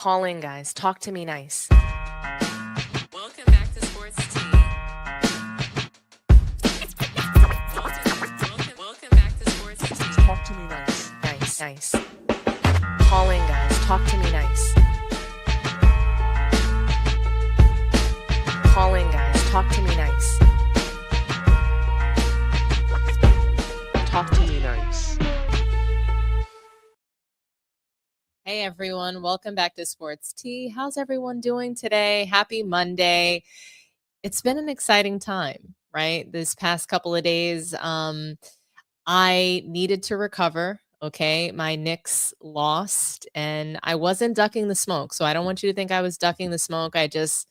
Call in, guys. Talk to me nice. Welcome back to Sports Tea. Welcome back to Sports Tea. Talk to me nice. Nice. Call in, guys. Talk to me nice. Call in, guys. Talk to me nice. Talk to me nice. Hey everyone, welcome back to Sports Tea. How's everyone doing today? Happy Monday. It's been an exciting time, right? This past couple of days, I needed to recover. Okay, my Knicks lost and I wasn't ducking the smoke. So I don't want you to think I was ducking the smoke. I just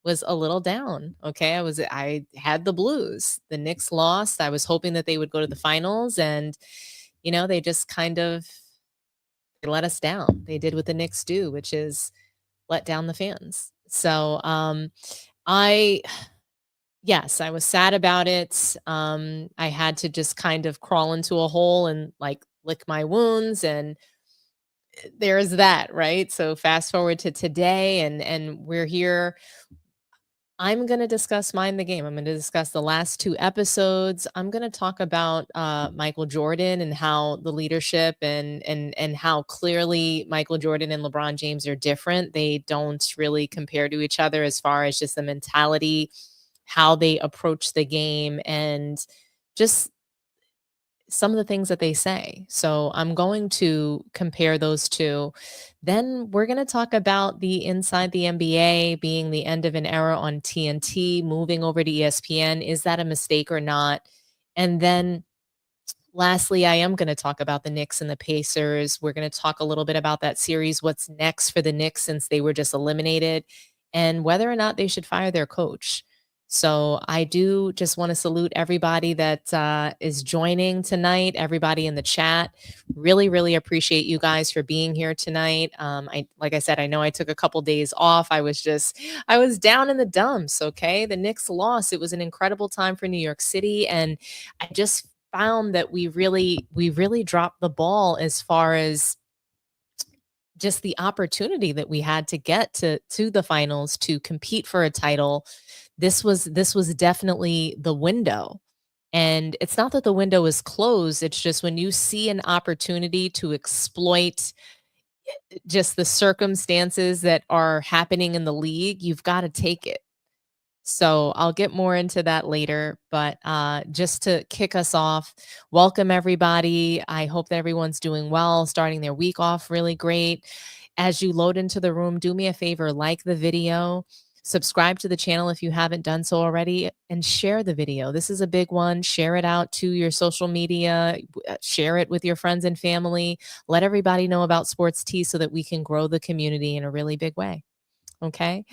was a little down. Okay, I had the blues. The Knicks lost. I was hoping that they would go to the finals and they just kind of they let us down. They did what the Knicks do, which is let down the fans. So I yes, I was sad about it. I had to just kind of crawl into a hole and like lick my wounds, and there's that, right? So fast forward to today, and we're here. I'm going to discuss Mind the Game. I'm going to discuss the last two episodes. I'm going to talk about Michael Jordan and how the leadership and how clearly Michael Jordan and LeBron James are different. They don't really compare to each other as far as just the mentality, how they approach the game, and just some of the things that they say. So I'm going to compare those two. Then we're going to talk about the Inside the NBA being the end of an era on TNT, moving over to ESPN. Is that a mistake or not? And then lastly, I am going to talk about the Knicks and the Pacers. We're going to talk a little bit about that series, what's next for the Knicks since they were just eliminated, and whether or not they should fire their coach. So I do just want to salute everybody that is joining tonight, everybody in the chat. Really, really appreciate you guys for being here tonight. Like I said, I know I took a couple days off. I was down in the dumps. Okay, the Knicks lost. It was an incredible time for New York City, and I just found that we really dropped the ball as far as just the opportunity that we had to get to the finals to compete for a title. This was definitely the window. And it's not that the window is closed, it's just when you see an opportunity to exploit just the circumstances that are happening in the league, you've got to take it. So I'll get more into that later, but just to kick us off, welcome everybody. I hope that everyone's doing well, starting their week off really great. As you load into the room, do me a favor, like the video, subscribe to the channel if you haven't done so already, and share the video. This is a big one. Share it out to your social media, share it with your friends and family. Let everybody know about Sports Tea so that we can grow the community in a really big way. Okay.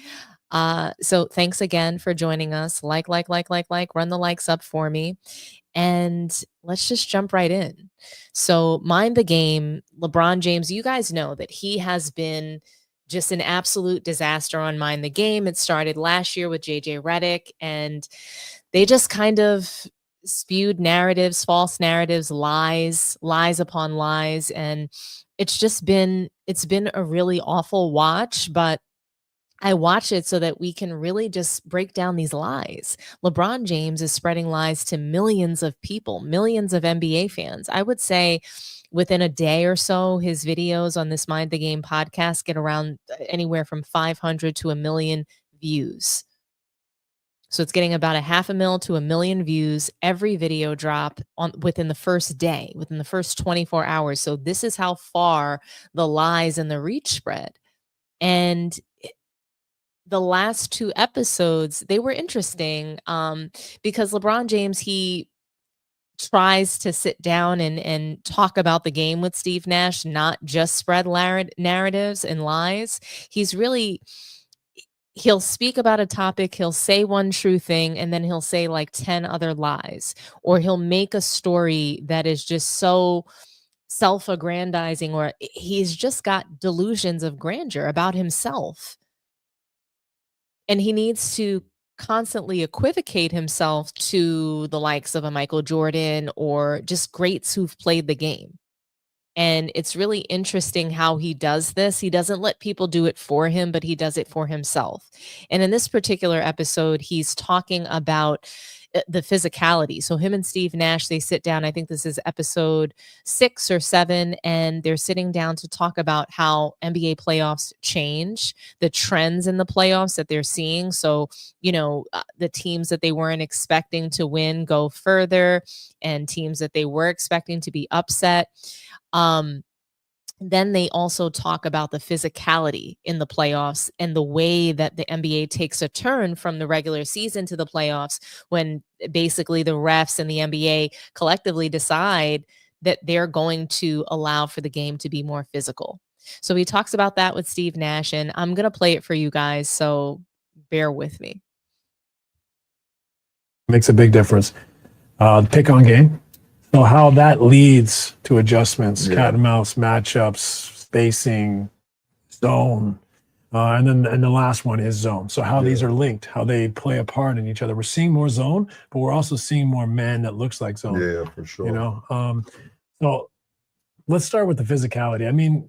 So thanks again for joining us. Like, run the likes up for me. And let's just jump right in. So Mind the Game, LeBron James, you guys know that he has been just an absolute disaster on Mind the Game. It started last year with JJ Redick, and they just kind of spewed narratives, false narratives, lies upon lies. And it's been a really awful watch, but I watch it so that we can really just break down these lies. LeBron James is spreading lies to millions of people, millions of NBA fans. I would say within a day or so, his videos on this Mind the Game podcast get around anywhere from 500 to 1 million views. So it's getting about 500,000 to 1 million views every video drop within the first day, within the first 24 hours. So this is how far the lies and the reach spread. And the last two episodes, they were interesting because LeBron James, he tries to sit down and talk about the game with Steve Nash, not just spread narratives and lies. He'll speak about a topic, he'll say one true thing, and then he'll say like 10 other lies, or he'll make a story that is just so self-aggrandizing, or he's just got delusions of grandeur about himself. And he needs to constantly equivocate himself to the likes of a Michael Jordan or just greats who've played the game. And it's really interesting how he does this. He doesn't let people do it for him, but he does it for himself. And in this particular episode, he's talking about the physicality. So him and Steve Nash, they sit down. I think this is episode 6 or 7, and they're sitting down to talk about how NBA playoffs change, the trends in the playoffs that they're seeing. So, the teams that they weren't expecting to win go further, and teams that they were expecting to be upset. Then they also talk about the physicality in the playoffs and the way that the NBA takes a turn from the regular season to the playoffs, when basically the refs and the NBA collectively decide that they're going to allow for the game to be more physical. So he talks about that with Steve Nash, and I'm going to play it for you guys, so bear with me. Makes a big difference. Pick on game. So how that leads to adjustments, cat and mouse matchups, spacing, zone, and the last one is zone. So how these are linked, how they play a part in each other. We're seeing more zone, but we're also seeing more man that looks like zone. Yeah, for sure. So let's start with the physicality. I mean,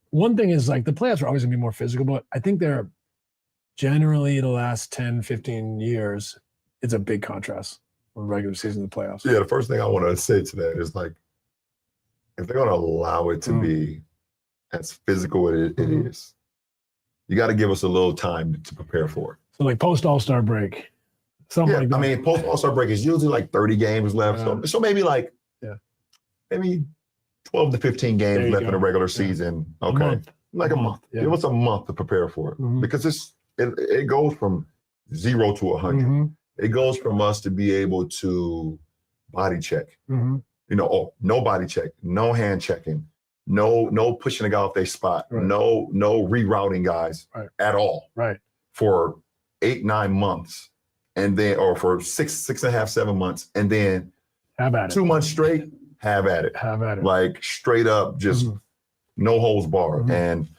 one thing is, like, the playoffs are always gonna be more physical, but I think they're generally the last 10, 15 years, it's a big contrast. Regular season and the playoffs. Yeah, the first thing I want to say to that is, like, if they're going to allow it to be as physical as it is, you got to give us a little time to prepare for it. So, like, post All-Star break, something like that. I mean, post All-Star break is usually like 30 games left. So maybe maybe 12 to 15 games left in the regular season. Okay. Like a month. Yeah. Give us a month to prepare for it. Because it goes from 0 to 100. It goes from us to be able to body check, no body check, no hand checking, no pushing a guy off their spot, no rerouting guys at all for 8-9 months, and then, or for 6.5, 7 months, and then have at it. 2 months straight, have at it. Like, straight up, just no holds barred. And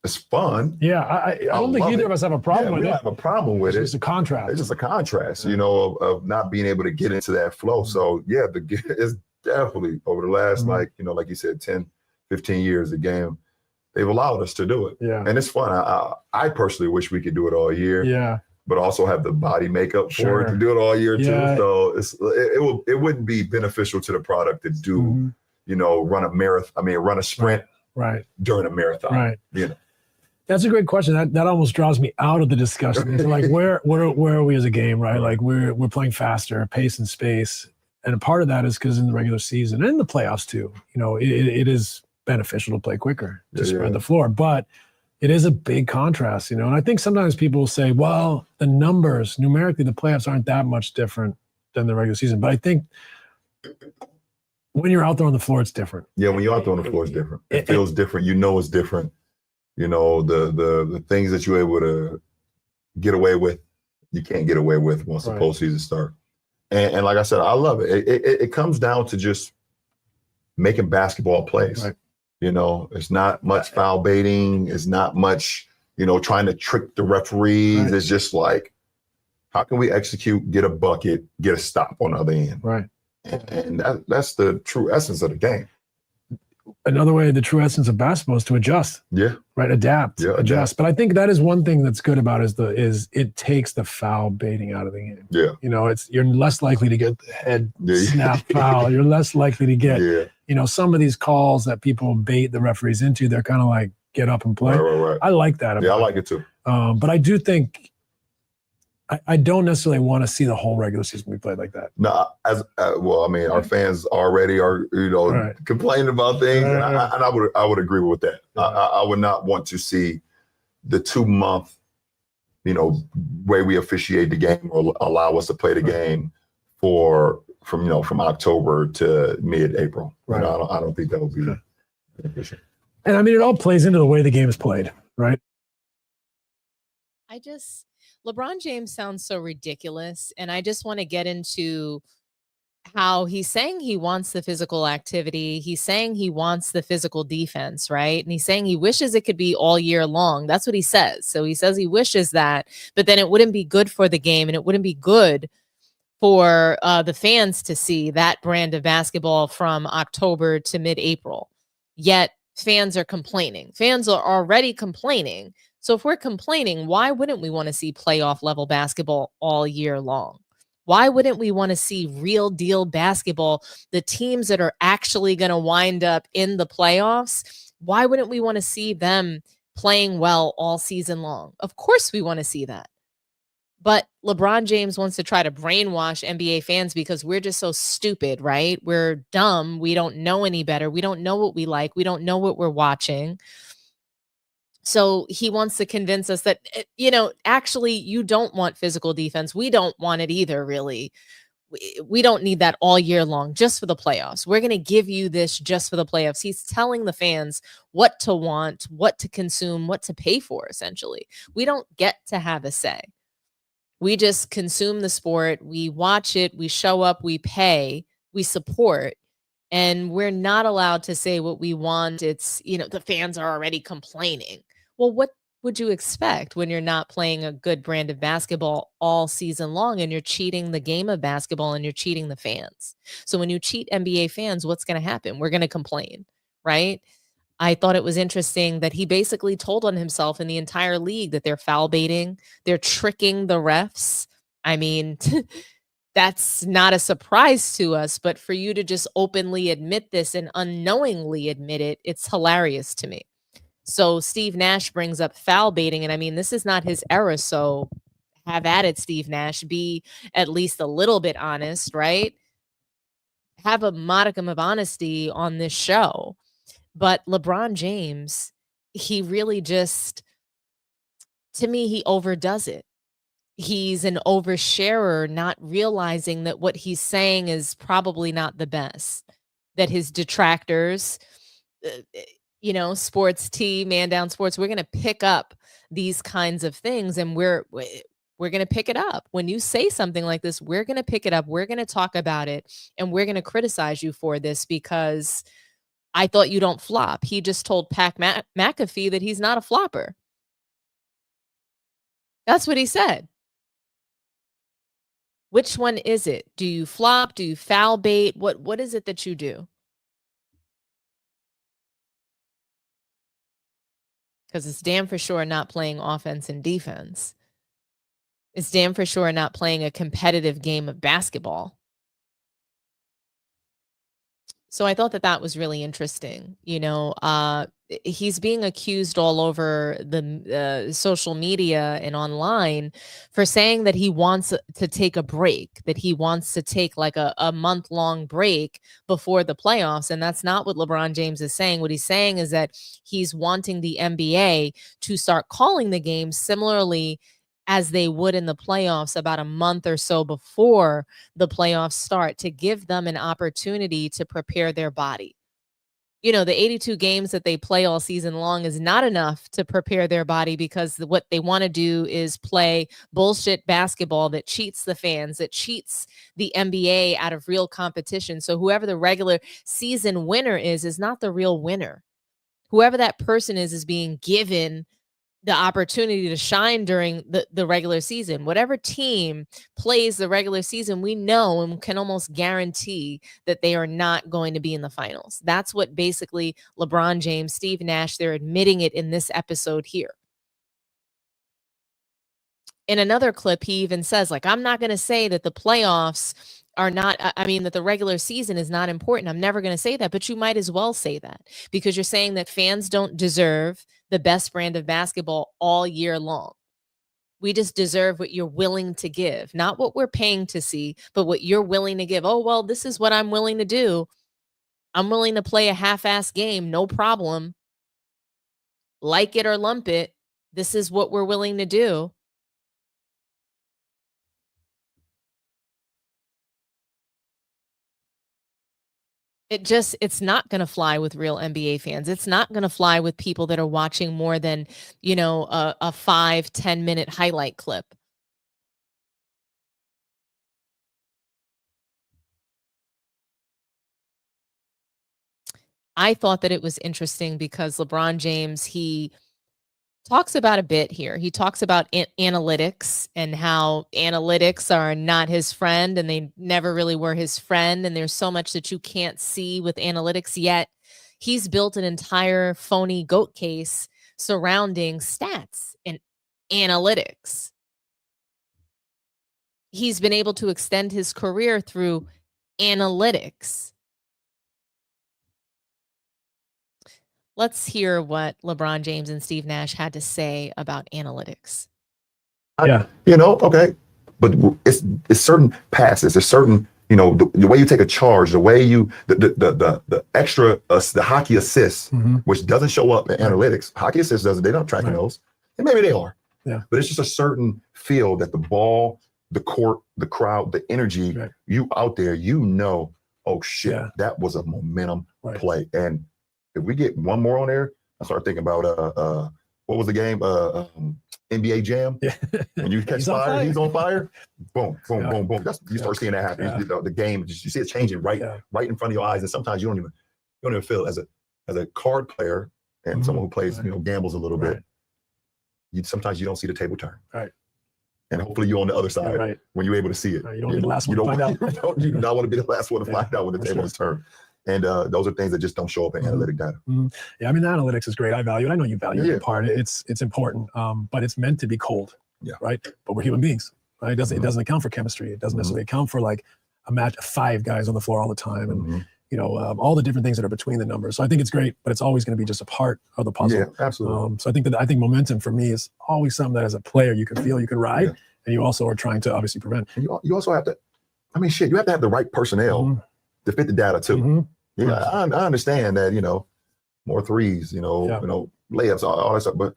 it's fun. Yeah, I don't think either of us have a problem with it. We don't have a problem with it. It's just a contrast. It's just a contrast, of not being able to get into that flow. So yeah, it's definitely over the last, like you said, 10, 15 years, the game, they've allowed us to do it. Yeah. And it's fun. I personally wish we could do it all year. Yeah. But also have the body makeup for it to do it all year too. So it wouldn't be beneficial to the product to do, run a marathon. Run a sprint during a marathon. That's a great question. That almost draws me out of the discussion. So, like, where are we as a game, right? Like, we're playing faster, pace and space, and a part of that is because in the regular season and in the playoffs too, it is beneficial to play quicker, to spread the floor. But it is a big contrast, And I think sometimes people will say, well, the numbers numerically, the playoffs aren't that much different than the regular season. But I think when you're out there on the floor, it's different. Yeah, when you're out there on the floor, it's different. It feels different. It's different. The things that you're able to get away with, you can't get away with once the postseason starts. And like I said, I love it. It comes down to just making basketball plays. It's not much foul baiting. It's not much, trying to trick the referees. It's just like, how can we execute, get a bucket, get a stop on the other end? And that's the true essence of the game. Another way, the true essence of basketball is to adjust. Adapt, adjust. But I think that is one thing that's good about it is it takes the foul baiting out of the game. You're less likely to get the head snap foul. You're less likely to get, some of these calls that people bait the referees into. They're kind of like, get up and play. I like that. I like it too. But I do think I don't necessarily want to see the whole regular season be played like that. No, our fans already are, complaining about things, and I would agree with that. I would not want to see the 2-month, way we officiate the game or allow us to play the game from October to mid-April. I don't think that would be efficient. And it all plays into the way the game is played, right? LeBron James sounds so ridiculous, and I just want to get into how he's saying he wants the physical activity. He's saying he wants the physical defense, right? And he's saying he wishes it could be all year long. That's what he says. So he says he wishes that, but then it wouldn't be good for the game, and it wouldn't be good for the fans to see that brand of basketball from October to mid-April. Yet fans are complaining. Fans are already complaining. So if we're complaining, why wouldn't we want to see playoff level basketball all year long? Why wouldn't we want to see real deal basketball? The teams that are actually going to wind up in the playoffs, why wouldn't we want to see them playing well all season long? Of course we want to see that. But LeBron James wants to try to brainwash NBA fans because we're just so stupid, right? We're dumb. We don't know any better. We don't know what we like. We don't know what we're watching. So he wants to convince us that, actually, you don't want physical defense. We don't want it either, really. We don't need that all year long, just for the playoffs. We're going to give you this just for the playoffs. He's telling the fans what to want, what to consume, what to pay for, essentially. We don't get to have a say. We just consume the sport. We watch it. We show up. We pay. We support. And we're not allowed to say what we want. It's, the fans are already complaining. Well, what would you expect when you're not playing a good brand of basketball all season long and you're cheating the game of basketball and you're cheating the fans? So when you cheat NBA fans, what's going to happen? We're going to complain, right? I thought it was interesting that he basically told on himself and the entire league that they're foul baiting, they're tricking the refs. I mean, that's not a surprise to us, but for you to just openly admit this and unknowingly admit it, it's hilarious to me. So Steve Nash brings up foul baiting, and I mean, this is not his era, so have at it, Steve Nash. Be at least a little bit honest, right? Have a modicum of honesty on this show. But LeBron James, he really just, to me, he overdoes it. He's an oversharer, not realizing that what he's saying is probably not the best, that his detractors, sports tea, man down sports, we're going to pick up these kinds of things, and we're going to pick it up. When you say something like this, we're going to pick it up. We're going to talk about it, and we're going to criticize you for this because I thought you don't flop. He just told Pat McAfee that he's not a flopper. That's what he said. Which one is it? Do you flop? Do you foul bait? What is it that you do? Because it's damn for sure not playing offense and defense. It's damn for sure not playing a competitive game of basketball. So I thought that was really interesting. He's being accused all over the social media and online for saying that he wants to take a break, that he wants to take like a month-long break before the playoffs. And that's not what LeBron James is saying. What he's saying is that he's wanting the NBA to start calling the games similarly as they would in the playoffs about a month or so before the playoffs start, to give them an opportunity to prepare their body. The 82 games that they play all season long is not enough to prepare their body, because what they want to do is play bullshit basketball that cheats the fans, that cheats the NBA out of real competition. So whoever the regular season winner is not the real winner. Whoever that person is being given the opportunity to shine during the regular season. Whatever team plays the regular season, we know and can almost guarantee that they are not going to be in the finals. That's what basically LeBron James, Steve Nash, they're admitting it in this episode here. In another clip, he even says, I'm not going to say that the playoffs are not, that the regular season is not important. I'm never going to say that, but you might as well say that, because you're saying that fans don't deserve the best brand of basketball all year long. We just deserve what you're willing to give, not what we're paying to see, but what you're willing to give. Oh, well, this is what I'm willing to do. I'm willing to play a half-ass game, no problem. Like it or lump it, this is what we're willing to do. It's not going to fly with real NBA fans. It's not going to fly with people that are watching more than, a 5-10 minute highlight clip. I thought that it was interesting because LeBron James, he talks about a bit here. He talks about analytics and how analytics are not his friend and they never really were his friend. And there's so much that you can't see with analytics, yet he's built an entire phony GOAT case surrounding stats and analytics. He's been able to extend his career through analytics. Let's hear what LeBron James and Steve Nash had to say about analytics. Yeah. Okay. But it's certain passes, there's certain, the way you take a charge, the way you, the extra, the hockey assists, which doesn't show up in analytics. Hockey assists doesn't, they don't track those. And maybe they are. Yeah. But it's just a certain feel that the ball, the court, the crowd, the energy, you out there, oh shit, that was a momentum play. And if we get one more on there, I start thinking about what was the game? NBA Jam. Yeah. When you catch fire, he's on fire. Boom, boom, boom, boom. You start seeing that happen. Yeah. The game, you see it changing right in front of your eyes, and sometimes you don't even feel it. As a card player and someone who plays, gambles a little bit. Sometimes you don't see the table turn. Right. And hopefully you're on the other side when you're able to see it. You don't be the last one to find out. You do not want to be the last one to find out when the table is turned. And those are things that just don't show up in analytic data. Yeah, I mean, the analytics is great. I value it. I know you value it part. It's important, but it's meant to be cold, right? But we're human beings, right? It doesn't account for chemistry. It doesn't necessarily account for like a match of 5 guys on the floor all the time, and all the different things that are between the numbers. So I think it's great, but it's always going to be just a part of the puzzle. Yeah, absolutely. So I think momentum for me is always something that as a player you can feel, you can ride, and you also are trying to obviously prevent. And you also have to, you have to have the right personnel to fit the data too. Yeah, I understand that, more threes, layups, all that stuff. But,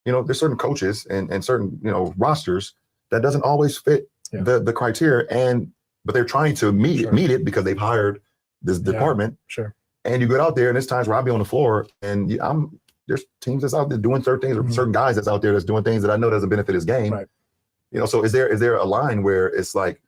there's certain coaches and certain, rosters that doesn't always fit the criteria. But they're trying to meet it because they've hired this department. Sure. And you get out there and there's times where I'll be on the floor and there's teams that's out there doing certain things or certain guys that's out there that's doing things that I know doesn't benefit his game. Right. So is there a line where it's like,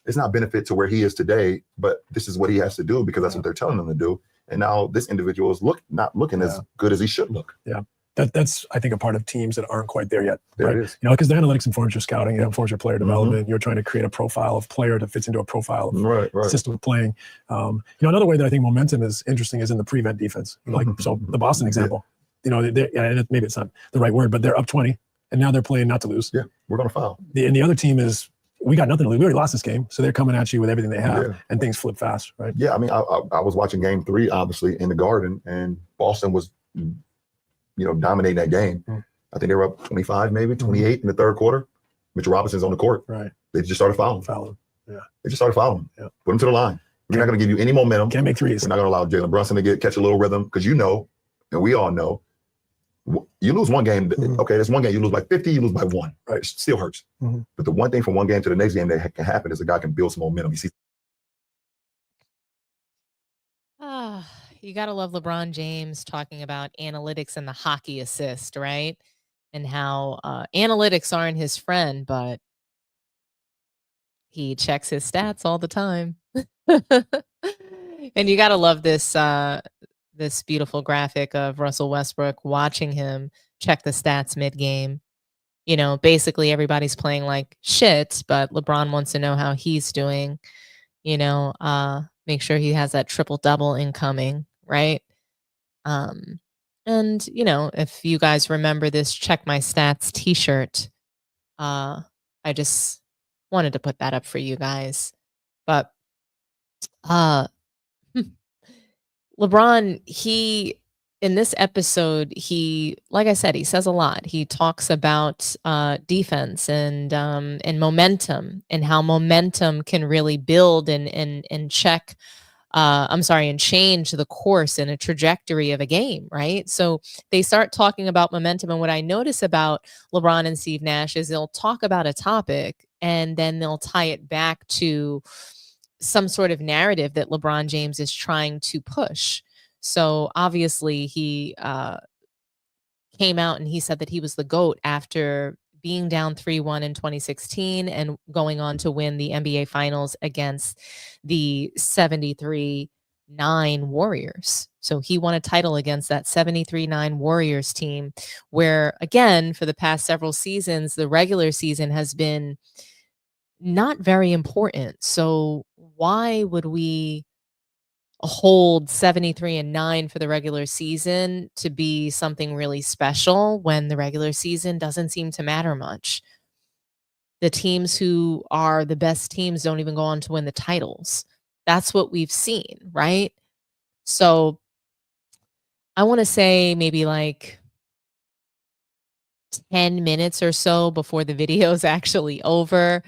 it's not benefit to where he is today, but this is what he has to do because that's what they're telling him to do. And now this individual is not looking as good as he should look. Yeah. That's, I think, a part of teams that aren't quite there yet. There right? it is. Because the analytics informs your scouting, it informs your player development. You're trying to create a profile of player that fits into a profile of system of playing. Another way that I think momentum is interesting is in the prevent defense. So the Boston example, and maybe it's not the right word, but they're up 20 and now they're playing not to lose. Yeah, we're going to foul. And the other team is, we got nothing to lose. We already lost this game. So they're coming at you with everything they have and things flip fast, right? Yeah, I was watching game 3, obviously, in the Garden, and Boston was, dominating that game. I think they were up 25, maybe 28 in the third quarter. Mitchell Robinson's on the court. Right. They just started fouling. Yeah. They just started fouling. Yeah. Put him to the line. We're not going to give you any momentum. Can't make threes. We're not going to allow Jalen Brunson to catch a little rhythm because and we all know, you lose one game, okay, there's one game, you lose by 50, you lose by 1. Right? It still hurts. But the one thing from one game to the next game that can happen is a guy can build some momentum. You see. You got to love LeBron James talking about analytics and the hockey assist, right? And how analytics aren't his friend, but he checks his stats all the time. And you got to love this this beautiful graphic of Russell Westbrook watching him check the stats mid-game. Basically everybody's playing like shit, but LeBron wants to know how he's doing, make sure he has that triple-double incoming, right? And, if you guys remember this Check My Stats t-shirt, I just wanted to put that up for you guys. But LeBron, in this episode, like I said, he says a lot. He talks about defense and momentum and how momentum can really build and check. And change the course and a trajectory of a game, right? So they start talking about momentum. And what I notice about LeBron and Steve Nash is they'll talk about a topic and then they'll tie it back to some sort of narrative that LeBron James is trying to push. So obviously he came out and he said that he was the GOAT after being down 3-1 in 2016 and going on to win the NBA Finals against the 73 Warriors. So he won a title against that 73-9 Warriors team, where, again, for the past several seasons, the regular season has been not very important. So why would we hold 73-9 for the regular season to be something really special when the regular season doesn't seem to matter much? The teams who are the best teams don't even go on to win the titles. That's what we've seen, right? So I want to say maybe like 10 minutes or so before the video is actually over,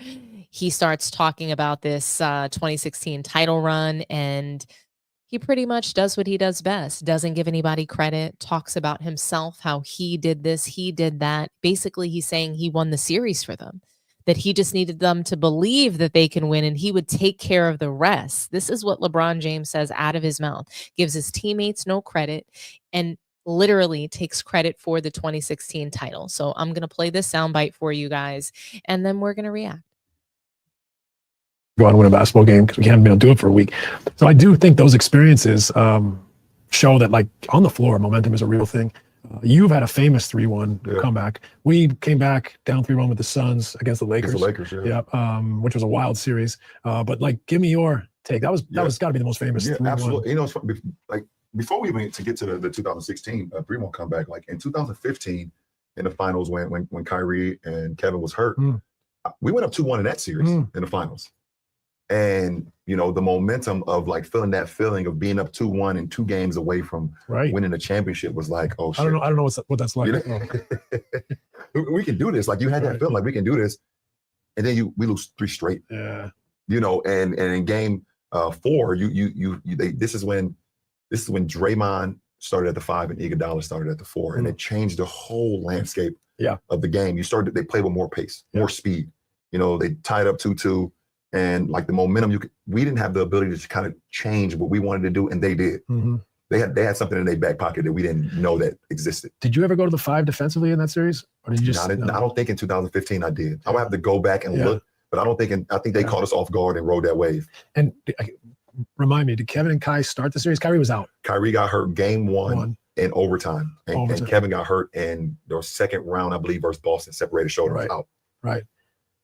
he starts talking about this 2016 title run, and he pretty much does what he does best. Doesn't give anybody credit, talks about himself, how he did this, he did that. Basically, he's saying he won the series for them, that he just needed them to believe that they can win and he would take care of the rest. This is what LeBron James says out of his mouth, gives his teammates no credit, and literally takes credit for the 2016 title. So I'm going to play this soundbite for you guys, and then we're going to react. Go out and win a basketball game because we haven't been able to do it for a week. So I do think those experiences show that, like, on the floor, momentum is a real thing. You've had a famous 3-1 comeback. We came back down 3-1 with the Suns against the Lakers. Which was a wild series. But like, give me your take. That was got to be the most famous 3-1. Absolutely. You know, it's like before we went to get to the 2016 3-1 comeback. Like in 2015 in the finals when Kyrie and Kevin was hurt, we went up 2-1 in that series in the finals. And, you know, the momentum of like feeling that feeling of being up 2-1 and 2 games away from winning a championship was like, oh, shit. I don't know what that's like. You know? We can do this. Like, you had that feeling like we can do this. And then we lose 3 straight. Yeah. You know, and in game 4, this is when Draymond started at the 5 and Iguodala started at the 4. And it changed the whole landscape of the game. They played with more pace, more speed. You know, they tied up 2-2. And like the momentum, we didn't have the ability to kind of change what we wanted to do, and they did. They had something in their back pocket that we didn't know that existed. Did you ever go to the 5 defensively in that series, or did you just? I don't think in 2015 I did. I would have to go back and look, but I don't think. I think they caught us off guard and rode that wave. And remind me, did Kevin and Kai start the series? Kyrie was out. Kyrie got hurt game 1 in overtime, and Kevin got hurt in the second round, I believe, versus Boston, separated shoulder, out. Right.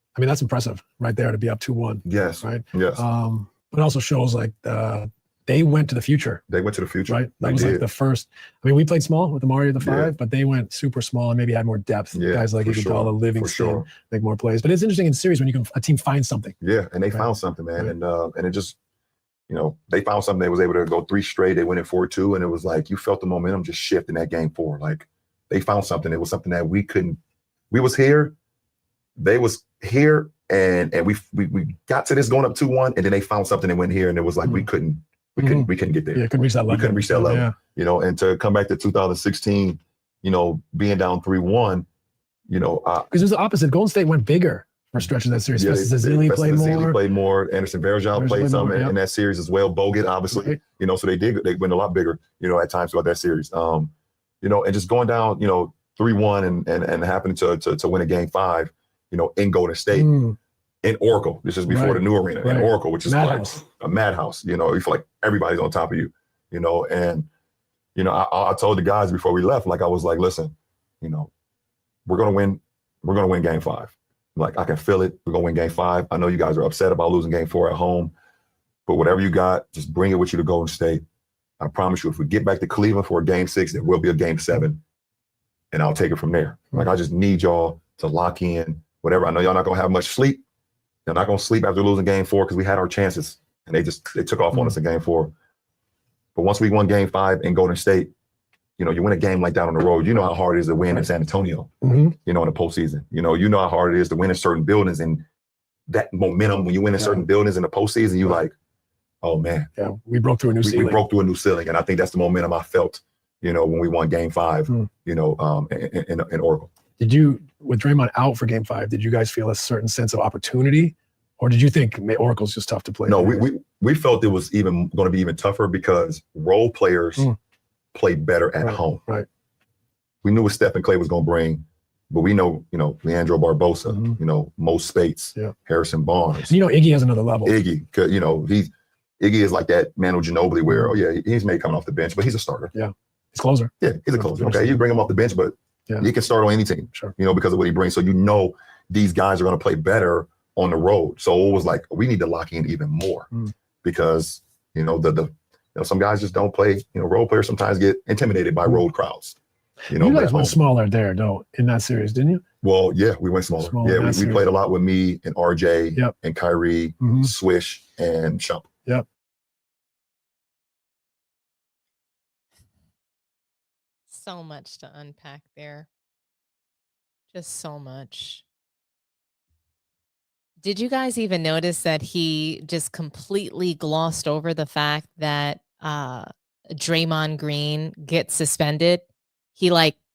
I mean, that's impressive right there to be up 2-1. Yes. Right. Yes. But it also shows like they went to the future. They went to the future. Right. That was like the first. I mean, we played small with the Mario the 5, but they went super small and maybe had more depth. Guys like Iguodala, Livingston, make more plays. But it's interesting in series when a team finds something. Yeah, and they found something, man. And it just, you know, they found something. They was able to go 3 straight. They went in 4-2, and it was like you felt the momentum just shift in that game 4. Like they found something. It was something that we couldn't. We was here. They was here, and we got to this going up 2-1, and then they found something and went here, and it was like we couldn't get there. Yeah, couldn't reach that level. We couldn't reach that level. You know, and to come back to 2016, you know, being down 3-1, you know, because it was the opposite. Golden State went bigger for stretching that series. Zilli played more. Anderson Varejao played some in that series as well. Bogut, obviously, you know, so they went a lot bigger, you know, at times throughout that series. You know, and just going down, you know, 3-1 and happening to win a game 5. You know, in Golden State, in Oracle. This is before the new arena, in Oracle, which is like a madhouse. You know, you feel like everybody's on top of you, you know. And, you know, I told the guys before we left, like, I was like, listen, you know, we're going to win game 5. Like, I can feel it. We're going to win game 5. I know you guys are upset about losing game 4 at home, but whatever you got, just bring it with you to Golden State. I promise you, if we get back to Cleveland for a game 6, there will be a game 7, and I'll take it from there. Like, I just need y'all to lock in. Whatever. I know y'all not gonna have much sleep. You're not gonna sleep after losing game 4 because we had our chances and they took off on us in game 4. But once we won game 5 in Golden State, you know, you win a game like that on the road. You know how hard it is to win in San Antonio. You know, in the postseason. You know how hard it is to win in certain buildings, and that momentum when you win in certain buildings in the postseason, you like, oh man, we broke through a new ceiling. We broke through a new ceiling, and I think that's the momentum I felt. You know, when we won game 5, you know, in Oracle. Did you, with Draymond out for game 5, did you guys feel a certain sense of opportunity, or did you think Oracle's just tough to play? No, we felt it was even going to be even tougher because role players play better at home. Right. We knew what Steph and Clay was going to bring, but we know, you know, Leandro Barbosa, you know, Mo Spates, Harrison Barnes. You know, Iggy has another level. Iggy, you know, Iggy is like that Manu Ginobili where, oh yeah, he's made coming off the bench, but he's a starter. Yeah. He's closer. Yeah, he's a closer. Okay, you bring him off the bench, but he can start on any team, sure. because of what he brings. So these guys are going to play better on the road. So it was like, we need to lock in even more because, some guys just don't play, road players sometimes get intimidated by road crowds. You guys went smaller there, though, in that series, didn't you? Well, yeah, we went smaller. Yeah, we played a lot with me and RJ and Kyrie, Swish, and Shump. Yep. So much to unpack there. Just so much. Did you guys even notice that he just completely glossed over the fact that Draymond Green gets suspended? He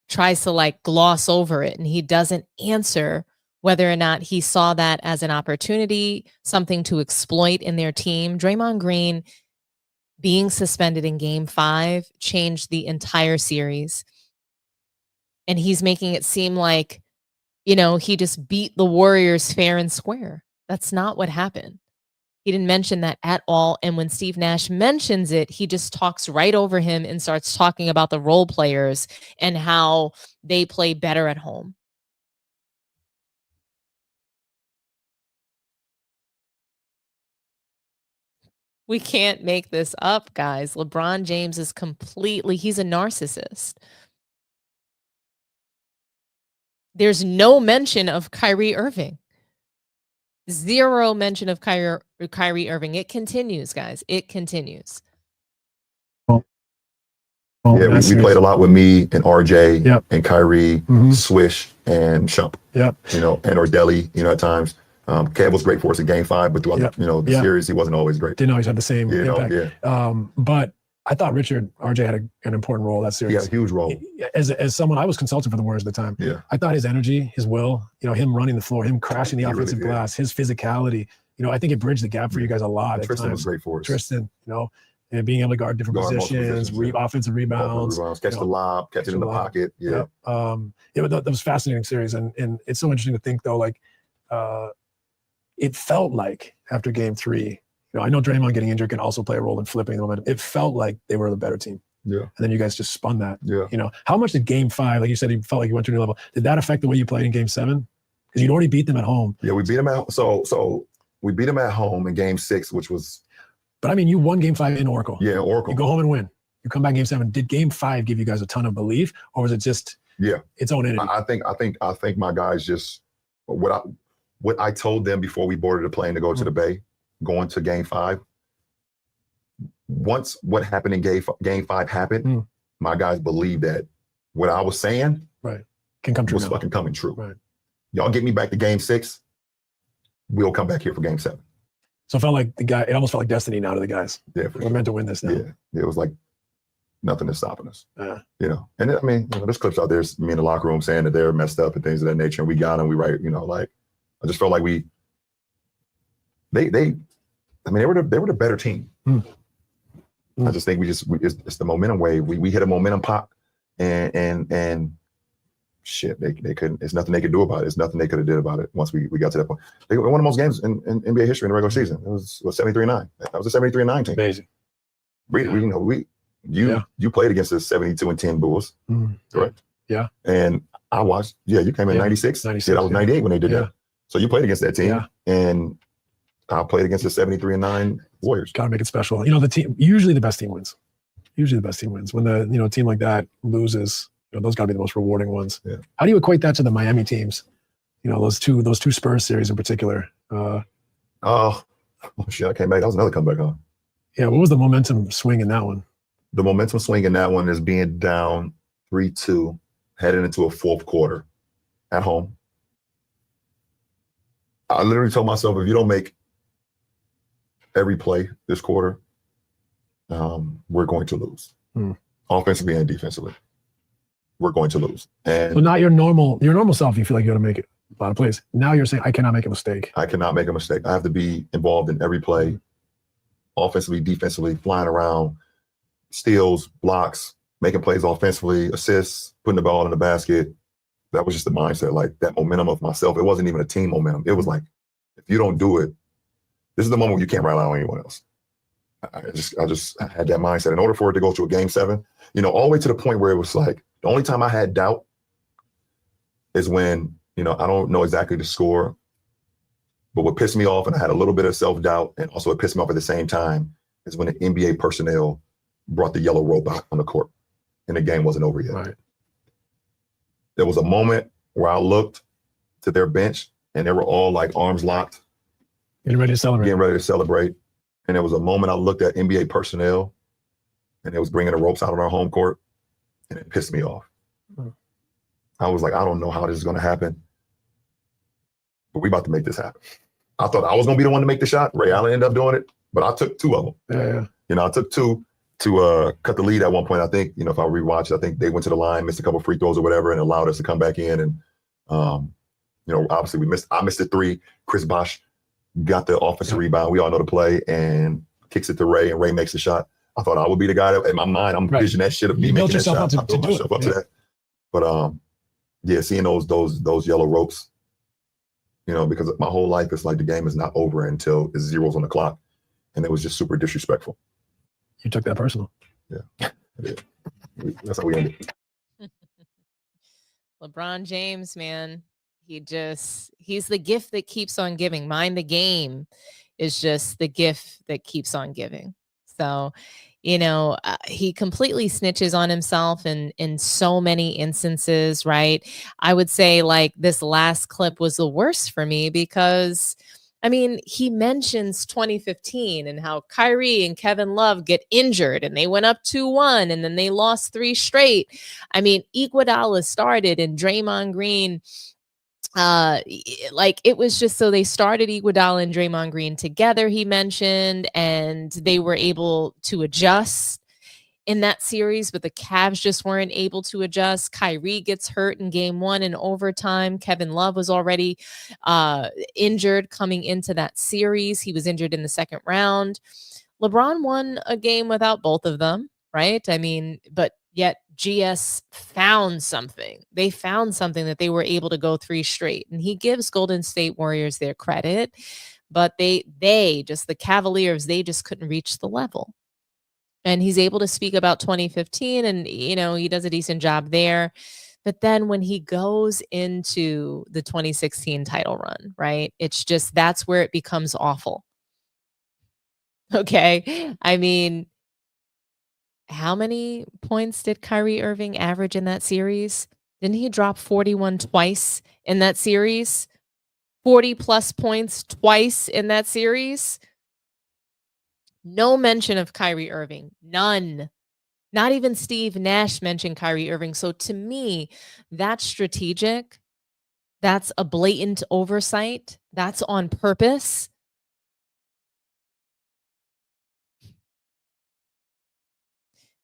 tries to gloss over it, and he doesn't answer whether or not he saw that as an opportunity, something to exploit in their team. Draymond Green being suspended in Game 5 changed the entire series. And he's making it seem like, he just beat the Warriors fair and square. That's not what happened. He didn't mention that at all. And when Steve Nash mentions it, he just talks right over him and starts talking about the role players and how they play better at home. We can't make this up, guys. LeBron James is he's a narcissist. There's no mention of Kyrie Irving. Zero mention of Kyrie Irving. It continues, guys. It continues. Yeah, we played a lot with me and RJ and Kyrie, Swish, and Shump. Yep. And Ordelli, at times. Kev was great for us in Game 5, but throughout the series, he wasn't always great. Didn't always have the same impact. Yeah. But I thought RJ had an important role that series. He had a huge role. As someone, I was consulting for the Warriors at the time. Yeah. I thought his energy, his will, him running the floor, him crashing the offensive glass, his physicality, I think it bridged the gap for you guys a lot. And Tristan was great for us. Tristan, and being able to guard different positions, offensive rebounds. Catch the lob, catch it in the pocket. Yeah. That was a fascinating series. And it's so interesting to think, though, it felt like after Game 3, I know Draymond getting injured can also play a role in flipping the momentum. It felt like they were the better team. Yeah. And then you guys just spun that. Yeah. How much did Game 5, like you said, you felt like you went to a new level. Did that affect the way you played in Game 7? Because you'd already beat them at home. Yeah, we beat them at so we beat them at home in Game 6, which was. But I mean, you won Game 5 in Oracle. Yeah, Oracle. You go home and win. You come back in Game 7. Did Game 5 give you guys a ton of belief, or was it just its own entity? I think my guys just what I told them before we boarded the plane to go to the Bay, going to Game 5. Once what happened in Game 5 happened, my guys believed that what I was saying can come true. Was fucking coming true. Right. Y'all get me back to Game 6, we'll come back here for Game 7. So it almost felt like destiny now to the guys. Yeah, we're meant to win this now. Yeah, it was like nothing is stopping us. Yeah. And I mean, there's clips out there, me in the locker room saying that they're messed up and things of that nature, and we got them. We I just felt like they were the better team. I just think it's the momentum wave. We hit a momentum pop, and shit, they couldn't. There's nothing they could do about it. There's nothing they could have did about it once we got to that point. They won the most games in NBA history in the regular season. It was 73-9. That was a 73-9 team. Amazing. You played against the 72-10 Bulls, correct? Yeah. And I watched. Yeah, you came in 96. 96. Yeah, I was 98 when they did that. So you played against that team, and I played against the 73-9 Warriors. Got to make it special. The team, usually the best team wins. When the team like that loses, those got to be the most rewarding ones. Yeah. How do you equate that to the Miami teams? Those two Spurs series in particular. Oh shit, I came back. That was another comeback, huh? Yeah. What was the momentum swing in that one? The momentum swing in that one is being down 3-2, heading into a fourth quarter at home. I literally told myself, if you don't make every play this quarter, we're going to lose. Offensively and defensively. We're going to lose. And so not your normal self, you feel like you got to make it a lot of plays. Now you're saying, I cannot make a mistake. I cannot make a mistake. I have to be involved in every play, offensively, defensively, flying around, steals, blocks, making plays offensively, assists, putting the ball in the basket. That was just the mindset, like that momentum of myself. It wasn't even a team momentum. It was like, if you don't do it, this is the moment where you can't rely on anyone else. I just had that mindset. In order for it to go to a game 7, all the way to the point where it was like the only time I had doubt is when, I don't know exactly the score, but what pissed me off, and I had a little bit of self-doubt, and also it pissed me off at the same time, is when the NBA personnel brought the yellow rope out on the court and the game wasn't over yet. Right. There was a moment where I looked to their bench and they were all like arms locked. Getting ready to celebrate. And there was a moment I looked at NBA personnel and they was bringing the ropes out on our home court, and it pissed me off. I was like, I don't know how this is going to happen, but we about to make this happen. I thought I was going to be the one to make the shot. Ray Allen ended up doing it, but I took 2 of them. Yeah. I took 2 to cut the lead at one point. I think, if I rewatch, I think they went to the line, missed a couple free throws or whatever, and allowed us to come back in. And, obviously I missed a 3. Chris Bosh got the offensive rebound. We all know the play, and kicks it to Ray, and Ray makes the shot. I thought I would be the guy that, in my mind, I'm visioning that shit of me making that shot. I built myself up to that. But seeing those yellow ropes, because my whole life it's like the game is not over until it's zeros on the clock, and it was just super disrespectful. You took that personal. Yeah. That's how we ended. LeBron James, man, he's the gift that keeps on giving. Mind the game is just the gift that keeps on giving. So, he completely snitches on himself in so many instances, right? I would say like this last clip was the worst for me because, he mentions 2015 and how Kyrie and Kevin Love get injured and they went up 2-1 and then they lost 3 straight. Iguodala started and Draymond Green, it was just so they started Iguodala and Draymond Green together, he mentioned, and they were able to adjust in that series, but the Cavs just weren't able to adjust. Kyrie gets hurt in game 1 in overtime. Kevin Love was already injured coming into that series. He was injured in the second round. LeBron won a game without both of them, right? But yet GS found something. They found something that they were able to go 3 straight. And he gives Golden State Warriors their credit, but they just, the Cavaliers, they just couldn't reach the level. And he's able to speak about 2015 and, he does a decent job there. But then when he goes into the 2016 title run, right, it's just, that's where it becomes awful. Okay. How many points did Kyrie Irving average in that series? Didn't he drop 41 twice in that series? 40 plus points twice in that series? No mention of Kyrie Irving. None. Not even Steve Nash mentioned Kyrie Irving. So to me, that's strategic. That's a blatant oversight. That's on purpose.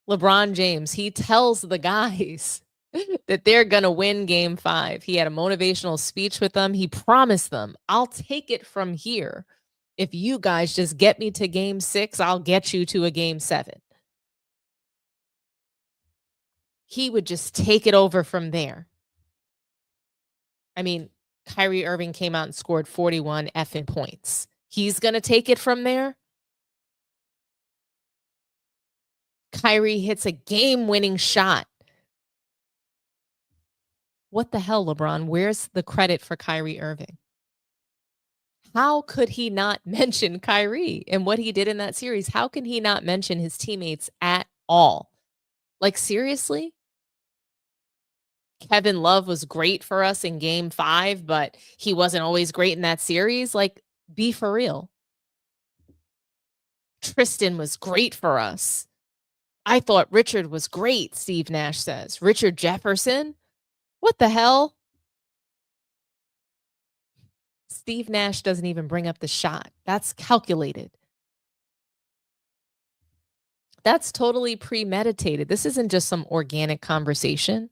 LeBron James, he tells the guys that they're going to win game 5. He had a motivational speech with them. He promised them, I'll take it from here. If you guys just get me to game 6, I'll get you to a game 7. He would just take it over from there. Kyrie Irving came out and scored 41 effing points. He's going to take it from there. Kyrie hits a game-winning shot. What the hell, LeBron? Where's the credit for Kyrie Irving? How could he not mention Kyrie and what he did in that series? How can he not mention his teammates at all? Seriously? Kevin Love was great for us in game 5, but he wasn't always great in that series. Be for real. Tristan was great for us. I thought Richard was great, Steve Nash says. Richard Jefferson? What the hell? Steve Nash doesn't even bring up the shot. That's calculated. That's totally premeditated. This isn't just some organic conversation.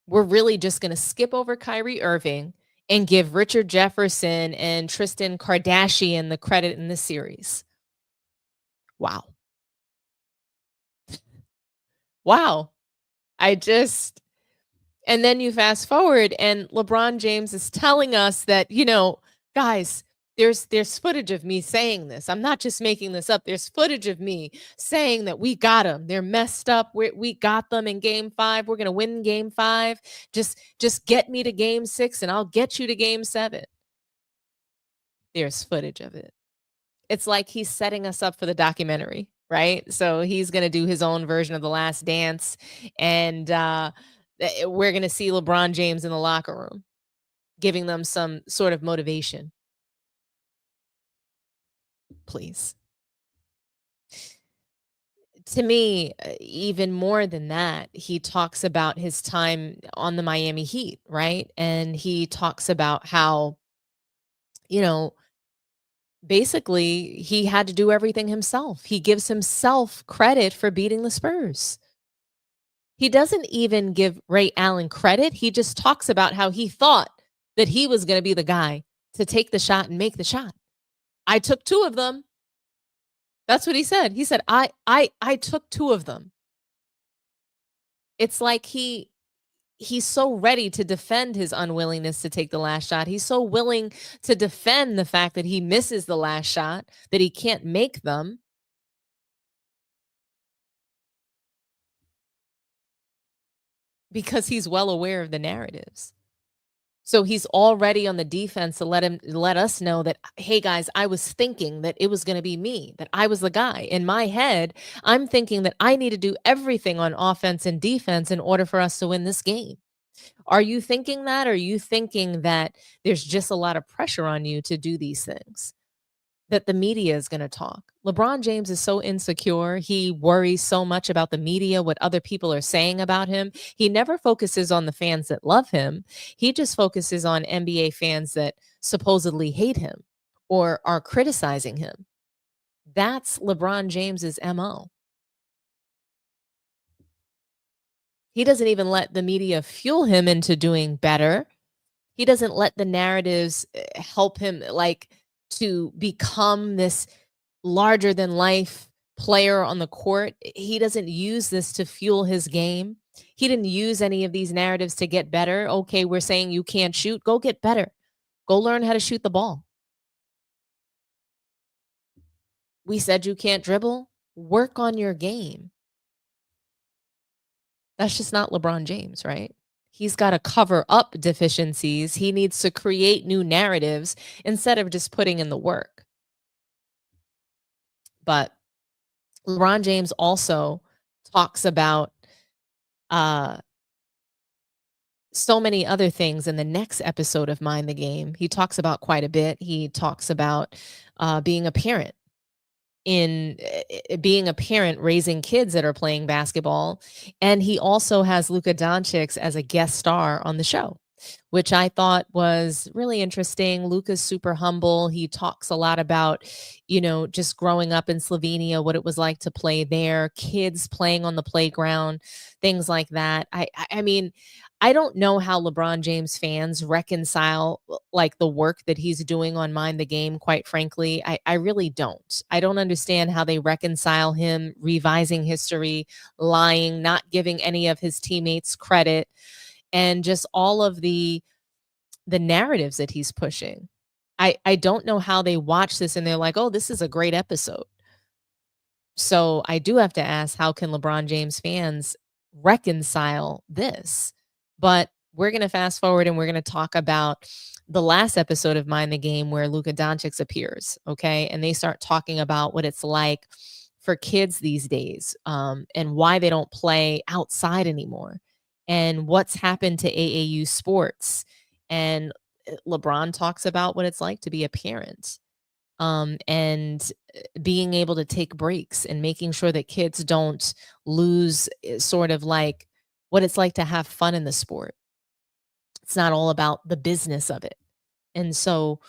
We're really just going to skip over Kyrie Irving and give Richard Jefferson and Tristan Kardashian the credit in this series. Wow. Wow. And then you fast forward and LeBron James is telling us that, guys, there's footage of me saying this. I'm not just making this up. There's footage of me saying that we got them. They're messed up. We got them in game 5. We're going to win game 5. Just get me to game 6 and I'll get you to game 7. There's footage of it. It's like he's setting us up for the documentary, right? So he's going to do his own version of The Last Dance. And we're going to see LeBron James in the locker room, giving them some sort of motivation. Please. To me, even more than that, he talks about his time on the Miami Heat, right? And he talks about how, basically he had to do everything himself. He gives himself credit for beating the Spurs. He doesn't even give Ray Allen credit. He just talks about how he thought that he was going to be the guy to take the shot and make the shot. I took 2 of them. That's what he said. He said, I took 2 of them. It's like he's so ready to defend his unwillingness to take the last shot. He's so willing to defend the fact that he misses the last shot, that he can't make them. Because he's well aware of the narratives. So he's already on the defense to let us know that, hey guys, I was thinking that it was going to be me, that I was the guy. In my head, I'm thinking that I need to do everything on offense and defense in order for us to win this game. Are you thinking that? Or are you thinking that there's just a lot of pressure on you to do these things? That the media is going to talk. LeBron James is so insecure. He worries so much about the media, what other people are saying about him. He never focuses on the fans that love him. He just focuses on NBA fans that supposedly hate him or are criticizing him. That's LeBron James's MO. He doesn't even let the media fuel him into doing better. He doesn't let the narratives help him to become this larger than life player on the court. He doesn't use this to fuel his game. He didn't use any of these narratives to get better. Okay, we're saying you can't shoot. Go get better. Go learn how to shoot the ball. We said you can't dribble. Work on your game. That's just not LeBron James, right? He's got to cover up deficiencies. He needs to create new narratives instead of just putting in the work. But LeBron James also talks about so many other things in the next episode of Mind the Game. He talks about quite a bit. He talks about being a parent. In being a parent, raising kids that are playing basketball. And he also has Luka Doncic as a guest star on the show, which I thought was really interesting. Luka's super humble. He talks a lot about, just growing up in Slovenia, what it was like to play there, kids playing on the playground, things like that. I mean, I don't know how LeBron James fans reconcile the work that he's doing on Mind the Game, quite frankly. I really don't. I don't understand how they reconcile him revising history, lying, not giving any of his teammates credit, and just all of the narratives that he's pushing. I don't know how they watch this and they're like, oh, this is a great episode. So I do have to ask, how can LeBron James fans reconcile this? But we're going to fast forward and we're going to talk about the last episode of Mind the Game where Luka Doncic appears, okay? And they start talking about what it's like for kids these days, and why they don't play outside anymore, and what's happened to AAU sports. And LeBron talks about what it's like to be a parent, and being able to take breaks and making sure that kids don't lose sort of what it's like to have fun in the sport. It's not all about the business of it. And so,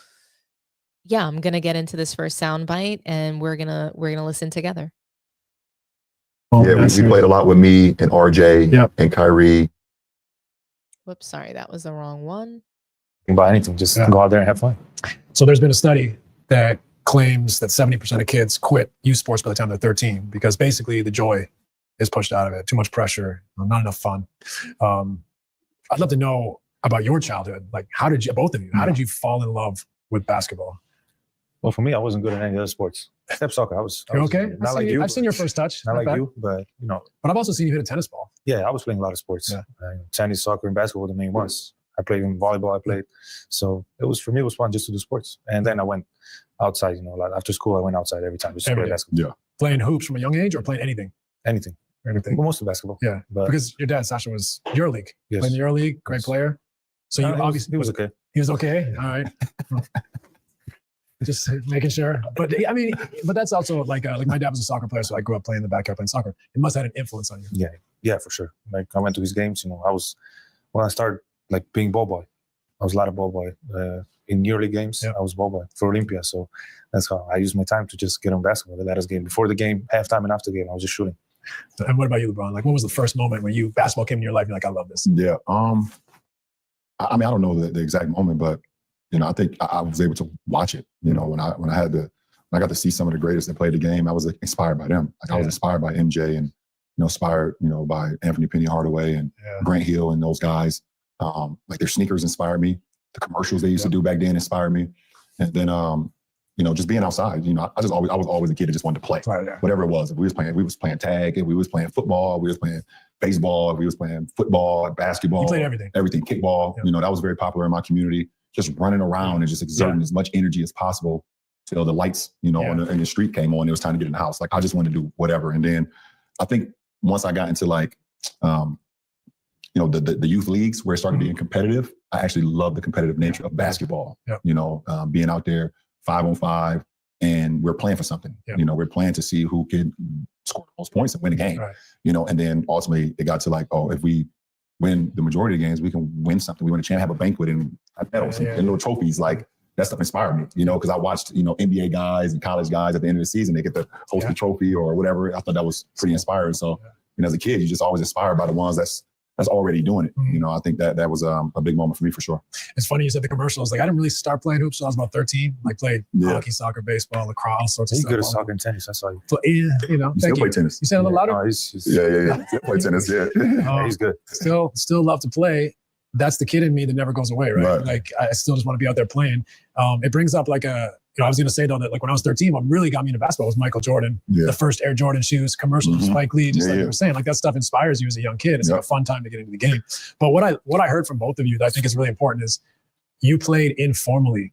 yeah, I'm going to get into this first soundbite and we're going to listen together. Yeah, we played a lot with me and RJ and Kyrie. Whoops, sorry, that was the wrong one. You can buy anything, just go out there and have fun. So there's been a study that claims that 70% of kids quit youth sports by the time they're 13 because basically the joy is pushed out of it. Too much pressure, not enough fun. I'd love to know about your childhood. How did you, both of you, how did you fall in love with basketball? Well, for me, I wasn't good at any other sports except soccer. I was okay? not like you. I've seen your first touch. Not like bad. you, but But I've also seen you hit a tennis ball. Yeah, I was playing a lot of sports. Yeah. Tennis, soccer, and basketball were the main ones. I played in volleyball. I played, so for me it was fun just to do sports. And then I went outside. Like after school, I went outside every time just to play basketball. Yeah. Playing hoops from a young age or playing anything? Anything. Anything. But mostly basketball. Yeah, but because your dad, Sasha, was EuroLeague. Yes. Playing the EuroLeague, great player. So you obviously he was okay. He was okay. All right. Just making sure. But I mean, but that's also like my dad was a soccer player, so I grew up playing in the backyard playing soccer. It must have had an influence on you. Yeah, for sure. Like I went to his games. When I started like being ball boy, I was a lot of ball boy in EuroLeague games. Yeah. I was ball boy for Olympia, so that's how I used my time to just get on basketball. The latest game, before the game, halftime, and after the game, I was just shooting. And what about you, LeBron? Like, what was the first moment when basketball came in your life? You're like, I love this. Yeah. I mean, I don't know the exact moment, but I think I was able to watch it. When I got to see some of the greatest that played the game, I was inspired by them. Like I was inspired by MJ and inspired by Anthony Penny Hardaway and Grant Hill and those guys. Like their sneakers inspired me. The commercials they used to do back then inspired me. And then just being outside. I was always a kid that just wanted to play. Right, yeah. Whatever it was. If we was playing tag, if we was playing football, we was playing baseball, if we was playing football, basketball. You played everything. Everything, kickball. Yeah. That was very popular in my community. Just running around and just exerting as much energy as possible till the lights, in the street came on. It was time to get in the house. Like I just wanted to do whatever. And then I think once I got into like, the youth leagues where it started being competitive, I actually loved the competitive nature of basketball. Yeah. Being out there 5-on-5 and we're playing for something. Yeah. We're playing to see who can score the most points and win a game. Right. And then ultimately it got to like, if we win the majority of the games, we can win something. We win a chance, have a banquet and medals and little trophies. Like that stuff inspired me, because I watched, NBA guys and college guys at the end of the season, they get to host the trophy or whatever. I thought that was pretty inspiring. So, as a kid, you're just always inspired by the ones that's already doing it. Mm-hmm. I think that was a big moment for me for sure. It's funny you said the commercials. Like I didn't really start playing hoops until I was about 13. Like played hockey, soccer, baseball, lacrosse, all sorts of stuff. He's good at soccer and tennis. I saw you. You still play tennis. You said a little louder? No, Yeah. Still play tennis. Yeah. He's good. Still love to play. That's the kid in me that never goes away, right? Like I still just want to be out there playing. It brings up like I was going to say though that like when I was 13, what really got me into basketball was Michael Jordan. Yeah. The first Air Jordan shoes, commercials with Spike Lee, just like you were saying, like that stuff inspires you as a young kid. It's like a fun time to get into the game. But what I heard from both of you that I think is really important is you played informally.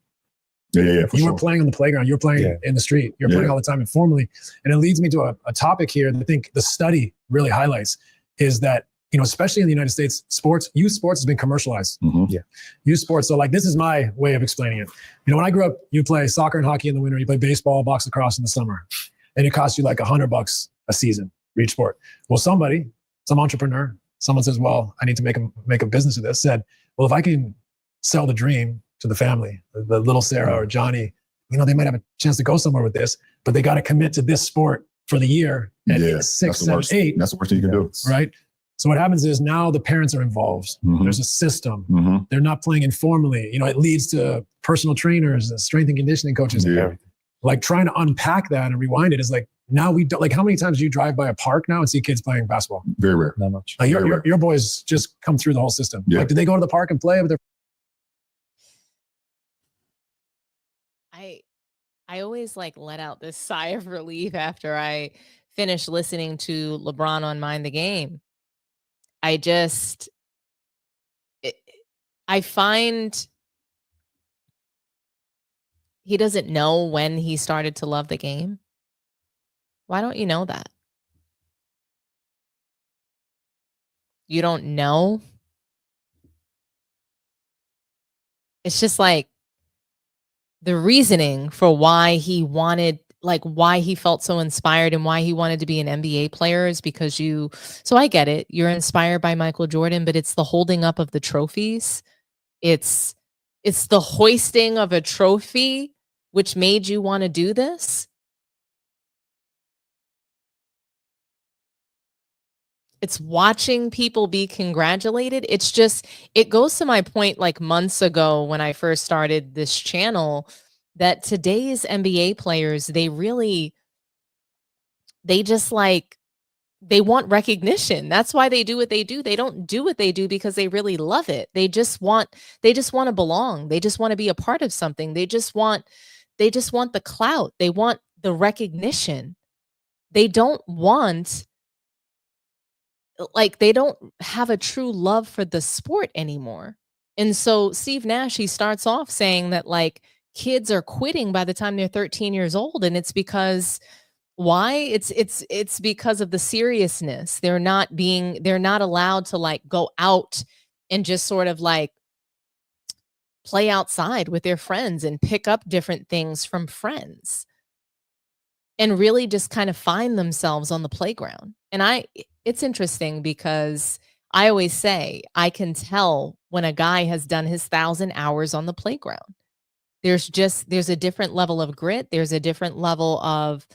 Yeah. You weren't playing on the playground. You were playing in the street. You're playing all the time informally. And it leads me to a topic here that I think the study really highlights is that, especially in the United States, youth sports has been commercialized. Mm-hmm. Yeah. Youth sports. So like, this is my way of explaining it. When I grew up, you play soccer and hockey in the winter, you play baseball, box lacrosse in the summer, and it costs you like $100 a season for each sport. Well, some entrepreneur, someone says, well, I need to make a business of this, said, well, if I can sell the dream to the family, the little Sarah or Johnny, they might have a chance to go somewhere with this, but they got to commit to this sport for the year at 6, 7, 8. That's the worst thing you can do. Right? So what happens is now the parents are involved. Mm-hmm. There's a system. Mm-hmm. They're not playing informally. It leads to personal trainers, strength and conditioning coaches. Yeah. Like trying to unpack that and rewind it is like, now we don't, like how many times do you drive by a park now and see kids playing basketball? Very rare. Not much. Like your boys just come through the whole system. Yeah. Like, did they go to the park and play with their? I always like let out this sigh of relief after I finish listening to LeBron on Mind the Game. I find he doesn't know when he started to love the game. Why don't you know that? You don't know? It's just like the reasoning for why he wanted, like why he felt so inspired and why he wanted to be an NBA player is because so I get it. You're inspired by Michael Jordan, but it's the holding up of the trophies. It's the hoisting of a trophy which made you want to do this. It's watching people be congratulated. It's just, it goes to my point like months ago when I first started this channel that today's NBA players, they just like, they want recognition. That's why they do what they do. They don't do what they do because they really love it. They just want to belong. They just want to be a part of something. They just want they just want the clout. They want the recognition. They don't want, like, they don't have a true love for the sport anymore. And so Steve Nash, he starts off saying that, like, kids are quitting by the time they're 13 years old. And it's because why? It's because of the seriousness. They're not allowed to, like, go out and just sort of like play outside with their friends and pick up different things from friends and really just kind of find themselves on the playground. And it's interesting because I always say I can tell when a guy has done his 1,000 hours on the playground. There's a different level of grit. There's a different level of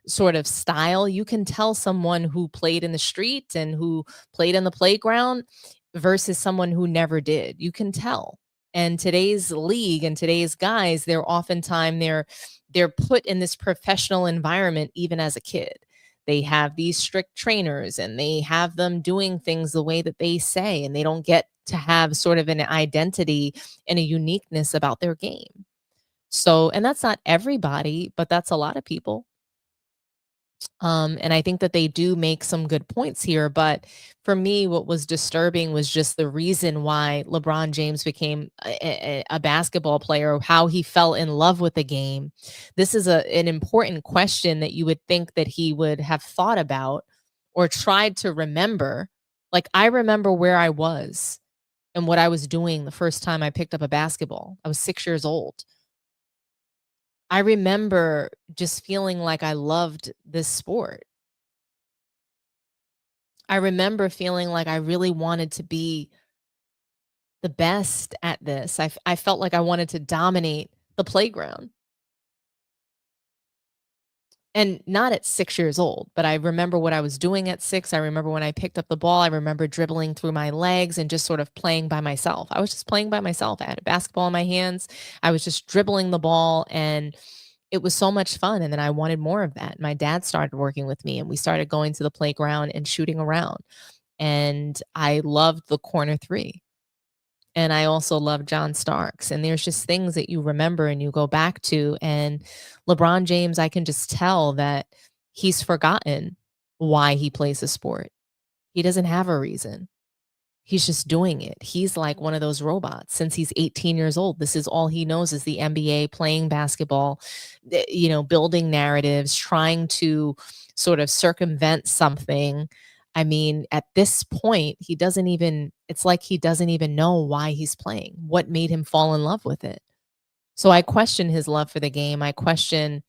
sort of style. You can tell someone who played in the street and who played in the playground versus someone who never did. You can tell. And today's league and today's guys, they're put in this professional environment even as a kid. They have these strict trainers and they have them doing things the way that they say, and they don't get to have sort of an identity and a uniqueness about their game. So, and that's not everybody, but that's a lot of people. And I think that they do make some good points here. But for me, what was disturbing was just the reason why LeBron James became a basketball player, how he fell in love with the game. This is an important question that you would think that he would have thought about or tried to remember. Like, I remember where I was and what I was doing the first time I picked up a basketball. I was 6 years old. I remember just feeling like I loved this sport. I remember feeling like I really wanted to be the best at this. I felt like I wanted to dominate the playground. And not at 6 years old, but I remember what I was doing at 6. I remember when I picked up the ball, I remember dribbling through my legs and just sort of playing by myself. I was just playing by myself. I had a basketball in my hands. I was just dribbling the ball, and it was so much fun. And then I wanted more of that. My dad started working with me and we started going to the playground and shooting around. And I loved the corner three. And I also love John Starks. And there's just things that you remember and you go back to. And LeBron James, I can just tell that he's forgotten why he plays the sport. He doesn't have a reason. He's just doing it. He's like one of those robots. Since he's 18 years old, this is all he knows is the NBA, playing basketball, building narratives, trying to sort of circumvent something. I mean, at this point, it's like he doesn't even know why he's playing, what made him fall in love with it. So I question his love for the game. I question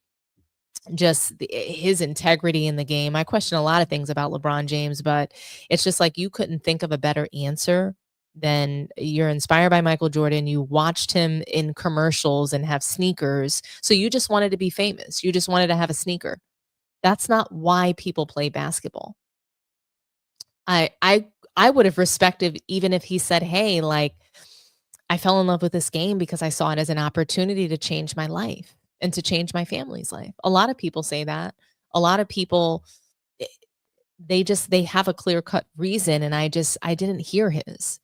just his integrity in the game. I question a lot of things about LeBron James, but it's just like you couldn't think of a better answer than you're inspired by Michael Jordan. You watched him in commercials and have sneakers. So you just wanted to be famous. You just wanted to have a sneaker. That's not why people play basketball. I would have respected even if he said, hey, like, I fell in love with this game because I saw it as an opportunity to change my life and to change my family's life. A lot of people say that. A lot of people, they have a clear-cut reason, and I didn't hear his.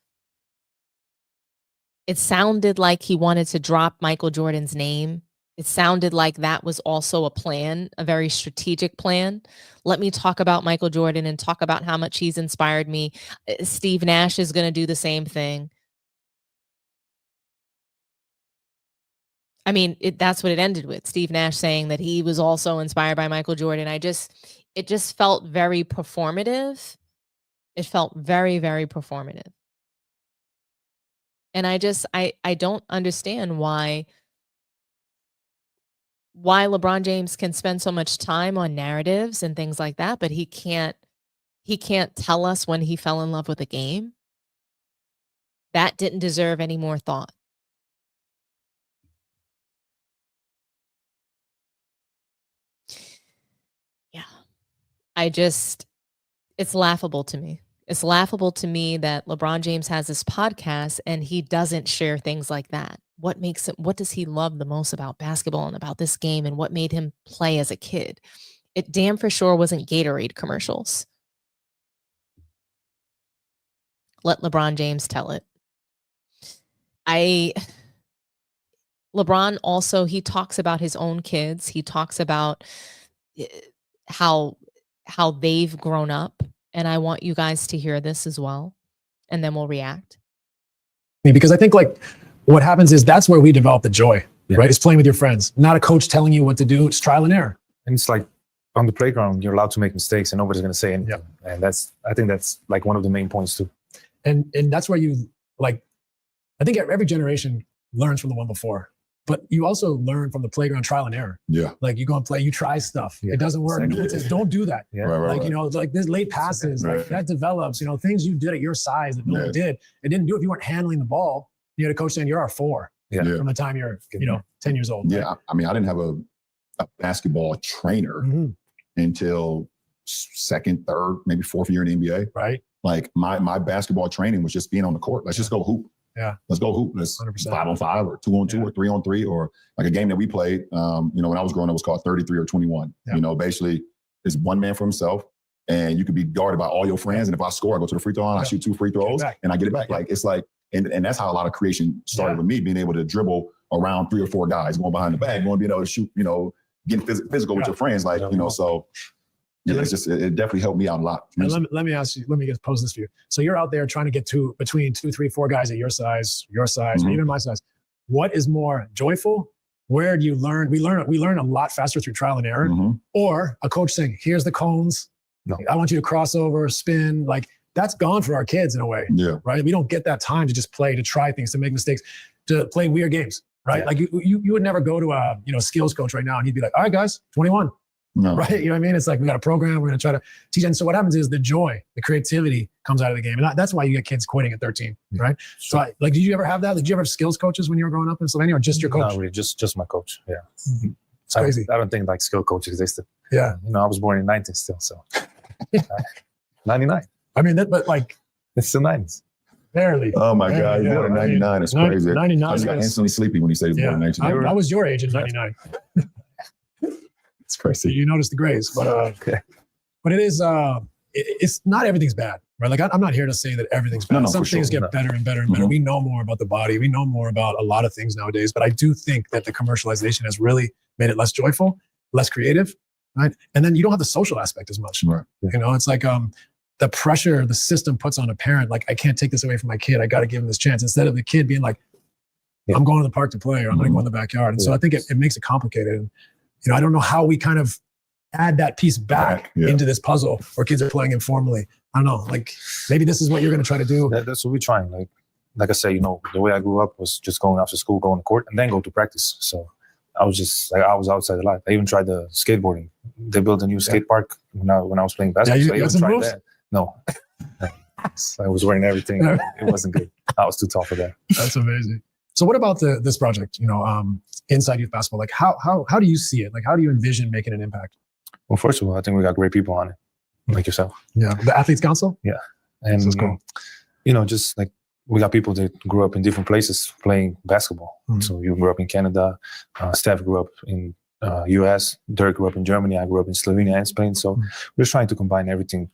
It sounded like he wanted to drop Michael Jordan's name. It sounded like that was also a plan, a very strategic plan. Let me talk about Michael Jordan and talk about how much he's inspired me. Steve Nash is going to do the same thing. I mean, that's what it ended with. Steve Nash saying that he was also inspired by Michael Jordan. It just felt very performative. It felt very, very performative. And I don't understand why LeBron James can spend so much time on narratives and things like that, but he can't tell us when he fell in love with a game. That didn't deserve any more thought. Yeah. It's laughable to me. It's laughable to me that LeBron James has this podcast and he doesn't share things like that. What does he love the most about basketball and about this game, and what made him play as a kid? It damn for sure wasn't Gatorade commercials. Let LeBron James tell it. LeBron also, he talks about his own kids. He talks about how they've grown up. And I want you guys to hear this as well. And then we'll react. Because I think like what happens is that's where we develop the joy, right? It's playing with your friends, not a coach telling you what to do. It's trial and error. And it's like on the playground, you're allowed to make mistakes and nobody's going to say anything. And I think that's like one of the main points too. And that's where you like, I think every generation learns from the one before, but you also learn from the playground trial and error. Yeah. Like you go and play, you try stuff. It doesn't work. It says, don't do that. Right. You know, like this late passes, like that develops, you know, things you did at your size that no one did. It didn't do if you weren't handling the ball. You had a coach saying you're R4 from the time you're, 10 years old. Yeah. I mean, I didn't have a basketball trainer until second, third, maybe fourth year in the NBA. Right. Like my basketball training was just being on the court. Let's just go hoop. Yeah. Let's go hoop. Let's 100%. 5-on-5 or 2-on-2 or 3-on-3 or like a game that we played, when I was growing up, it was called 33 or 21. Basically it's one man for himself and you could be guarded by all your friends. And if I score, I go to the free throw line, I shoot 2 free throws and I get it back. Like, it's like, and that's how a lot of creation started with me, being able to dribble around 3 or 4 guys, going behind the back, going being able to shoot, getting physical with your friends. Like, so it's just, it definitely helped me out a lot. And let me ask you, let me just pose this for you. So you're out there trying to get between 2, 3, 4 guys at your size, or even my size. What is more joyful? Where do you learn? We learn a lot faster through trial and error, or a coach saying, here's the cones. I want you to cross over, spin. Like that's gone for our kids in a way, right? We don't get that time to just play, to try things, to make mistakes, to play weird games, right? Like you would never go to a skills coach right now and he'd be like, all right, guys, 21. No. Right. You know what I mean? It's like, we got a program, we're going to try to teach. And so what happens is the joy, the creativity comes out of the game. And that's why you get kids quitting at 13, right? So did you ever have that? Did you ever have skills coaches when you were growing up in Slovenia, or just your coach? No, really, just my coach. Yeah. It's crazy. I don't think like skill coach existed. Yeah. I was born in 19 still. So 99. I mean, but like. It's the 90s. Barely. Oh my God. You're born in 99. It's crazy. 99. I just got instantly sleepy when he said he was born in 1999. I was your age in 99. It's crazy. You notice the grays, but it is. It's not everything's bad, right? Like I'm not here to say that everything's bad. Some things get better and better and better. We know more about the body. We know more about a lot of things nowadays. But I do think that the commercialization has really made it less joyful, less creative, right? And then you don't have the social aspect as much. Right. It's like the pressure the system puts on a parent. Like, I can't take this away from my kid. I got to give him this chance, instead of the kid being like, I'm going to the park to play, or I'm going to go in the backyard. And so I think it makes it complicated. And I don't know how we kind of add that piece back into this puzzle where kids are playing informally. I don't know, like maybe this is what you're going to try to do. That's what we're trying. Like I said, the way I grew up was just going after school, going to court, and then go to practice. So I was just like, I was outside a lot. I even tried the skateboarding. They built a new skate park when I was playing basketball. Yeah, so I even tried that. No. I was wearing everything. It wasn't good. I was too tall for that. That's amazing. So what about this project, Inside Youth Basketball? Like how do you see it? Like, how do you envision making an impact? Well, first of all, I think we got great people on it, like yourself. Yeah. The Athletes Council? Yeah. And, that's cool. Just like we got people that grew up in different places playing basketball. So you grew up in Canada, Steph grew up in US, Dirk grew up in Germany, I grew up in Slovenia and Spain. So we're just trying to combine everything,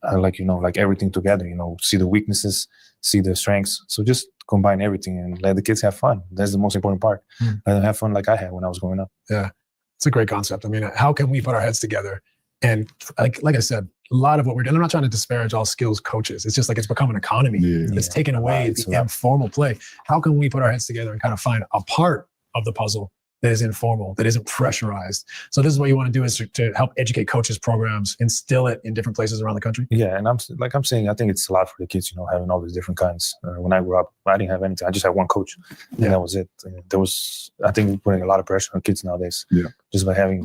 like everything together, see the weaknesses, see the strengths. So just combine everything and let the kids have fun. That's the most important part. Let them have fun like I had when I was growing up. Yeah. It's a great concept. I mean, how can we put our heads together? And like I said, a lot of what we're doing, I'm not trying to disparage all skills coaches. It's just like it's become an economy. It's taken away the informal play. How can we put our heads together and kind of find a part of the puzzle that is informal, that isn't pressurized? So this is what you want to do, is to help educate coaches, programs, instill it in different places around the country. Yeah, and I'm saying, I think it's a lot for the kids, having all these different kinds. When I grew up, I didn't have anything. I just had one coach, and that was it. And I think we're putting a lot of pressure on kids nowadays. Yeah, just by having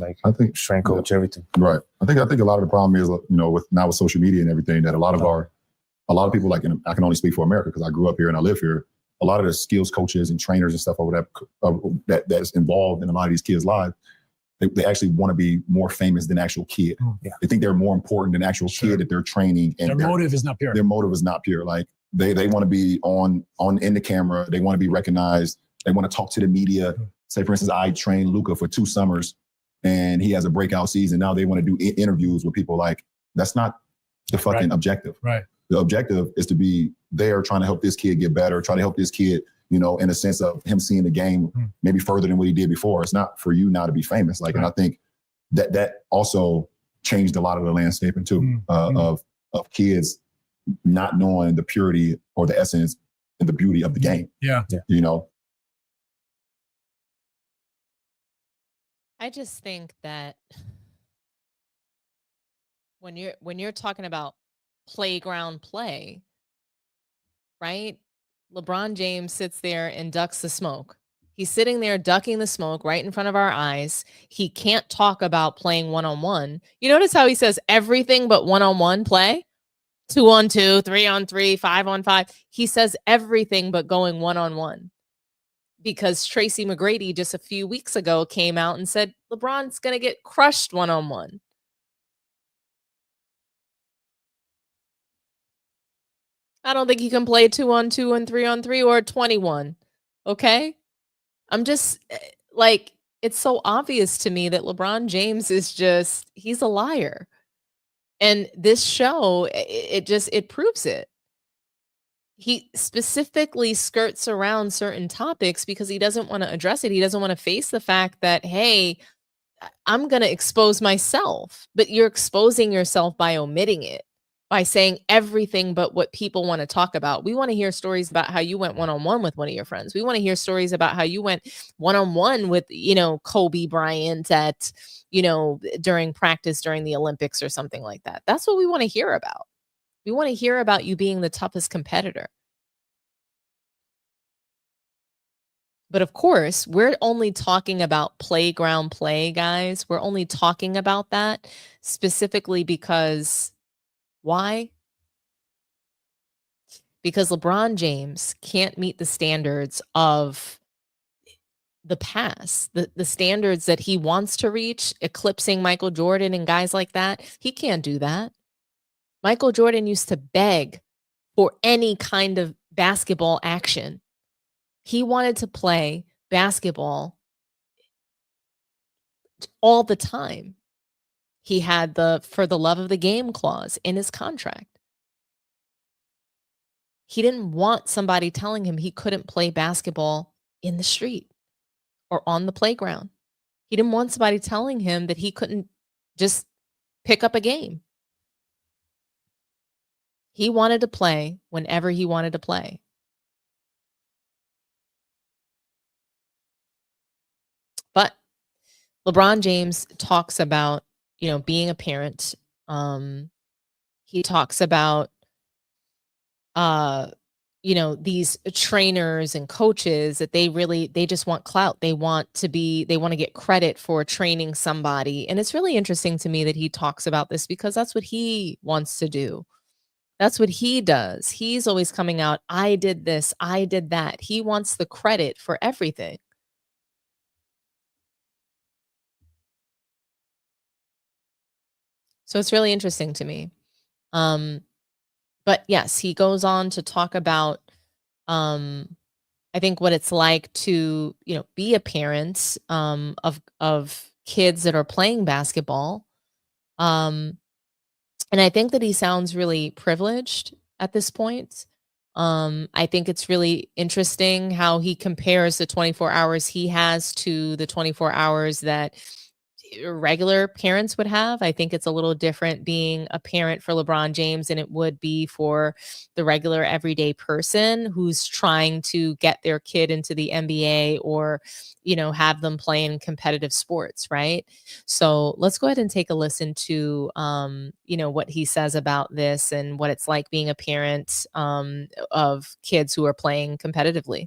strength coach, everything. Right. I think a lot of the problem is, with social media and everything, that a lot of people, like, I can only speak for America because I grew up here and I live here. A lot of the skills coaches and trainers and stuff over that's involved in a lot of these kids' lives, they actually want to be more famous than actual kid. They think they're more important than actual kid that they're training. And their motive is not pure. Their motive is not pure. Like they want to be in the camera. They want to be recognized. They want to talk to the media. Say, for instance, I trained Luka for 2 summers and he has a breakout season. Now they want to do interviews with people. Like, that's not the fucking objective. Right. The objective is to be there trying to help this kid get better, try to help this kid, you know, in a sense of him seeing the game maybe further than what he did before. It's not for you now to be famous. Like, and I think that also changed a lot of the landscaping too, of kids not knowing the purity or the essence and the beauty of the game. Yeah. You know? I just think that when you're talking about playground play, right? LeBron James sits there and ducks the smoke. He's sitting there ducking the smoke right in front of our eyes. He can't talk about playing one-on-one. You notice how he says everything but one-on-one play? 2-on-2, 3-on-3, 5-on-5. He says everything but going one-on-one. Because Tracy McGrady just a few weeks ago came out and said LeBron's going to get crushed one-on-one. I don't think he can play 2-on-2 and 3-on-3 or 21. Okay? I'm just like, it's so obvious to me that LeBron James is just, he's a liar. And this show, it proves it. He specifically skirts around certain topics because he doesn't want to address it. He doesn't want to face the fact that, hey, I'm going to expose myself. But you're exposing yourself by omitting it, by saying everything but what people want to talk about. We want to hear stories about how you went one-on-one with one of your friends. We want to hear stories about how you went one-on-one with, you know, Kobe Bryant at, you know, during practice during the Olympics or something like that. That's what we want to hear about. We want to hear about you being the toughest competitor. But of course, we're only talking about playground play, guys. We're only talking about that specifically because why? Because LeBron James can't meet the standards of the past, the standards that he wants to reach, eclipsing Michael Jordan and guys like that. He can't do that. Michael Jordan used to beg for any kind of basketball action. He wanted to play basketball all the time. He had the "for the love of the game" clause in his contract. He didn't want somebody telling him he couldn't play basketball in the street or on the playground. He didn't want somebody telling him that he couldn't just pick up a game. He wanted to play whenever he wanted to play. But LeBron James talks about, you know, being a parent. He talks about, you know, these trainers and coaches that they just want clout. They want to get credit for training somebody. And it's really interesting to me that he talks about this because that's what he wants to do. That's what he does. He's always coming out, I did this, I did that. He wants the credit for everything. So it's really interesting to me. But yes, he goes on to talk about, I think what it's like to, you know, be a parent of kids that are playing basketball. And I think that he sounds really privileged at this point. I think it's really interesting how he compares the 24 hours he has to the 24 hours that regular parents would have. I think it's a little different being a parent for LeBron James than it would be for the regular everyday person who's trying to get their kid into the NBA or, you know, have them play in competitive sports, right? So let's go ahead and take a listen to, you know, what he says about this and what it's like being a parent of kids who are playing competitively.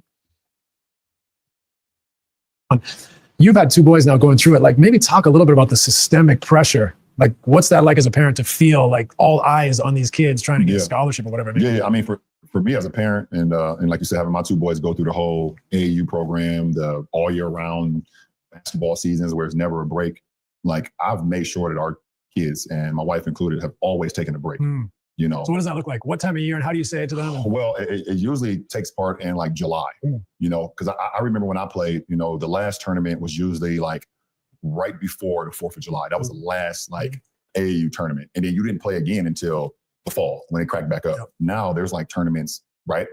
You've had two boys now going through it. Like, maybe talk a little bit about the systemic pressure. Like, what's that like as a parent to feel like all eyes on these kids trying to get a scholarship or whatever? Yeah. I mean, for me as a parent, and like you said, having my two boys go through the whole AAU program, the all year round basketball seasons where it's never a break. Like, I've made sure that our kids, and my wife included, have always taken a break. You know. So what does that look like? What time of year and how do you say it to them? Well, it usually takes part in like July, you know, because I remember when I played, you know, the last tournament was usually like right before the 4th of July. That was the last like AAU tournament. And then you didn't play again until the fall when it cracked back up. Now there's like tournaments right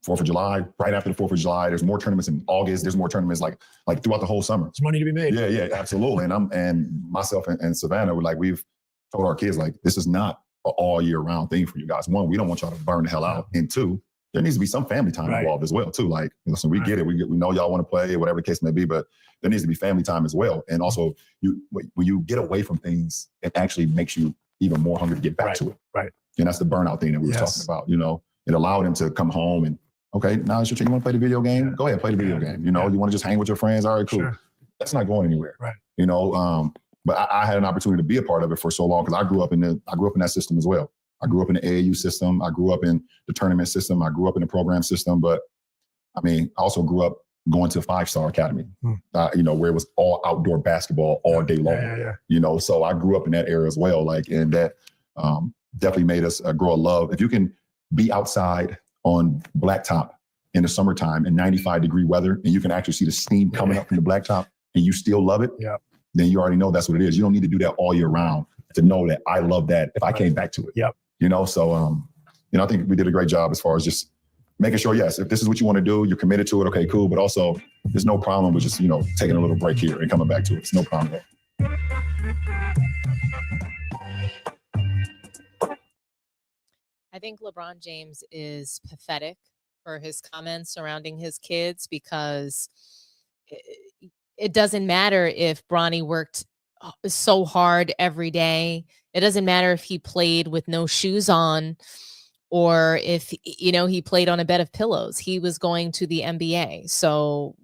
4th of July, right after the 4th of July. There's more tournaments in August. There's more tournaments like throughout the whole summer. There's money to be made. Yeah, absolutely. And myself and Savannah, we've told our kids, like, this is not an all year round thing for you guys. One, we don't want y'all to burn the hell out. And two, there needs to be some family time involved as well too. Like, listen, we get it. We know y'all want to play, whatever the case may be, but there needs to be family time as well. And also, when you get away from things, it actually makes you even more hungry to get back to it. Right. And that's the burnout thing that we were talking about. It allowed him to come home and, okay, now it's your turn. You want to play the video game? Yeah. Go ahead, play the video game. You want to just hang with your friends? All right, cool. Sure. That's not going anywhere. Right. But I had an opportunity to be a part of it for so long because I grew up in that system as well. I grew up in the AAU system. I grew up in the tournament system. I grew up in the program system. But I also grew up going to 5-star academy, where it was all outdoor basketball all day long. Yeah. So I grew up in that era as well. And that definitely made us grow a love. If you can be outside on blacktop in the summertime in 95-degree weather, and you can actually see the steam coming up from the blacktop, and you still love it, then you already know that's what it is. You don't need to do that all year round to know that I love that if I came back to it. Yep. So I think we did a great job as far as just making sure, yes, if this is what you want to do, you're committed to it, okay, cool. But also, there's no problem with just, taking a little break here and coming back to it. It's no problem. I think LeBron James is pathetic for his comments surrounding his kids because it doesn't matter if Bronny worked so hard every day. It doesn't matter if he played with no shoes on or if, he played on a bed of pillows. He was going to the NBA. So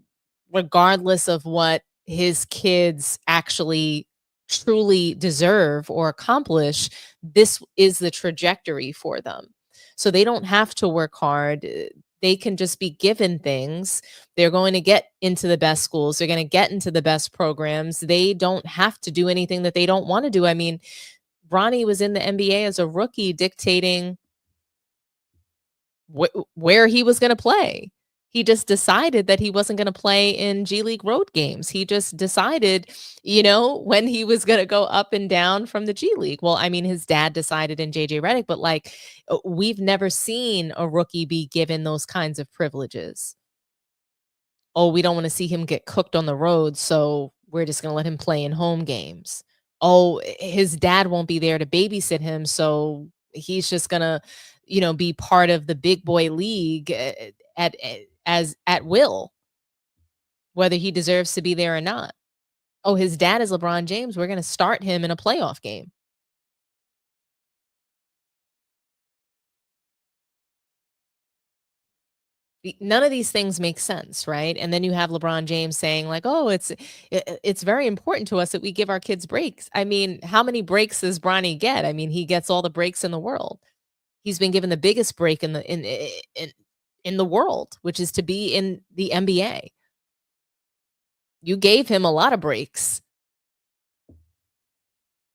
regardless of what his kids actually truly deserve or accomplish, this is the trajectory for them. So they don't have to work hard. They can just be given things. They're going to get into the best schools. They're going to get into the best programs. They don't have to do anything that they don't want to do. I mean, Bronny was in the NBA as a rookie dictating where he was going to play. He just decided that he wasn't going to play in G League road games. He just decided, when he was going to go up and down from the G League. Well, I mean, his dad decided in JJ Redick, but we've never seen a rookie be given those kinds of privileges. Oh, we don't want to see him get cooked on the road, so we're just going to let him play in home games. Oh, his dad won't be there to babysit him, so he's just going to, be part of the big boy league at will, whether he deserves to be there or not. Oh, his dad is LeBron James. We're going to start him in a playoff game. None of these things make sense, right? And then you have LeBron James saying oh, it's very important to us that we give our kids breaks. I mean, how many breaks does Bronny get? I mean, he gets all the breaks in the world. He's been given the biggest break in the world, which is to be in the NBA. You gave him a lot of breaks.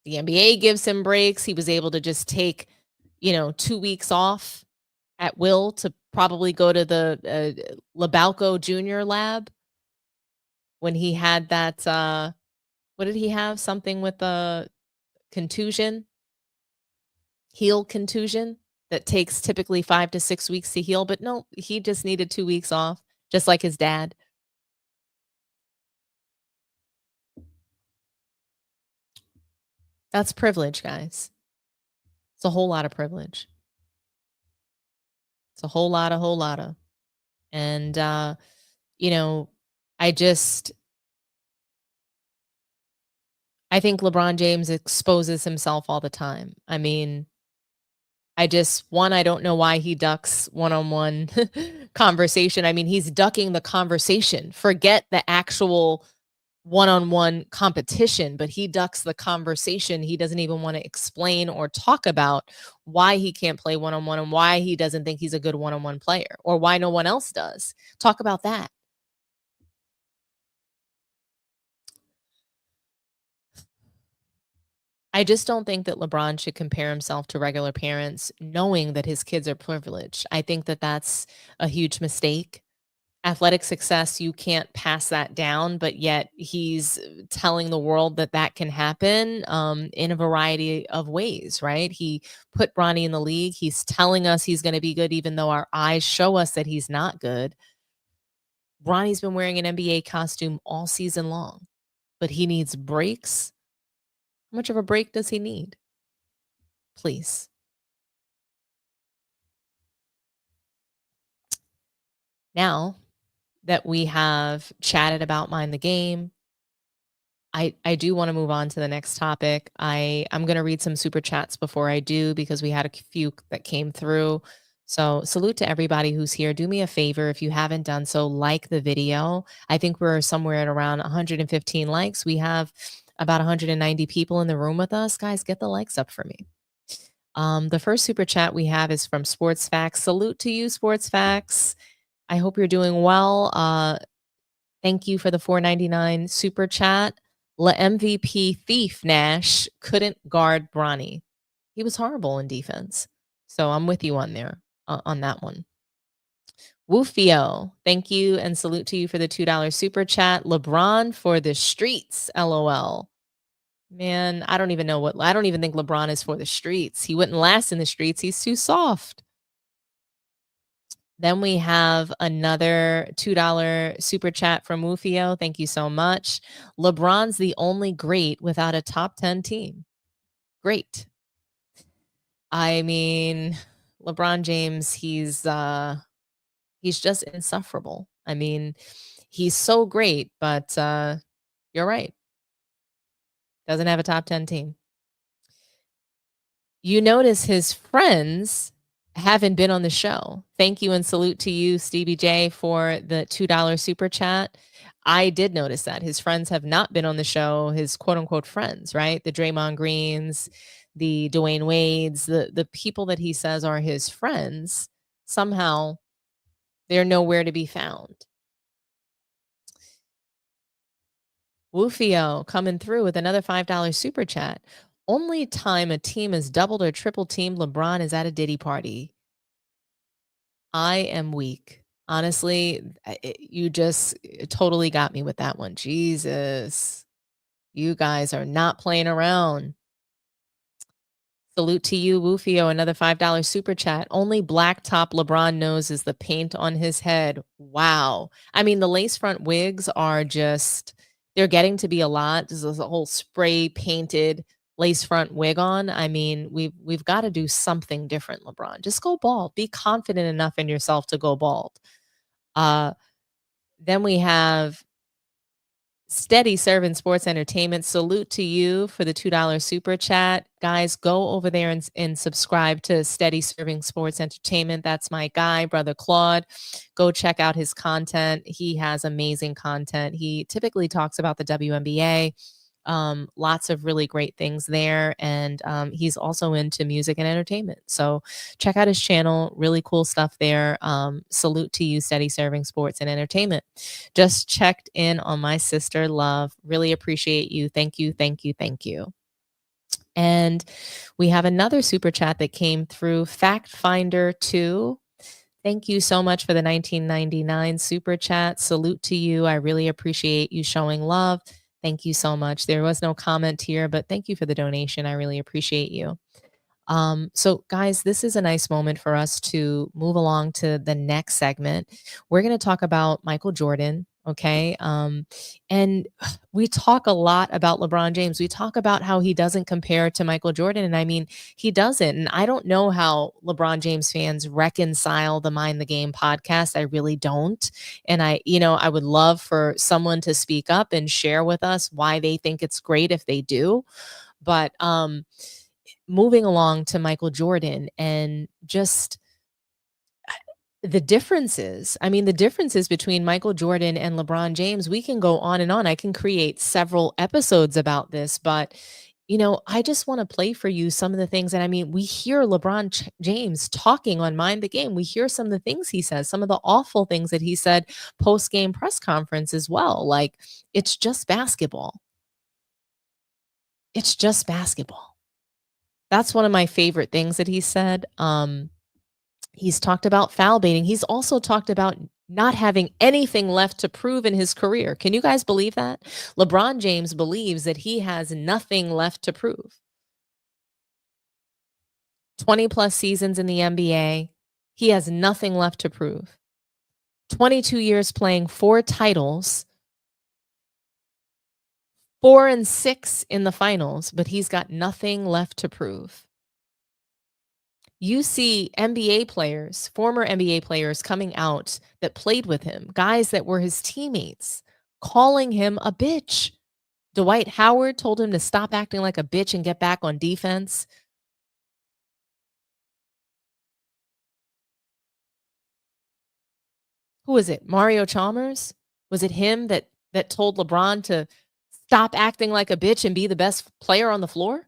The NBA gives him breaks. He was able to just take, 2 weeks off at will to probably go to the Labalco Junior Lab when he had that, what did he have? Something with a contusion, heel contusion that takes typically 5 to 6 weeks to heal. But no, he just needed 2 weeks off, just like his dad. That's privilege, guys. It's a whole lot of privilege. It's a whole lot of. And, I think LeBron James exposes himself all the time. I mean, I don't know why he ducks one-on-one conversation. I mean, he's ducking the conversation. Forget the actual one-on-one competition, but he ducks the conversation. He doesn't even want to explain or talk about why he can't play one-on-one and why he doesn't think he's a good one-on-one player or why no one else does. Talk about that. I just don't think that LeBron should compare himself to regular parents knowing that his kids are privileged. I think that that's a huge mistake. athletic success, you can't pass that down, but yet he's telling the world that that can happen in a variety of ways, right? He put Bronny in the league. He's telling us he's going to be good, even though our eyes show us that he's not good. Bronny's been wearing an NBA costume all season long, but he needs breaks. How much of a break does he need? Please. Now that we have chatted about Mind the Game, I do want to move on to the next topic. I'm going to read some super chats before I do, because we had a few that came through. So salute to everybody who's here. Do me a favor, if you haven't done so, like the video. I think we're somewhere at around 115 likes. We have about 190 people in the room with us. Guys, get the likes up for me. The first super chat we have is from Sports Facts. Salute to you, Sports Facts. I hope you're doing well. Thank you for the $4.99 super chat. MVP thief Nash couldn't guard Bronny. He was horrible in defense. So I'm with you on there, on that one. Woofio, thank you and salute to you for the $2 super chat. LeBron for the streets, LOL. Man, I don't even think LeBron is for the streets. He wouldn't last in the streets. He's too soft. Then we have another $2 super chat from Woofio. Thank you so much. LeBron's the only great without a top 10 team. Great. I mean, LeBron James, he's just insufferable. I mean, he's so great, but you're right. Doesn't have a top 10 team. You notice his friends haven't been on the show. Thank you and salute to you, Stevie J, for the $2 super chat. I did notice that his friends have not been on the show, his quote unquote friends, right? The Draymond Greens, the Dwayne Wades, the people that he says are his friends, somehow they're nowhere to be found. Woofio coming through with another $5 super chat. Only time a team is doubled or triple teamed LeBron is at a Diddy party. I am weak. Honestly, you just totally got me with that one. Jesus. You guys are not playing around. Salute to you, Woofio, another $5 super chat. Only blacktop LeBron knows is the paint on his head. Wow. I mean, the lace front wigs are just, they're getting to be a lot. There's a whole spray painted lace front wig on. I mean, we've got to do something different, LeBron. Just go bald. Be confident enough in yourself to go bald. Then we have Steady Serving Sports Entertainment. Salute to you for the $2 super chat. Guys, go over there and subscribe to Steady Serving Sports Entertainment. That's my guy, Brother Claude. Go check out his content. He has amazing content. He typically talks about the WNBA. Lots of really great things there. And he's also into music and entertainment. So check out his channel. Really cool stuff there. Salute to you, Steady Serving Sports and Entertainment. Just checked in on my sister, Love. Really appreciate you. Thank you, thank you, thank you. And we have another super chat that came through, Fact Finder 2. Thank you so much for the $19.99 super chat. Salute to you. I really appreciate you showing love. Thank you so much. There was no comment here, but thank you for the donation. I really appreciate you. So guys, this is a nice moment for us to move along to the next segment. We're going to talk about Michael Jordan. Okay. And we talk a lot about LeBron James. We talk about how he doesn't compare to Michael Jordan. And I mean, he doesn't. And I don't know how LeBron James fans reconcile the Mind the Game podcast. I really don't. And I would love for someone to speak up and share with us why they think it's great if they do. But, moving along to Michael Jordan and just the differences. I mean, the differences between Michael Jordan and LeBron James, we can go on and on. I can create several episodes about this, but I just want to play for you some of the things. And I mean, we hear LeBron James talking on Mind the Game. We hear some of the things he says, some of the awful things that he said post-game press conference as well. Like, it's just basketball. It's just basketball. That's one of my favorite things that he said. He's talked about foul baiting. He's also talked about not having anything left to prove in his career. Can you guys believe that? LeBron James believes that he has nothing left to prove. 20 plus seasons in the NBA. He has nothing left to prove. 22 years playing, 4 titles, 4 and 6 in the finals, but he's got nothing left to prove. You see NBA players, former NBA players coming out that played with him, guys that were his teammates, calling him a bitch. Dwight Howard told him to stop acting like a bitch and get back on defense. Who was it? Mario Chalmers? Was it him that told LeBron to stop acting like a bitch and be the best player on the floor?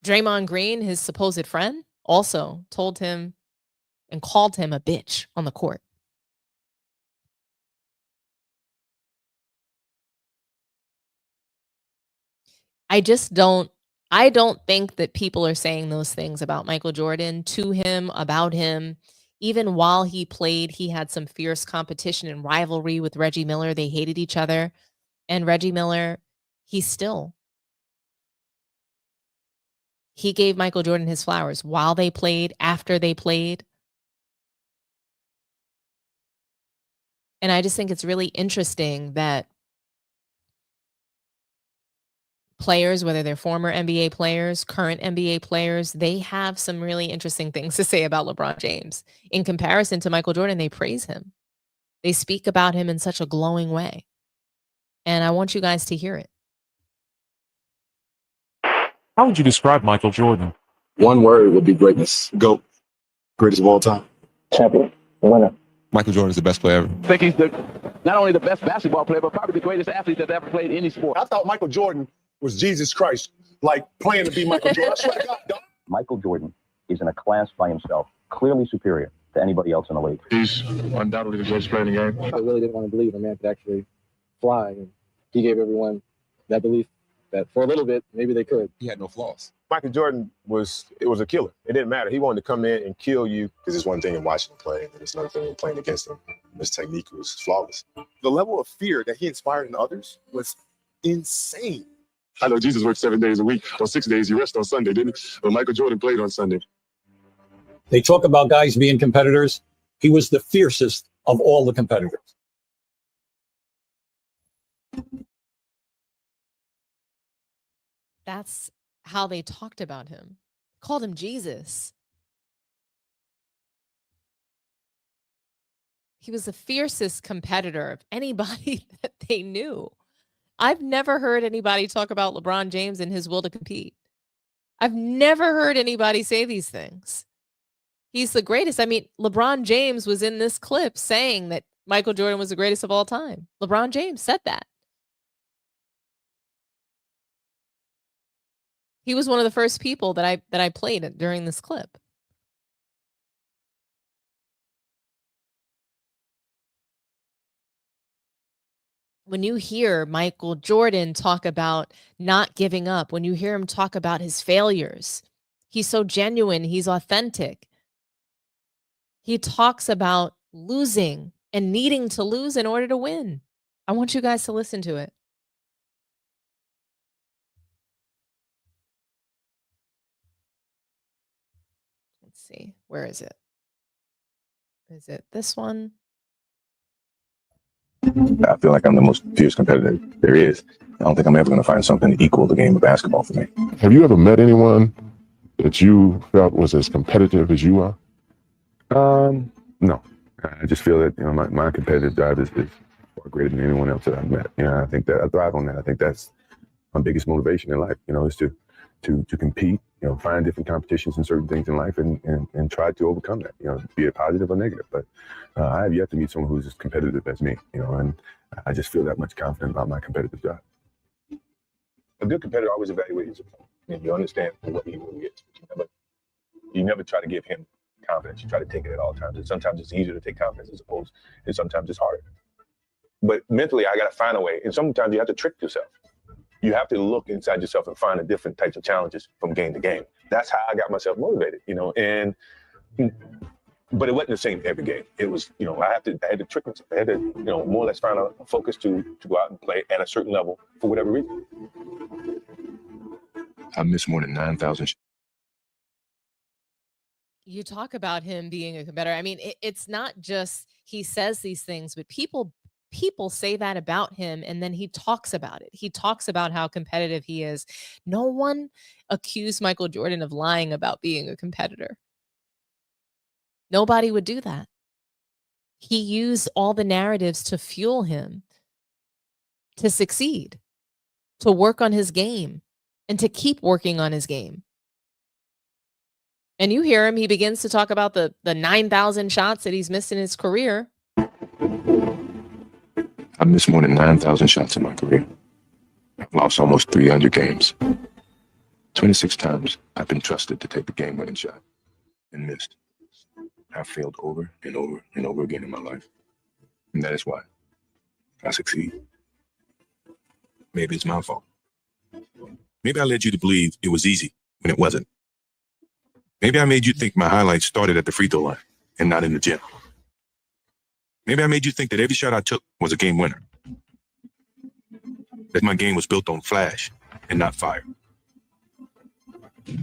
Draymond Green, his supposed friend, also told him and called him a bitch on the court. I don't think that people are saying those things about Michael Jordan to him, about him. Even while he played, he had some fierce competition and rivalry with Reggie Miller. They hated each other. And Reggie Miller, he gave Michael Jordan his flowers while they played, after they played. And I just think it's really interesting that players, whether they're former NBA players, current NBA players, they have some really interesting things to say about LeBron James. In comparison to Michael Jordan, they praise him. They speak about him in such a glowing way. And I want you guys to hear it. How would you describe Michael Jordan? One word would be greatness. GOAT. Greatest of all time. Champion. Winner. Michael Jordan is the best player ever. I think he's not only the best basketball player, but probably the greatest athlete that's ever played any sport. I thought Michael Jordan was Jesus Christ, like playing to be Michael Jordan. I swear to God, dog. Michael Jordan is in a class by himself, clearly superior to anybody else in the league. He's undoubtedly the greatest player in the game. I really didn't want to believe a man could actually fly, and he gave everyone that belief that for a little bit, maybe they could. He had no flaws. Michael Jordan was a killer. It didn't matter. He wanted to come in and kill you. Because it's one thing in watching him play, and it's another thing in playing against him. His technique was flawless. The level of fear that he inspired in others was insane. I know Jesus worked 7 days a week. On 6 days, he rested on Sunday, didn't he? But Michael Jordan played on Sunday. They talk about guys being competitors. He was the fiercest of all the competitors. That's how they talked about him. Called him Jesus. He was the fiercest competitor of anybody that they knew. I've never heard anybody talk about LeBron James and his will to compete. I've never heard anybody say these things. He's the greatest. I mean, LeBron James was in this clip saying that Michael Jordan was the greatest of all time. LeBron James said that. He was one of the first people that I played during this clip. When you hear Michael Jordan talk about not giving up, when you hear him talk about his failures, he's so genuine, he's authentic. He talks about losing and needing to lose in order to win. I want you guys to listen to it. Let's see. Where is it? Is it this one? I feel like I'm the most fierce competitor there is. I don't think I'm ever going to find something to equal the game of basketball for me. Have you ever met anyone that you felt was as competitive as you are? No. I just feel that my competitive drive is far greater than anyone else that I've met. I think that I thrive on that. I think that's my biggest motivation in life. Is to compete. Find different competitions and certain things in life and try to overcome that. Be it positive or negative. But I have yet to meet someone who's as competitive as me. And I just feel that much confident about my competitive drive. A good competitor always evaluates himself. You understand what he really is. You never try to give him confidence. You try to take it at all times. And sometimes it's easier to take confidence as opposed, and sometimes it's harder. But mentally, I got to find a way. And sometimes you have to trick yourself. You have to look inside yourself and find the different types of challenges from game to game. That's how I got myself motivated, and But it wasn't the same every game. It was, I had to trick myself. I had to, more or less find a focus to go out and play at a certain level for whatever reason. I missed more than 9,000 shots. You talk about him being a competitor. I mean, it's not just he says these things, but people say that about him, and then he talks about it. He talks about how competitive he is. No one accused Michael Jordan of lying about being a competitor. Nobody would do that. He used all the narratives to fuel him to succeed, to work on his game, and to keep working on his game. And you hear him, he begins to talk about the 9,000 shots that he's missed in his career. I missed more than 9,000 shots in my career. I've lost almost 300 games. 26 times I've been trusted to take the game-winning shot and missed. I've failed over and over and over again in my life. And that is why I succeed. Maybe it's my fault. Maybe I led you to believe it was easy when it wasn't. Maybe I made you think my highlights started at the free throw line and not in the gym. Maybe I made you think that every shot I took was a game winner. That my game was built on flash and not fire.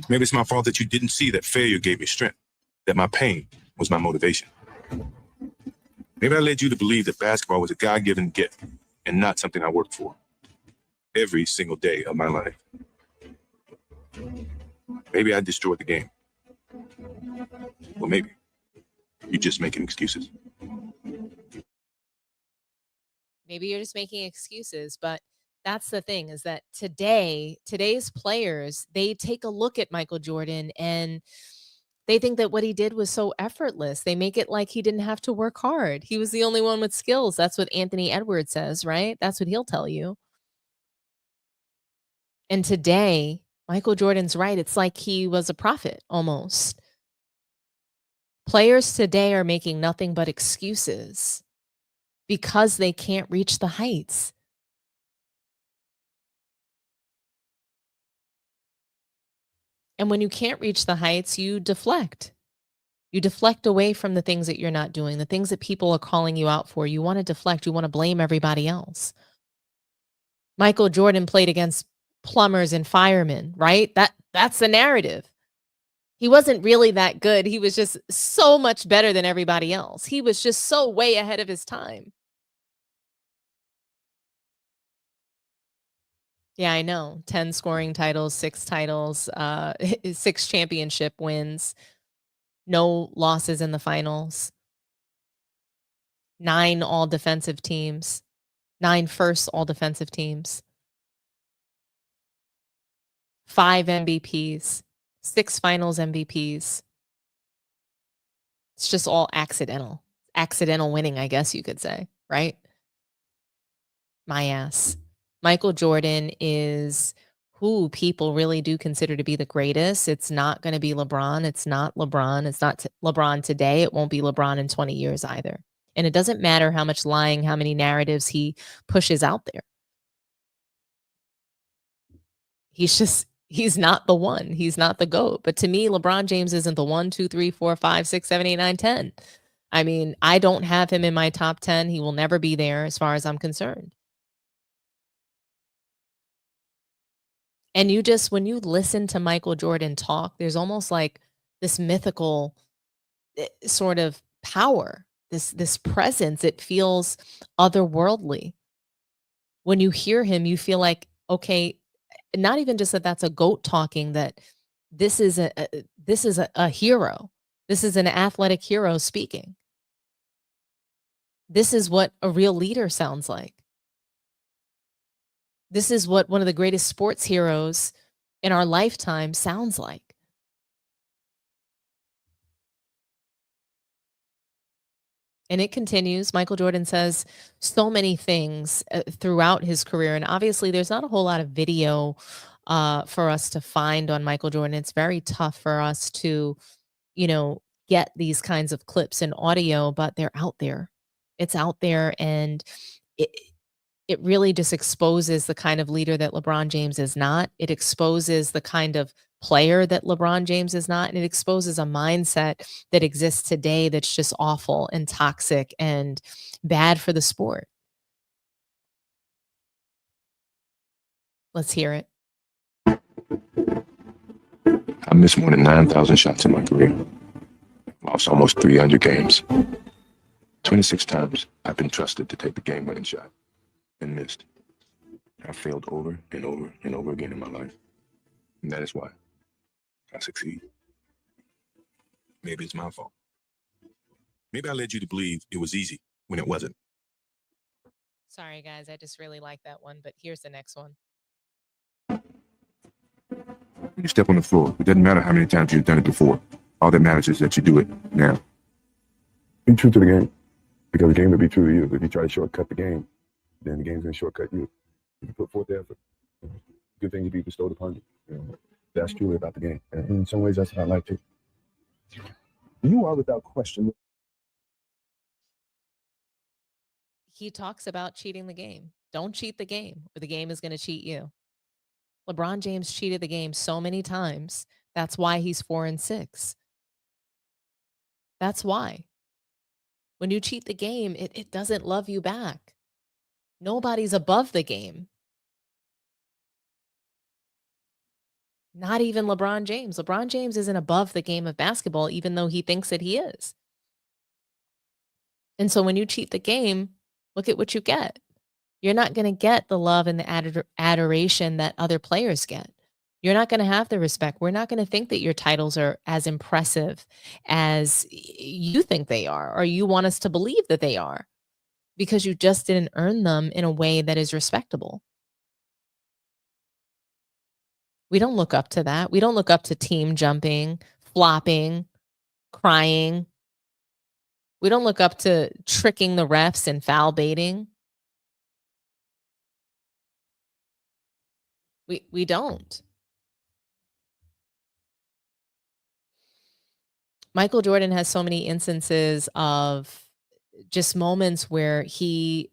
Maybe it's my fault that you didn't see that failure gave me strength, that my pain was my motivation. Maybe I led you to believe that basketball was a God-given gift and not something I worked for every single day of my life. Maybe I destroyed the game. Well, maybe you're just making excuses. Maybe you're just making excuses, but that's the thing, is that today's players, they take a look at Michael Jordan and they think that what he did was so effortless. They make it like he didn't have to work hard. He was the only one with skills. That's what Anthony Edwards says, right? That's what he'll tell you. And today, Michael Jordan's right. It's like he was a prophet almost. Players today are making nothing but excuses because they can't reach the heights. And when you can't reach the heights, you deflect. You deflect away from the things that you're not doing, the things that people are calling you out for. You want to deflect. You want to blame everybody else. Michael Jordan played against plumbers and firemen, right? That's the narrative. He wasn't really that good. He was just so much better than everybody else. He was just so way ahead of his time. Yeah, I know. 10 scoring titles, 6 titles, 6 championship wins, no losses in the finals, 9 all defensive teams, 9 first all defensive teams, 5 MVPs, 6 finals MVPs. It's just all accidental. Accidental winning, I guess you could say, right? My ass. Michael Jordan is who people really do consider to be the greatest. It's not going to be LeBron. It's not LeBron. It's not LeBron today. It won't be LeBron in 20 years either. And it doesn't matter how much lying, how many narratives he pushes out there. He's not the one. He's not the GOAT. But to me, LeBron James isn't the 1, 2, 3, 4, 5, 6, 7, 8, 9, 10. I mean, I don't have him in my top 10. He will never be there as far as I'm concerned. And when you listen to Michael Jordan talk, there's almost like this mythical sort of power, this presence. It feels otherworldly. When you hear him, you feel like, okay, not even just that that's a GOAT talking, that this is a hero. This is an athletic hero speaking. This is what a real leader sounds like. This is what one of the greatest sports heroes in our lifetime sounds like. And it continues. Michael Jordan says so many things throughout his career. And obviously, there's not a whole lot of video for us to find on Michael Jordan. It's very tough for us to, get these kinds of clips and audio, but they're out there. It's out there, and it really just exposes the kind of leader that LeBron James is not. It exposes the kind of player that LeBron James is not, and it exposes a mindset that exists today that's just awful and toxic and bad for the sport. Let's hear it. I missed more than 9,000 shots in my career. Lost almost 300 games. 26 times I've been trusted to take the game-winning shot and missed. I failed over and over and over again in my life. And that is why I succeed. Maybe it's my fault. Maybe I led you to believe it was easy when it wasn't. Sorry, guys. I just really like that one, but here's the next one. When you step on the floor, it doesn't matter how many times you've done it before. All that matters is that you do it now. Be true to the game, because the game will be true to you. If you try to shortcut the game, then the game's going to shortcut you. If you put forth the effort, good things will be bestowed upon you. That's truly about the game. And in some ways, that's what I like to. You are without question. He talks about cheating the game. Don't cheat the game, or the game is going to cheat you. LeBron James cheated the game so many times. That's why he's 4-6. That's why. When you cheat the game, it doesn't love you back. Nobody's above the game. Not even LeBron James. LeBron James isn't above the game of basketball, even though he thinks that he is. And so when you cheat the game, look at what you get. You're not going to get the love and the adoration that other players get. You're not going to have the respect. We're not going to think that your titles are as impressive as you think they are, or you want us to believe that they are, because you just didn't earn them in a way that is respectable. We don't look up to that. We don't look up to team jumping, flopping, crying. We don't look up to tricking the refs and foul baiting. We don't. Michael Jordan has so many instances of just moments where he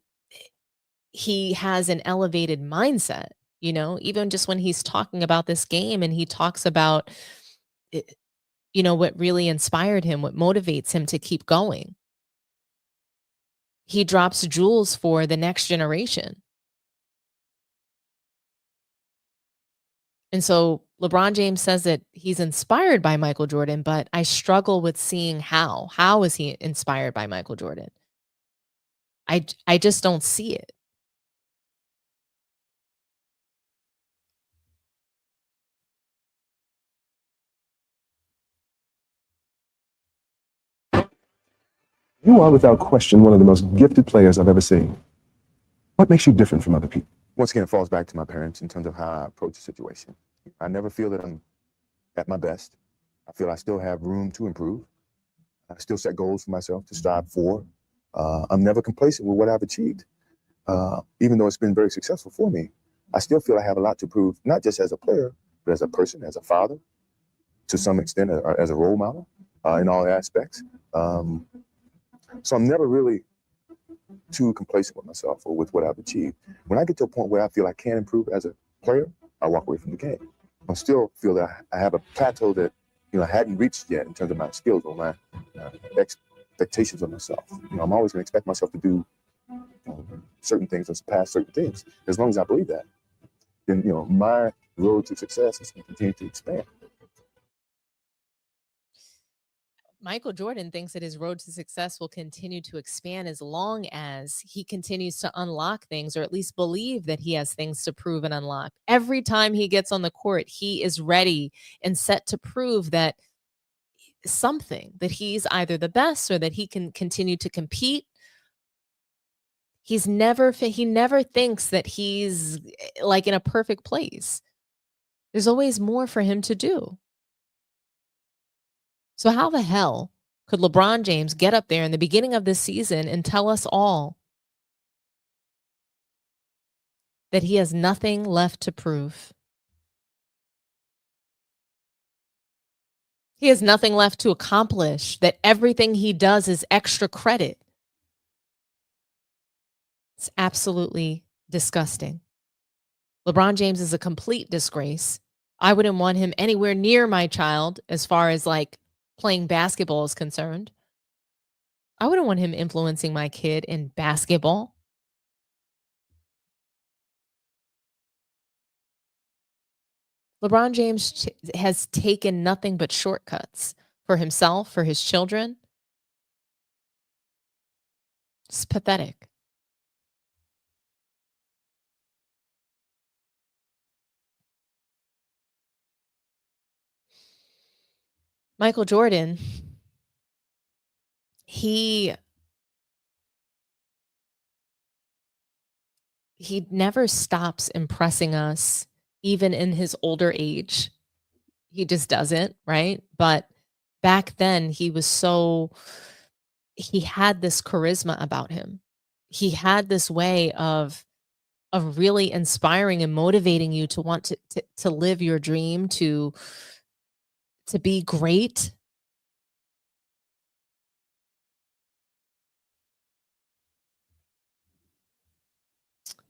has an elevated mindset, even just when he's talking about this game and he talks about, what really inspired him, what motivates him to keep going. He drops jewels for the next generation. And so LeBron James says that he's inspired by Michael Jordan, but I struggle with seeing how. How is he inspired by Michael Jordan? I just don't see it. You are without question one of the most gifted players I've ever seen. What makes you different from other people? Once again, it falls back to my parents in terms of how I approach the situation. I never feel that I'm at my best. I feel I still have room to improve. I still set goals for myself to strive for. I'm never complacent with what I've achieved. Even though it's been very successful for me, I still feel I have a lot to prove, not just as a player, but as a person, as a father, to some extent, as a role model in all aspects. So I'm never really too complacent with myself or with what I've achieved. When I get to a point where I feel I can improve as a player, I walk away from the game. I still feel that I have a plateau that I hadn't reached yet in terms of my skills or my expectations of myself. I'm always going to expect myself to do certain things and surpass certain things. As long as I believe that, then my road to success is going to continue to expand. Michael Jordan thinks that his road to success will continue to expand as long as he continues to unlock things, or at least believe that he has things to prove and unlock. Every time he gets on the court, he is ready and set to prove that he's either the best or that he can continue to compete. He never thinks that he's like in a perfect place. There's always more for him to do. So how the hell could LeBron James get up there in the beginning of this season and tell us all that he has nothing left to prove? He has nothing left to accomplish, that everything he does is extra credit. It's absolutely disgusting. LeBron James is a complete disgrace. I wouldn't want him anywhere near my child as far as like playing basketball is concerned. I wouldn't want him influencing my kid in basketball. LeBron James has taken nothing but shortcuts for himself, for his children. It's pathetic. Michael Jordan, he never stops impressing us, even in his older age. He just doesn't, right? But back then, he had this charisma about him. He had this way of really inspiring and motivating you to want to live your dream, to be great.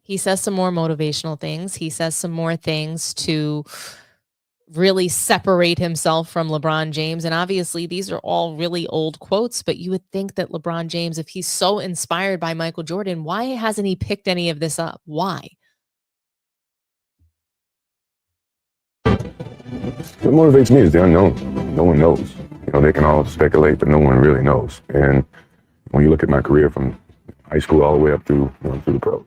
He says some more motivational things. He says some more things to really separate himself from LeBron James. And obviously, these are all really old quotes, but you would think that LeBron James, if he's so inspired by Michael Jordan, why hasn't he picked any of this up? Why? What motivates me is the unknown. No one knows. You know, they can all speculate, but no one really knows. And when you look at my career from high school all the way up through the pros,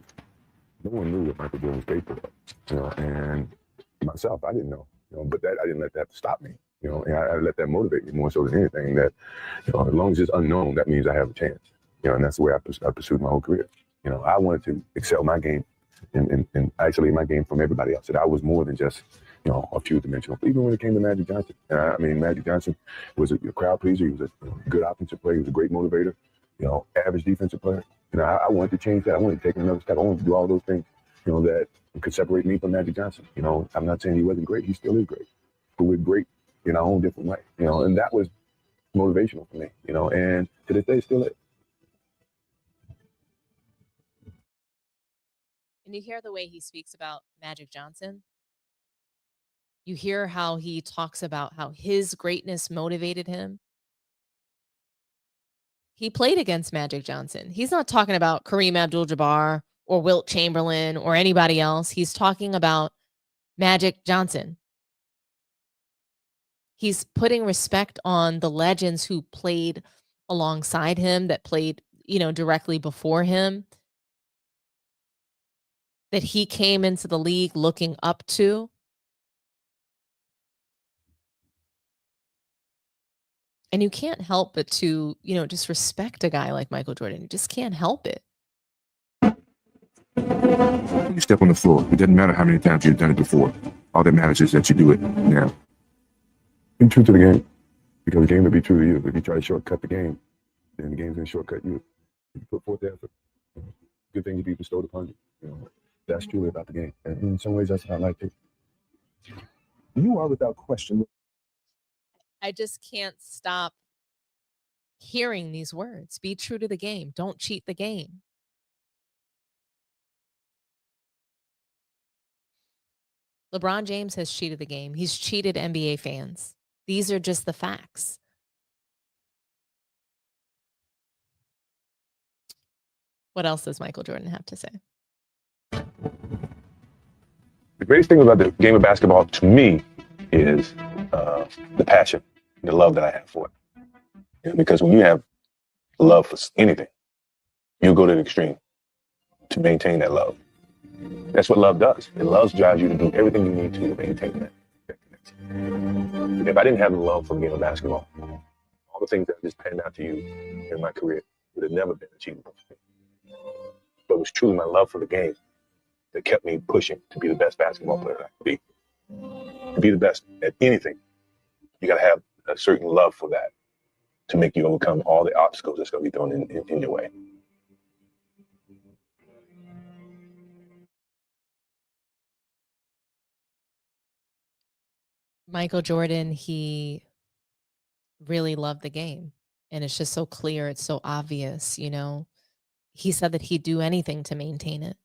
no one knew what Michael Jordan was capable of. You know, and myself, I didn't know. You know, but I didn't let that stop me. You know, and I let that motivate me more so than anything. That, you know, as long as it's unknown, that means I have a chance. You know, and that's the way I pursued my whole career. You know, I wanted to excel my game, and actually my game from everybody else. That I was more than just, you know, a few dimensional. Even when it came to Magic Johnson, I mean, Magic Johnson was a crowd pleaser. He was a good offensive player. He was a great motivator. You know, average defensive player. You know, I wanted to change that. I wanted to take another step. I wanted to do all those things, you know, that could separate me from Magic Johnson. You know, I'm not saying he wasn't great. He still is great. But we're great in our own different way. You know, and that was motivational for me. You know, and to this day, it still is. And you hear the way he speaks about Magic Johnson. You hear how he talks about how his greatness motivated him. He played against Magic Johnson. He's not talking about Kareem Abdul-Jabbar or Wilt Chamberlain or anybody else. He's talking about Magic Johnson. He's putting respect on the legends who played alongside him, that played, you know, directly before him, that he came into the league looking up to. And you can't help but to, you know, just respect a guy like Michael Jordan. You just can't help it. You step on the floor. It doesn't matter how many times you've done it before. All that matters is that you do it now. Be true to the game, because the game will be true to you. If you try to shortcut the game, then the game's going to shortcut you. If you put forth the effort, good things will be bestowed upon you. You know, that's truly about the game. And in some ways, that's how I like it. You are without question. I just can't stop hearing these words. Be true to the game. Don't cheat the game. LeBron James has cheated the game. He's cheated NBA fans. These are just the facts. What else does Michael Jordan have to say? The greatest thing about the game of basketball to me is the passion, the love that I have for it. You know, because when you have love for anything, you'll go to the extreme to maintain that love. That's what love does. And love drives you to do everything you need to maintain that connection. If I didn't have the love for the game of basketball, all the things that I just panned out to you in my career would have never been achievable for me. But it was truly my love for the game that kept me pushing to be the best basketball player I could be. To be the best at anything, you got to have a certain love for that to make you overcome all the obstacles that's going to be thrown in your way. Michael Jordan, he really loved the game. And it's just so clear. It's so obvious, you know. He said that he'd do anything to maintain it.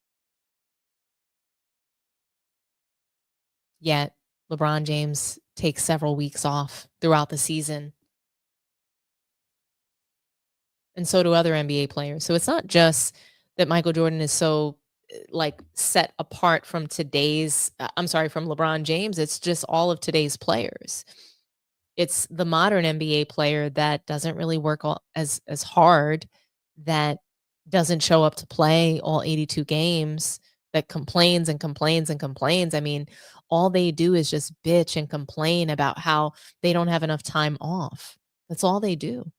Yet LeBron James takes several weeks off throughout the season. And so do other NBA players. So it's not just that Michael Jordan is so like set apart from from LeBron James. It's just all of today's players. It's the modern NBA player that doesn't really work as hard, that doesn't show up to play all 82 games, that complains and complains and complains. I mean, all they do is just bitch and complain about how they don't have enough time off. That's all they do.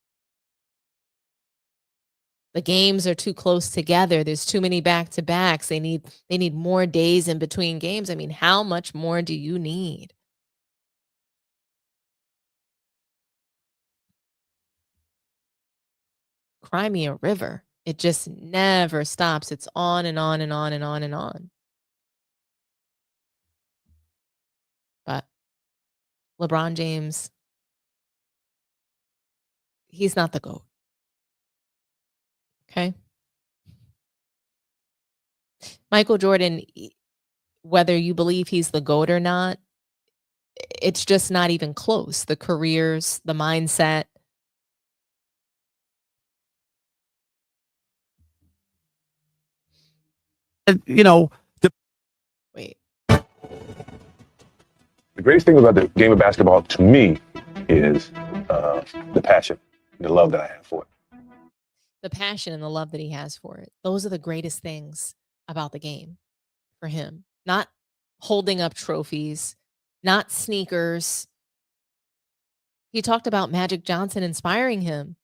The games are too close together. There's too many back-to-backs. They need more days in between games. I mean, how much more do you need? Cry me a river. It just never stops. It's on and on and on and on and on. But LeBron James, he's not the GOAT. Okay? Michael Jordan, whether you believe he's the GOAT or not, it's just not even close. The careers, the mindset. Wait. The greatest thing about the game of basketball to me is the passion, the love that I have for it. The passion and the love that he has for it. Those are the greatest things about the game for him. Not holding up trophies, not sneakers. He talked about Magic Johnson inspiring him.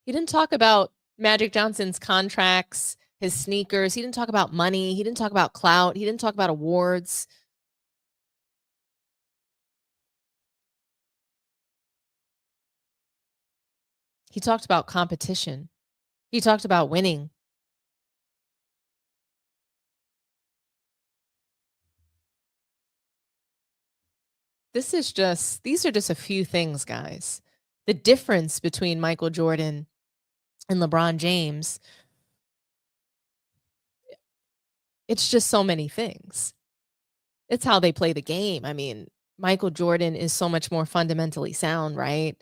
He didn't talk about Magic Johnson's contracts, his sneakers. He didn't talk about money. He didn't talk about clout. He didn't talk about awards. He talked about competition. He talked about winning. These are just a few things, guys. The difference between Michael Jordan and LeBron James, it's just so many things. It's how they play the game. I mean, Michael Jordan is so much more fundamentally sound, right?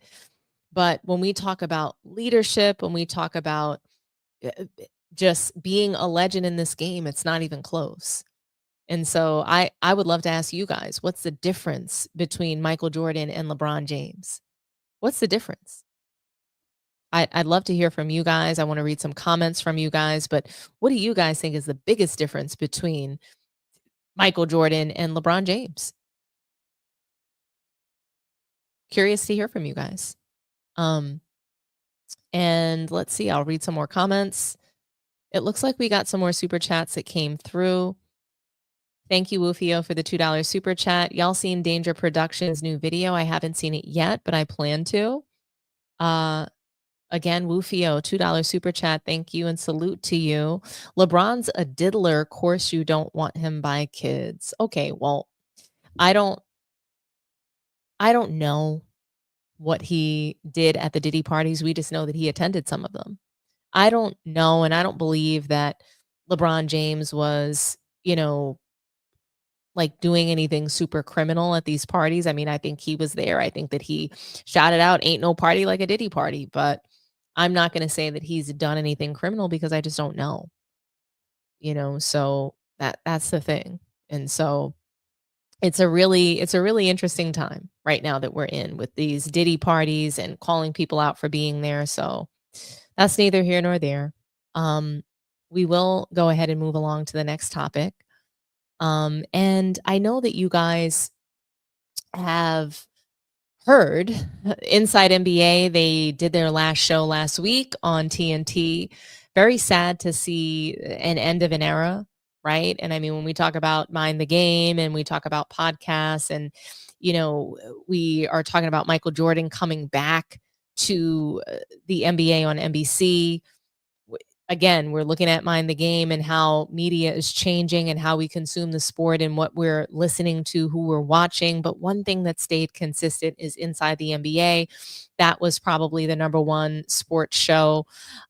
But when we talk about leadership, when we talk about just being a legend in this game, it's not even close. And so I would love to ask you guys, what's the difference between Michael Jordan and LeBron James? What's the difference? I'd love to hear from you guys. I want to read some comments from you guys, but what do you guys think is the biggest difference between Michael Jordan and LeBron James? Curious to hear from you guys. And let's see, I'll read some more comments. It looks like we got some more super chats that came through. Thank you, Wufio, for the $2 super chat. Y'all seen Danger Productions' new video? I haven't seen it yet, but I plan to. Again, Wufio, $2 super chat. Thank you and salute to you. LeBron's a diddler. Of course, you don't want him by kids. Okay, well, I don't know what he did at the Diddy parties. We just know that he attended some of them. I don't know, and I don't believe that LeBron James was, like doing anything super criminal at these parties. I mean, I think he was there. I think that he shouted out, "Ain't no party like a Diddy party," but I'm not going to say that he's done anything criminal because I just don't know. So that's the thing. And so it's a really interesting time right now that we're in with these Diddy parties and calling people out for being there. So that's neither here nor there. We will go ahead and move along to the next topic. And I know that you guys have heard Inside NBA. They did their last show last week on TNT. Very sad to see an end of an era, right? And I mean, when we talk about Mind the Game and we talk about podcasts and, we are talking about Michael Jordan coming back to the NBA on NBC. Again, we're looking at Mind the Game and how media is changing and how we consume the sport and what we're listening to, who we're watching. But one thing that stayed consistent is Inside the NBA. That was probably the number one sports show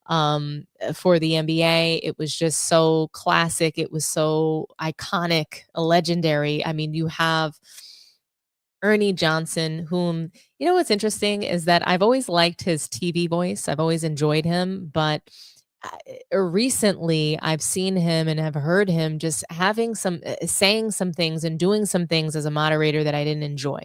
for the NBA. It was just so classic. It was so iconic, legendary. I mean, you have Ernie Johnson, whom, you know, what's interesting is that I've always liked his TV voice. I've always enjoyed him, but recently I've seen him and have heard him just having saying some things and doing some things as a moderator that I didn't enjoy.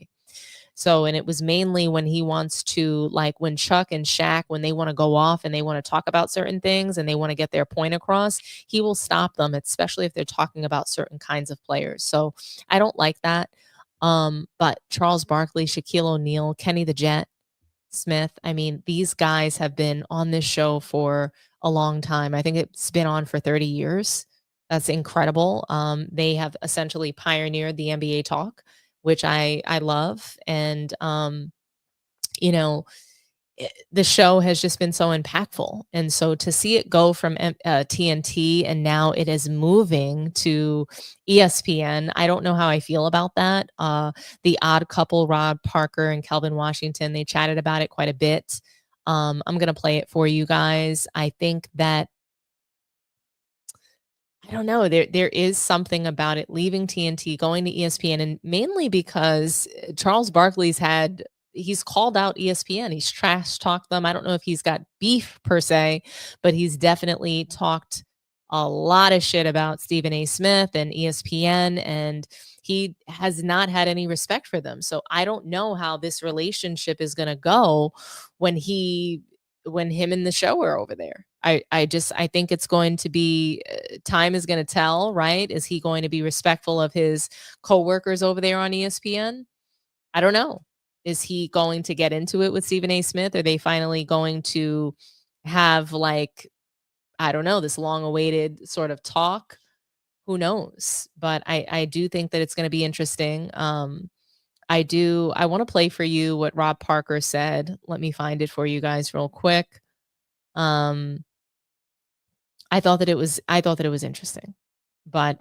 So, and it was mainly when he wants to, like when Chuck and Shaq, when they want to go off and they want to talk about certain things and they want to get their point across, he will stop them, especially if they're talking about certain kinds of players. So I don't like that. But Charles Barkley, Shaquille O'Neal, Kenny the Jet Smith, I mean, these guys have been on this show for a long time. I think it's been on for 30 years. That's incredible. They have essentially pioneered the NBA talk, which I love. And, you know, the show has just been so impactful. And so to see it go from TNT and now it is moving to ESPN, I don't know how I feel about that. The Odd Couple, Rob Parker and Kelvin Washington, they chatted about it quite a bit. I'm going to play it for you guys. I think that, I don't know, there is something about it leaving TNT, going to ESPN, and mainly because Charles Barkley's he's called out ESPN. He's trash talked them. I don't know if he's got beef per se, but he's definitely talked a lot of shit about Stephen A. Smith and ESPN, and he has not had any respect for them. So I don't know how this relationship is going to go when him and the show are over there. I think it's going to be, time is going to tell, right? Is he going to be respectful of his coworkers over there on ESPN? I don't know. Is he going to get into it with Stephen A. Smith? Are they finally going to have, like, I don't know, this long awaited sort of talk? Who knows? But I do think that it's going to be interesting. I want to play for you what Rob Parker said. Let me find it for you guys real quick. I thought that it was interesting, but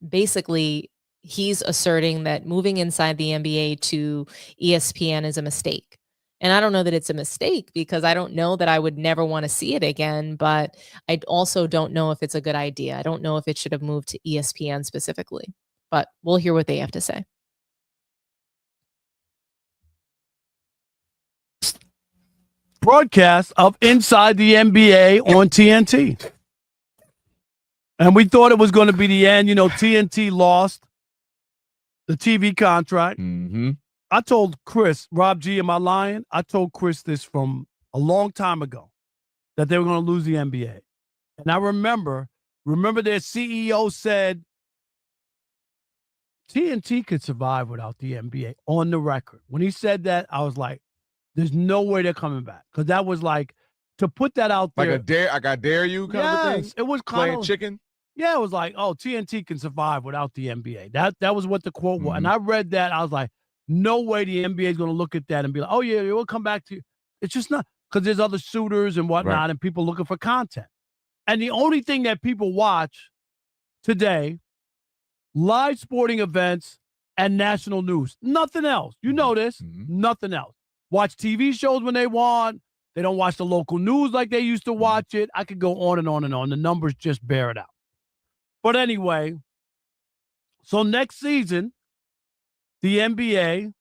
basically he's asserting that moving inside the NBA to ESPN is a mistake. And I don't know that it's a mistake, because I don't know that I would never want to see it again, but I also don't know if it's a good idea. I don't know if it should have moved to ESPN specifically, but we'll hear what they have to say. Broadcast of Inside the NBA on TNT. And we thought it was going to be the end. You know, TNT lost the TV contract. Mm-hmm. I told Chris, Rob G, am I lying? I told Chris this from a long time ago, that they were going to lose the NBA. And I remember their CEO said TNT could survive without the NBA, on the record. When he said that, I was like, there's no way they're coming back. Because that was like, to put that out there. Like I dare you kind of thing? It was kind playing of chicken? Yeah, it was like, oh, TNT can survive without the NBA. That was what the quote was. And I read that. I was like, no way the NBA is going to look at that and be like, oh, yeah, we'll come back to you. It's just not, because there's other suitors and whatnot, and people looking for content. And the only thing that people watch today, live sporting events and national news. Nothing else. You know this. Nothing else. Watch TV shows when they want. They don't watch the local news like they used to watch it. I could go on and on and on. The numbers just bear it out. But anyway, so next season, the NBA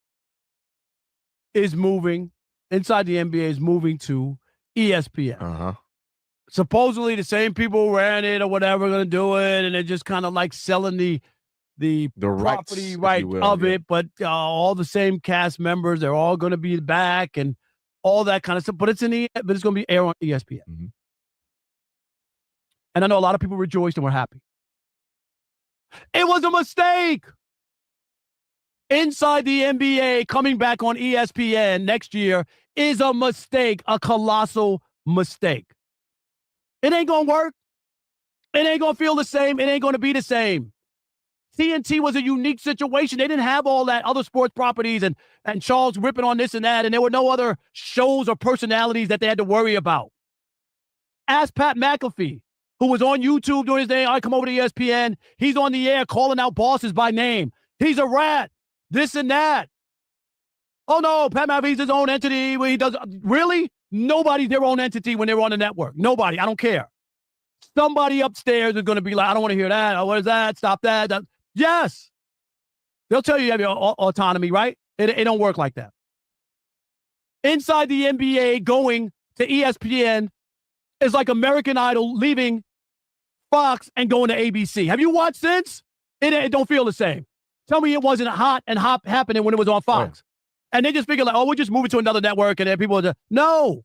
is moving, inside the NBA is moving to ESPN. Supposedly the same people who ran it or whatever are going to do it, and they're just kind of like selling the property right of it, but all the same cast members, they're all going to be back and all that kind of stuff. But it's going to be aired on ESPN. And I know a lot of people rejoiced and were happy. It was a mistake. Inside the NBA coming back on ESPN next year is a mistake, a colossal mistake. It ain't going to work. It ain't going to feel the same. It ain't going to be the same. TNT was a unique situation. They didn't have all that other sports properties and Charles ripping on this and that, and there were no other shows or personalities that they had to worry about. Ask Pat McAfee, who was on YouTube doing his thing. I come over to ESPN. He's on the air calling out bosses by name. He's a rat. This and that. Oh, no, Pat McAfee's his own entity. Where he does. Really? Nobody's their own entity when they're on the network. Nobody. I don't care. Somebody upstairs is going to be like, I don't want to hear that. Oh, what is that? Stop that. Yes. They'll tell you have your autonomy, right? It don't work like that. Inside the NBA going to ESPN is like American Idol leaving Fox and going to ABC. Have you watched since? It don't feel the same. Tell me it wasn't hot and happening when it was on Fox. And they just figure like, oh, we'll just move it to another network and then people will just, no.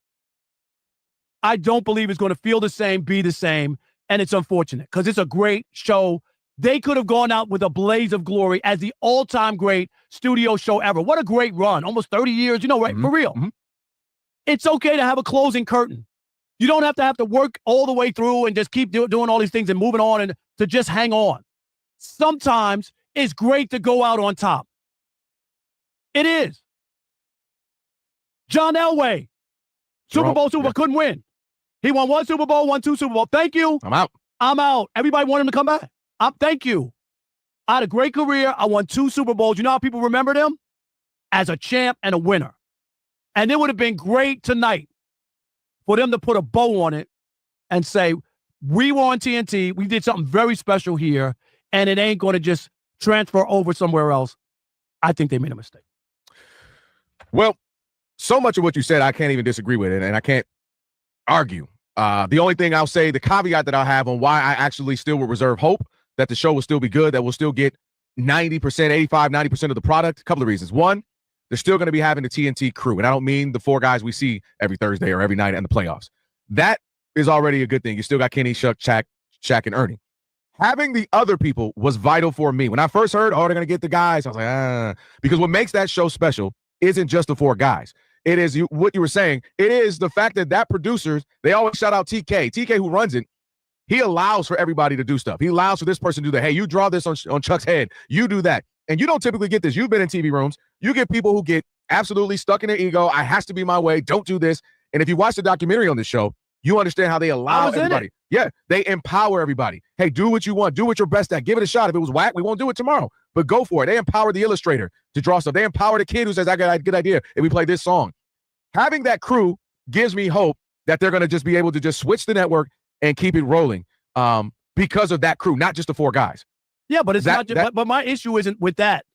I don't believe it's going to feel the same, be the same, and it's unfortunate because it's a great show. They could have gone out with a blaze of glory as the all-time great studio show ever. What a great run. Almost 30 years, right? For real. It's okay to have a closing curtain. You don't have to work all the way through and just keep doing all these things and moving on and to just hang on. Sometimes it's great to go out on top. It is. John Elway, Super Bowl, couldn't win. He won 1 Super Bowl, won 2 Super Bowl. Thank you. I'm out. Everybody wanted him to come back. Thank you. I had a great career. I won 2 Super Bowls. You know how people remember them? As a champ and a winner. And it would have been great tonight for them to put a bow on it and say, we were on TNT. We did something very special here, and it ain't going to just transfer over somewhere else. I think they made a mistake. Well, so much of what you said, I can't even disagree with it, and I can't argue. The only thing I'll say, the caveat that I'll have on why I actually still would reserve hope that the show will still be good, that we'll still get 90%, 85, 90% of the product, a couple of reasons. One, they're still going to be having the TNT crew, and I don't mean the 4 guys we see every Thursday or every night in the playoffs. That is already a good thing. You still got Kenny, Shaq, and Ernie. Having the other people was vital for me. When I first heard, they're going to get the guys, I was like, because what makes that show special isn't just the 4 guys. It is what you were saying. It is the fact that producers, they always shout out TK. TK, who runs it, he allows for everybody to do stuff. He allows for this person to do that. Hey, you draw this on Chuck's head. You do that. And you don't typically get this. You've been in TV rooms. You get people who get absolutely stuck in their ego. I has to be my way. Don't do this. And if you watch the documentary on this show, you understand how they allow everybody. Yeah, they empower everybody. Hey, do what you want. Do what you're best at. Give it a shot. If it was whack, we won't do it tomorrow. But go for it. They empower the illustrator to draw stuff. They empower the kid who says, I got a good idea if we play this song. Having that crew gives me hope that they're going to just be able to just switch the network and keep it rolling because of that crew, not just the 4 guys. Yeah, but it's not just, but my issue isn't with that.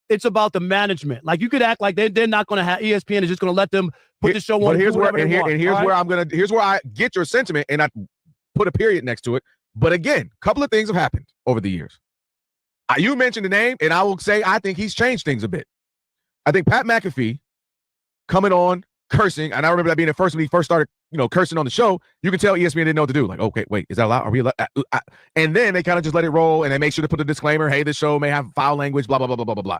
It's about the management. Like, you could act like they're not going to have ESPN is just going to let them put the show on. But here's where I get your sentiment, and I put a period next to it. But again, a couple of things have happened over the years. You mentioned the name, and I will say I think he's changed things a bit. I think Pat McAfee coming on, cursing, and I remember that being the first when he first started, cursing on the show. You can tell ESPN didn't know what to do. Like, okay, wait, is that allowed? Are we allowed? And then they kind of just let it roll, and they make sure to put a disclaimer. Hey, this show may have foul language, blah blah blah blah blah blah blah.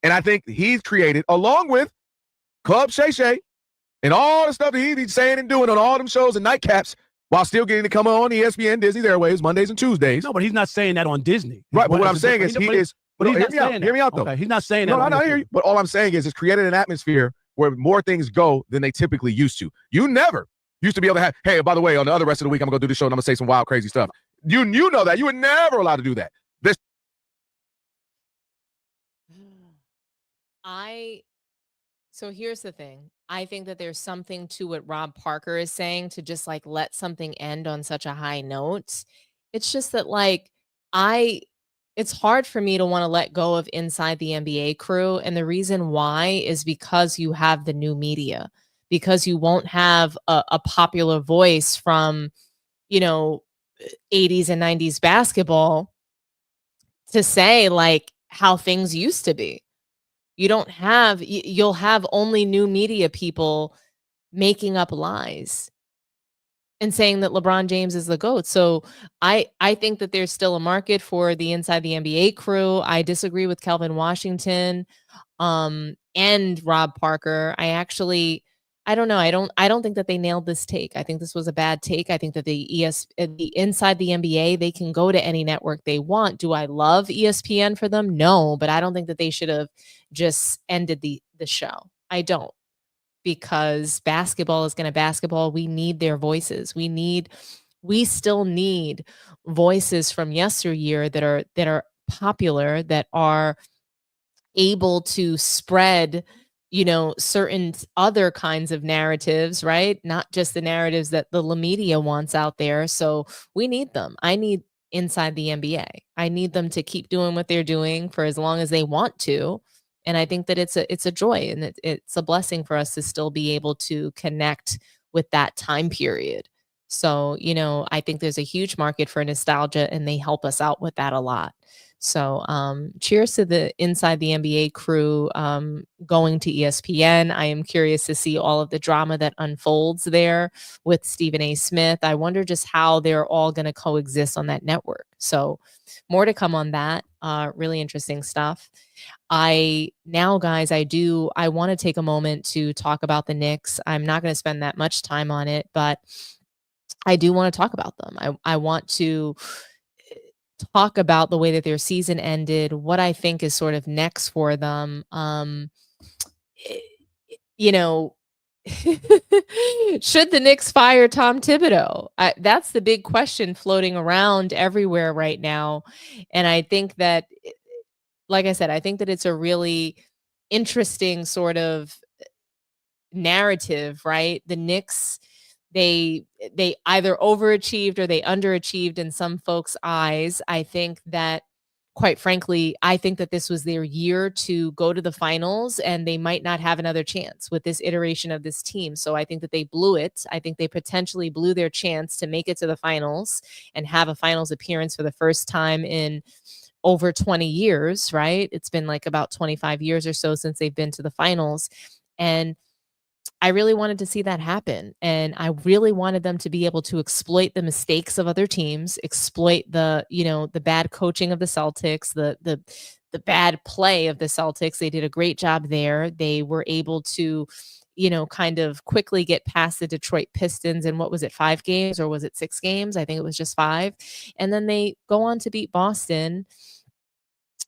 And I think he's created, along with Club Shay Shay, and all the stuff that he's saying and doing on all them shows and nightcaps, while still getting to come on ESPN, Disney's Airwaves, Mondays and Tuesdays. No, but he's not saying that on Disney. Right, but what I'm saying is hear me out though. Okay, he's not saying that. No, I hear you. But all I'm saying is it's created an atmosphere where more things go than they typically used to. You never used to be able to have, hey, by the way, on the other rest of the week, I'm going to go do the show and I'm going to say some wild, crazy stuff. You know that. You were never allowed to do that. So here's the thing. I think that there's something to what Rob Parker is saying, to just like let something end on such a high note. It's just that it's hard for me to want to let go of Inside the NBA crew. And the reason why is because you have the new media, because you won't have a popular voice from, 80s and 90s basketball to say like how things used to be. You'll have only new media people making up lies and saying that LeBron James is the GOAT. So I think that there's still a market for the Inside the NBA crew. I disagree with Kelvin Washington and Rob Parker. I don't know. I don't think that they nailed this take. I think this was a bad take. I think that the Inside the NBA, they can go to any network they want. Do I love ESPN for them? No, but I don't think that they should have just ended the show. I don't. Because basketball is going to basketball. We need their voices. We still need voices from yesteryear that are popular, that are able to spread, certain other kinds of narratives, right? Not just the narratives that the media wants out there. So we need them. I need Inside the NBA. I need them to keep doing what they're doing for as long as they want to, And I think that it's a joy, and it's a blessing for us to still be able to connect with that time period. So, I think there's a huge market for nostalgia, and they help us out with that a lot. So, cheers to the Inside the NBA crew going to ESPN. I am curious to see all of the drama that unfolds there with Stephen A. Smith. I wonder just how they're all going to coexist on that network. So, more to come on that. Really interesting stuff. Guys, I want to take a moment to talk about the Knicks. I'm not going to spend that much time on it, but I do want to talk about them. I want to talk about the way that their season ended, what I think is sort of next for them. Should the Knicks fire Tom Thibodeau? That's the big question floating around everywhere right now. And I think that, like I said, I think that it's a really interesting sort of narrative, right? The Knicks, they either overachieved or they underachieved in some folks' eyes. I think that, quite frankly, I think that this was their year to go to the finals, and they might not have another chance with this iteration of this team. So I think that they blew it. I think they potentially blew their chance to make it to the finals and have a finals appearance for the first time in over 20 years, right? It's been like about 25 years or so since they've been to the finals. And I really wanted to see that happen. And I really wanted them to be able to exploit the mistakes of other teams, exploit the bad coaching of the Celtics, the bad play of the Celtics. They did a great job there. They were able to, kind of quickly get past the Detroit Pistons in, what was it, 5 games, or was it 6 games? I think it was just 5. And then they go on to beat Boston.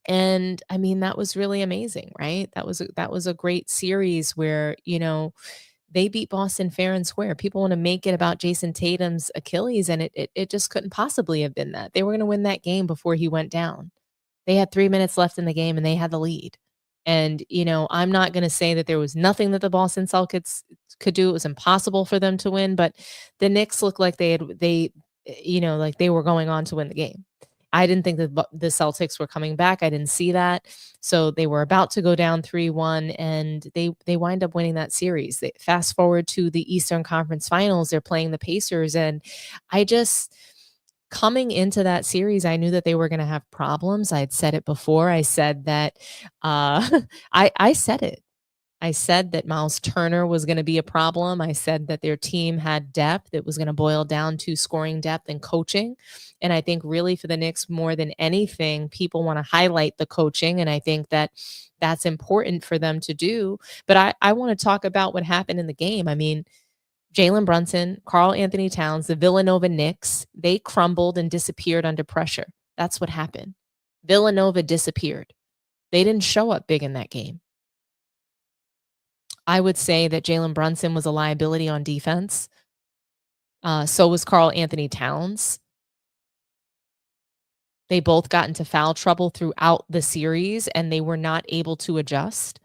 And I mean, that was really amazing, right? That was a great series where, they beat Boston fair and square. People want to make it about Jason Tatum's Achilles, and it just couldn't possibly have been that. They were going to win that game before he went down. They had 3 minutes left in the game, and they had the lead. And, I'm not going to say that there was nothing that the Boston Celtics could do. It was impossible for them to win, but the Knicks looked like they were going on to win the game. I didn't think that the Celtics were coming back. I didn't see that. So they were about to go down 3-1, and they wind up winning that series. They fast forward to the Eastern Conference Finals. They're playing the Pacers, and coming into that series, I knew that they were going to have problems. I had said it before. I said that I said it. I said that Miles Turner was going to be a problem. I said that their team had depth. It was going to boil down to scoring depth and coaching. And I think really for the Knicks, more than anything, people want to highlight the coaching. And I think that that's important for them to do. But I want to talk about what happened in the game. I mean, Jalen Brunson, Karl Anthony Towns, the Villanova Knicks, they crumbled and disappeared under pressure. That's what happened. Villanova disappeared. They didn't show up big in that game. I would say that Jalen Brunson was a liability on defense. So was Karl Anthony Towns. They both got into foul trouble throughout the series, and they were not able to adjust.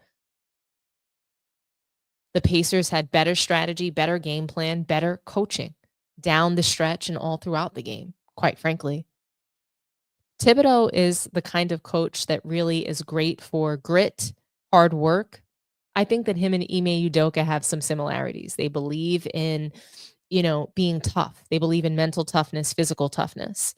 The Pacers had better strategy, better game plan, better coaching down the stretch and all throughout the game, quite frankly. Thibodeau is the kind of coach that really is great for grit, hard work. I think that him and Ime Udoka have some similarities. They believe in, being tough. They believe in mental toughness, physical toughness.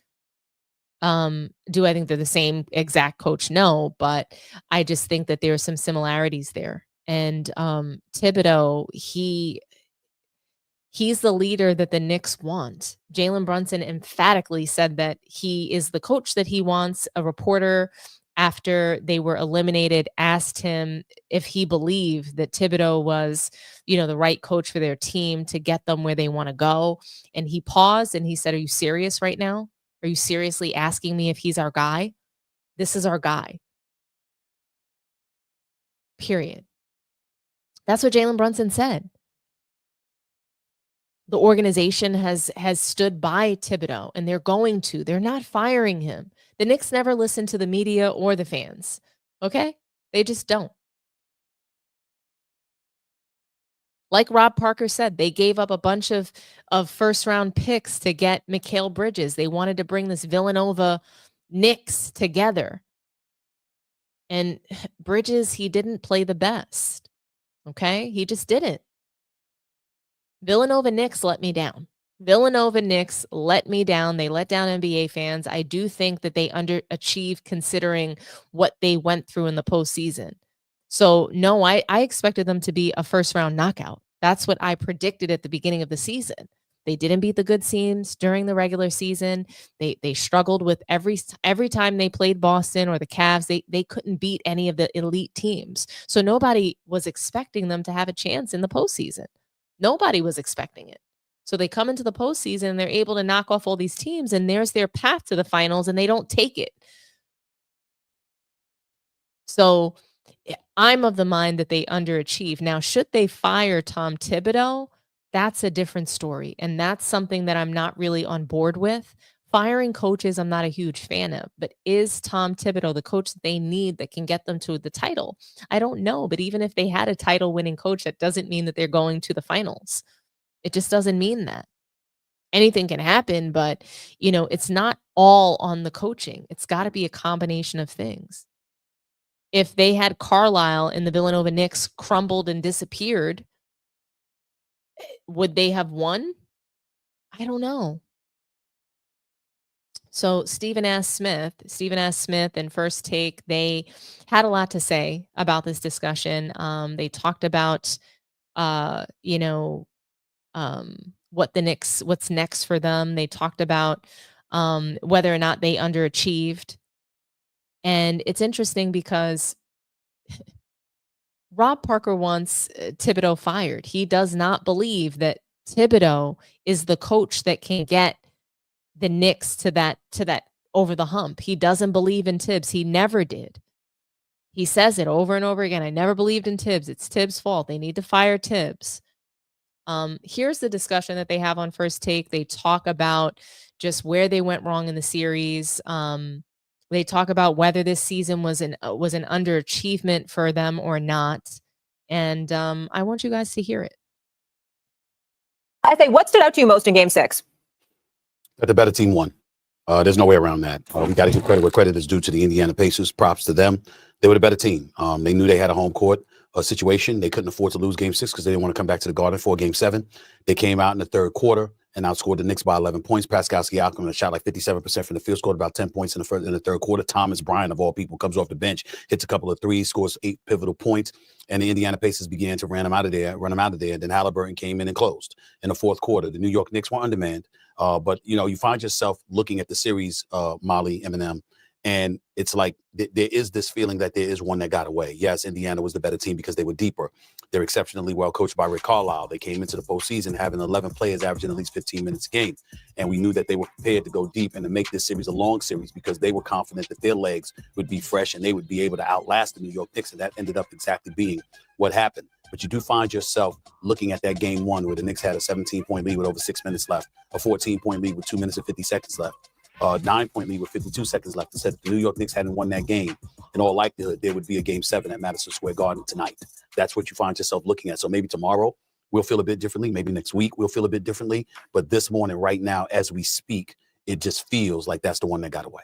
Do I think they're the same exact coach? No, but I just think that there are some similarities there. And Thibodeau, he's the leader that the Knicks want. Jalen Brunson emphatically said that he is the coach that he wants. A reporter, after they were eliminated, asked him if he believed that Thibodeau was, the right coach for their team to get them where they want to go. And he paused and he said, "Are you serious right now? Are you seriously asking me if he's our guy? This is our guy." Period. That's what Jalen Brunson said. The organization has stood by Thibodeau, and they're going to. They're not firing him. The Knicks never listen to the media or the fans. Okay? They just don't. Like Rob Parker said, they gave up a bunch of first-round picks to get Mikal Bridges. They wanted to bring this Villanova Knicks together. And Bridges, he didn't play the best. Okay? He just didn't. Villanova Knicks let me down. Villanova Knicks let me down. They let down NBA fans. I do think that they underachieved considering what they went through in the postseason. So, no, I expected them to be a first-round knockout. That's what I predicted at the beginning of the season. They didn't beat the good teams during the regular season. They struggled with every time they played Boston or the Cavs. They couldn't beat any of the elite teams. So nobody was expecting them to have a chance in the postseason. Nobody was expecting it. So they come into the postseason and they're able to knock off all these teams, and there's their path to the finals, and they don't take it. So I'm of the mind that they underachieve. Now, should they fire Tom Thibodeau? That's a different story. And that's something that I'm not really on board with. Firing coaches, I'm not a huge fan of. But is Tom Thibodeau the coach that they need that can get them to the title? I don't know. But even if they had a title-winning coach, that doesn't mean that they're going to the finals. It just doesn't mean that. Anything can happen, but, it's not all on the coaching. It's got to be a combination of things. If they had Carlisle and the Villanova Knicks crumbled and disappeared, would they have won? I don't know. So Stephen S. Smith and First Take, they had a lot to say about this discussion. They talked about, what's next for them. They talked about whether or not they underachieved. And it's interesting because Rob Parker wants Thibodeau fired. He does not believe that Thibodeau is the coach that can get the Knicks to that over the hump. He doesn't believe in Tibbs. He never did. He says it over and over again. I never believed in Tibbs. It's Tibbs' fault. They need to fire Tibbs. Here's the discussion that they have on First Take. They talk about just where they went wrong in the series. They talk about whether this season was an underachievement for them or not. And I want you guys to hear it. I say, what stood out to you most in Game 6? That the better team won. There's no way around that. We got to give credit where credit is due to the Indiana Pacers. Props to them. They were the better team. They knew they had a home court situation. They couldn't afford to lose Game 6 because they didn't want to come back to the Garden for Game 7. They came out in the third quarter and outscored the Knicks by 11 points. Pascal Siakam shot like 57% from the field, scored about 10 points in the third quarter. Thomas Bryant, of all people, comes off the bench, hits a couple of threes, scores 8 pivotal points, and the Indiana Pacers began to run him out of there. And then Halliburton came in and closed in the fourth quarter. The New York Knicks were undermanned. But, you find yourself looking at the series, Molly, Eminem, and it's like there is this feeling that there is one that got away. Yes, Indiana was the better team because they were deeper. They're exceptionally well coached by Rick Carlisle. They came into the postseason having 11 players averaging at least 15 minutes a game. And we knew that they were prepared to go deep and to make this series a long series because they were confident that their legs would be fresh and they would be able to outlast the New York Knicks. And that ended up exactly being what happened. But you do find yourself looking at that Game 1 where the Knicks had a 17-point lead with over 6 minutes left, a 14-point lead with 2 minutes and 50 seconds left, a 9-point lead with 52 seconds left. It said if the New York Knicks hadn't won that game, in all likelihood, there would be a Game 7 at Madison Square Garden tonight. That's what you find yourself looking at. So maybe tomorrow we'll feel a bit differently. Maybe next week we'll feel a bit differently. But this morning, right now, as we speak, it just feels like that's the one that got away.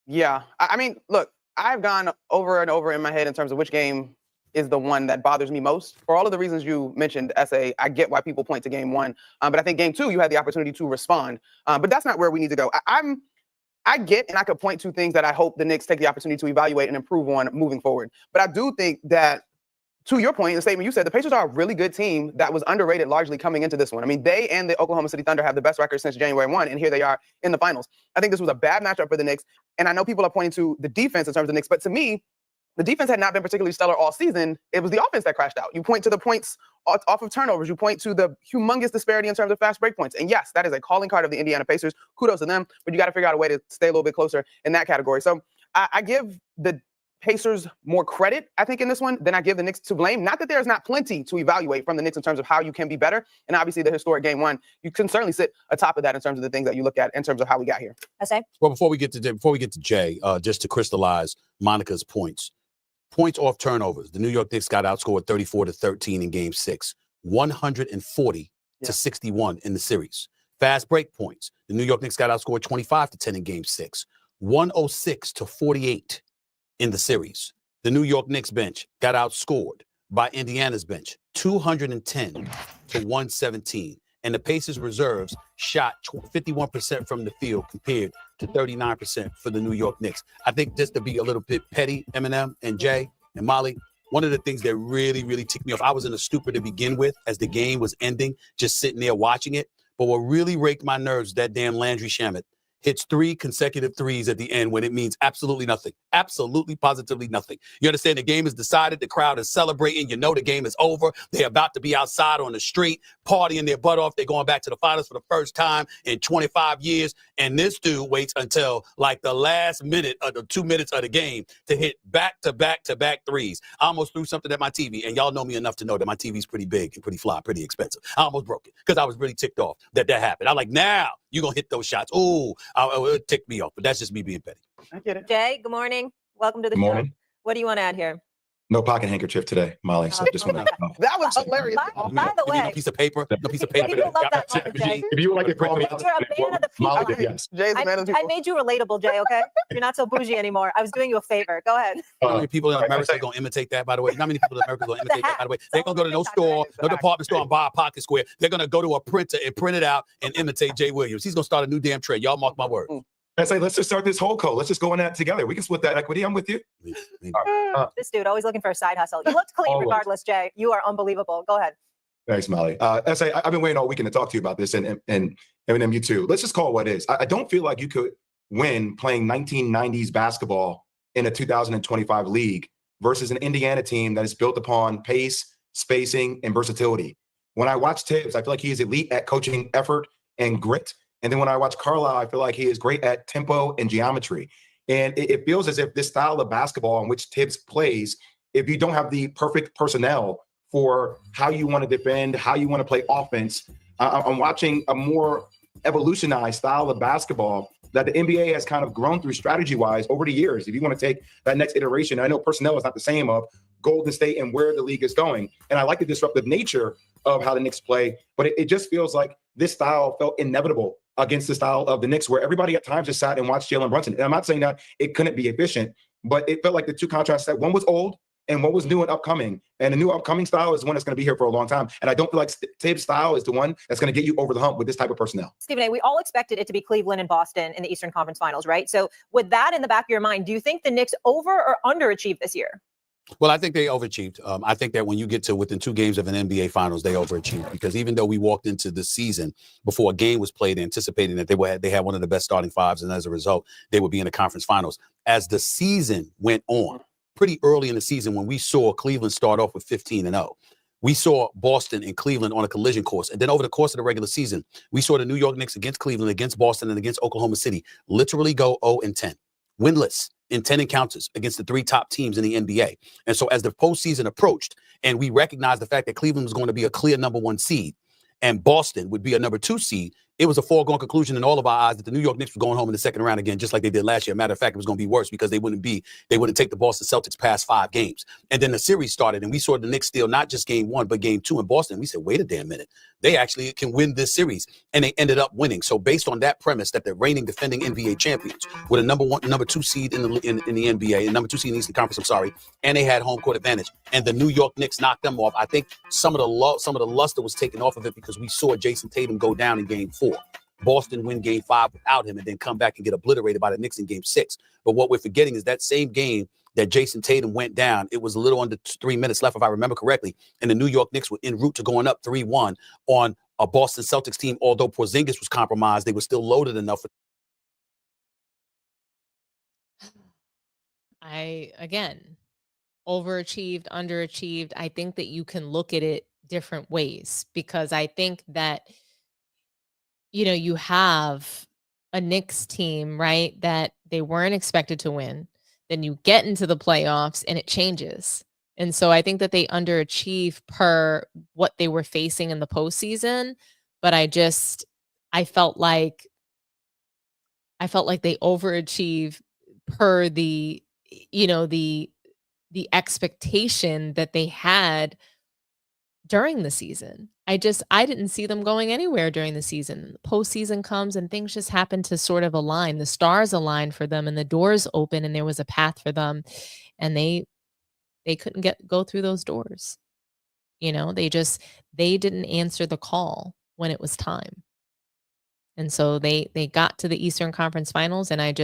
Yeah. I mean, look, I've gone over and over in my head in terms of which game is the one that bothers me most. For all of the reasons you mentioned, S.A., I get why people point to Game 1. But I think Game 2, you had the opportunity to respond. But that's not where we need to go. I get, and I could point to things that I hope the Knicks take the opportunity to evaluate and improve on moving forward. But I do think that, to your point, the statement you said, the Pacers are a really good team that was underrated largely coming into this one. I mean, they and the Oklahoma City Thunder have the best record since January 1, and here they are in the finals. I think this was a bad matchup for the Knicks, and I know people are pointing to the defense in terms of the Knicks, but to me, the defense had not been particularly stellar all season. It was the offense that crashed out. You point to the points off of turnovers. You point to the humongous disparity in terms of fast break points. And yes, that is a calling card of the Indiana Pacers. Kudos to them, but you got to figure out a way to stay a little bit closer in that category. So I give the Pacers more credit, I think, in this one than I give the Knicks to blame. Not that there's not plenty to evaluate from the Knicks in terms of how you can be better. And obviously the historic Game 1, you can certainly sit atop of that in terms of the things that you look at in terms of how we got here. Well, before we get to Jay, just to crystallize Monica's points off turnovers. The New York Knicks got outscored 34-13 in Game 6, 140-61 in the series. Fast break points. The New York Knicks got outscored 25-10 in Game 6, 106-48 in the series. The New York Knicks bench got outscored by Indiana's bench, 210-117. And the Pacers reserves shot 51% from the field compared to 39% for the New York Knicks. I think just to be a little bit petty, Eminem and Jay and Molly, one of the things that really, really ticked me off, I was in a stupor to begin with as the game was ending, just sitting there watching it. But what really raked my nerves, that damn Landry Shamet hits 3 consecutive threes at the end when it means absolutely nothing. Absolutely, positively nothing. You understand the game is decided. The crowd is celebrating. You know the game is over. They're about to be outside on the street, partying their butt off. They're going back to the finals for the first time in 25 years. And this dude waits until like the last minute of the 2 minutes of the game to hit back-to-back threes. I almost threw something at my TV. And y'all know me enough to know that my TV's pretty big and pretty fly, pretty expensive. I almost broke it because I was really ticked off that happened. I'm like, now you're going to hit those shots. Ooh, it ticked me off, but that's just me being petty. I get it. Jay, good morning. Welcome to the show. Morning. What do you want to add here? No pocket handkerchief today, Molly. So just want to. That was hilarious. By the way, No piece of paper. No piece of paper. people love that line, Jay. If you would like to call me out, You're a man of the people. Molly, yes. Jay's a man of the I people. made you relatable, Jay, okay? You're not so bougie anymore. I was doing you a favor. Go ahead. How many people in America are going to imitate that, by the way? How many people in America are going to imitate that, by the way? They're going to go to no store, no department store and buy a pocket square. They're going to go to a printer and print it out and imitate Jay Williams. He's going to start a new damn trade. Y'all mark my word. I say, let's just start this whole co. Let's just go in that together. We can split that equity. I'm with you. This dude always looking for a side hustle. You looked clean Always. regardless, Jay. You are unbelievable. Go ahead. Thanks, Molly. I've been waiting all weekend to talk to you about this, and Eminem, you too. Let's just call it what it is. I don't feel like you could win playing 1990s basketball in a 2025 league versus an Indiana team that is built upon pace, spacing, and versatility. When I watch Tibbs, I feel like he is elite at coaching effort and grit. And then when I watch Carlisle, I feel like he is great at tempo and geometry. And it feels as if this style of basketball in which Tibbs plays, if you don't have the perfect personnel for how you want to defend, how you want to play offense, I'm watching a more evolutionized style of basketball that the NBA has kind of grown through strategy-wise over the years. If you want to take that next iteration, I know personnel is not the same of Golden State and where the league is going. And I like the disruptive nature of how the Knicks play, but it just feels like this style felt inevitable against the style of the Knicks, where everybody at times just sat and watched Jalen Brunson. And I'm not saying that it couldn't be efficient, but it felt like the two contrasts that one was old and one was new and upcoming. And the new upcoming style is the one that's going to be here for a long time. And I don't feel like Tibbs' style is the one that's going to get you over the hump with this type of personnel. Stephen A., we all expected it to be Cleveland and Boston in the Eastern Conference Finals, right? So with that in the back of your mind, do you think the Knicks over or underachieved this year? Well, I think they overachieved. I think that when you get to within 2 games of an NBA Finals, they overachieved, because even though we walked into the season before a game was played anticipating that they had one of the best starting fives, and as a result, they would be in the conference finals. As the season went on, pretty early in the season, when we saw Cleveland start off with 15-0, we saw Boston and Cleveland on a collision course. And then over the course of the regular season, we saw the New York Knicks against Cleveland, against Boston, and against Oklahoma City literally go 0-10, winless in 10 encounters against the 3 top teams in the NBA. And so as the postseason approached and we recognized the fact that Cleveland was going to be a clear number 1 seed and Boston would be a number 2 seed, it was a foregone conclusion in all of our eyes that the New York Knicks were going home in the second round again, just like they did last year. Matter of fact, it was going to be worse because they wouldn't take the Boston Celtics past 5 games. And then the series started and we saw the Knicks steal not just game 1, but game 2 in Boston. We said, wait a damn minute. They actually can win this series. And they ended up winning. So based on that premise that the reigning defending NBA champions with a number 2 seed in the NBA, and number 2 seed in the Eastern Conference, and they had home court advantage, and the New York Knicks knocked them off. I think some of the luster was taken off of it because we saw Jason Tatum go down in game 4. Boston win game 5 without him and then come back and get obliterated by the Knicks in game 6. But what we're forgetting is that same game that Jason Tatum went down, it was a little under 3 minutes left, if I remember correctly, and the New York Knicks were en route to going up 3-1 on a Boston Celtics team. Although Porzingis was compromised, they were still loaded enough. Again, overachieved, underachieved. I think that you can look at it different ways, because I think that, you have a Knicks team, right, that they weren't expected to win. Then you get into the playoffs and it changes. And so I think that they underachieve per what they were facing in the postseason. But I felt like they overachieve per the expectation that they had during the season. I didn't see them going anywhere during the season. The postseason comes and things just happen to sort of align. The stars aligned for them and the doors open and there was a path for them. And they couldn't go through those doors. You know, they didn't answer the call when it was time. And so they got to the Eastern Conference Finals, and I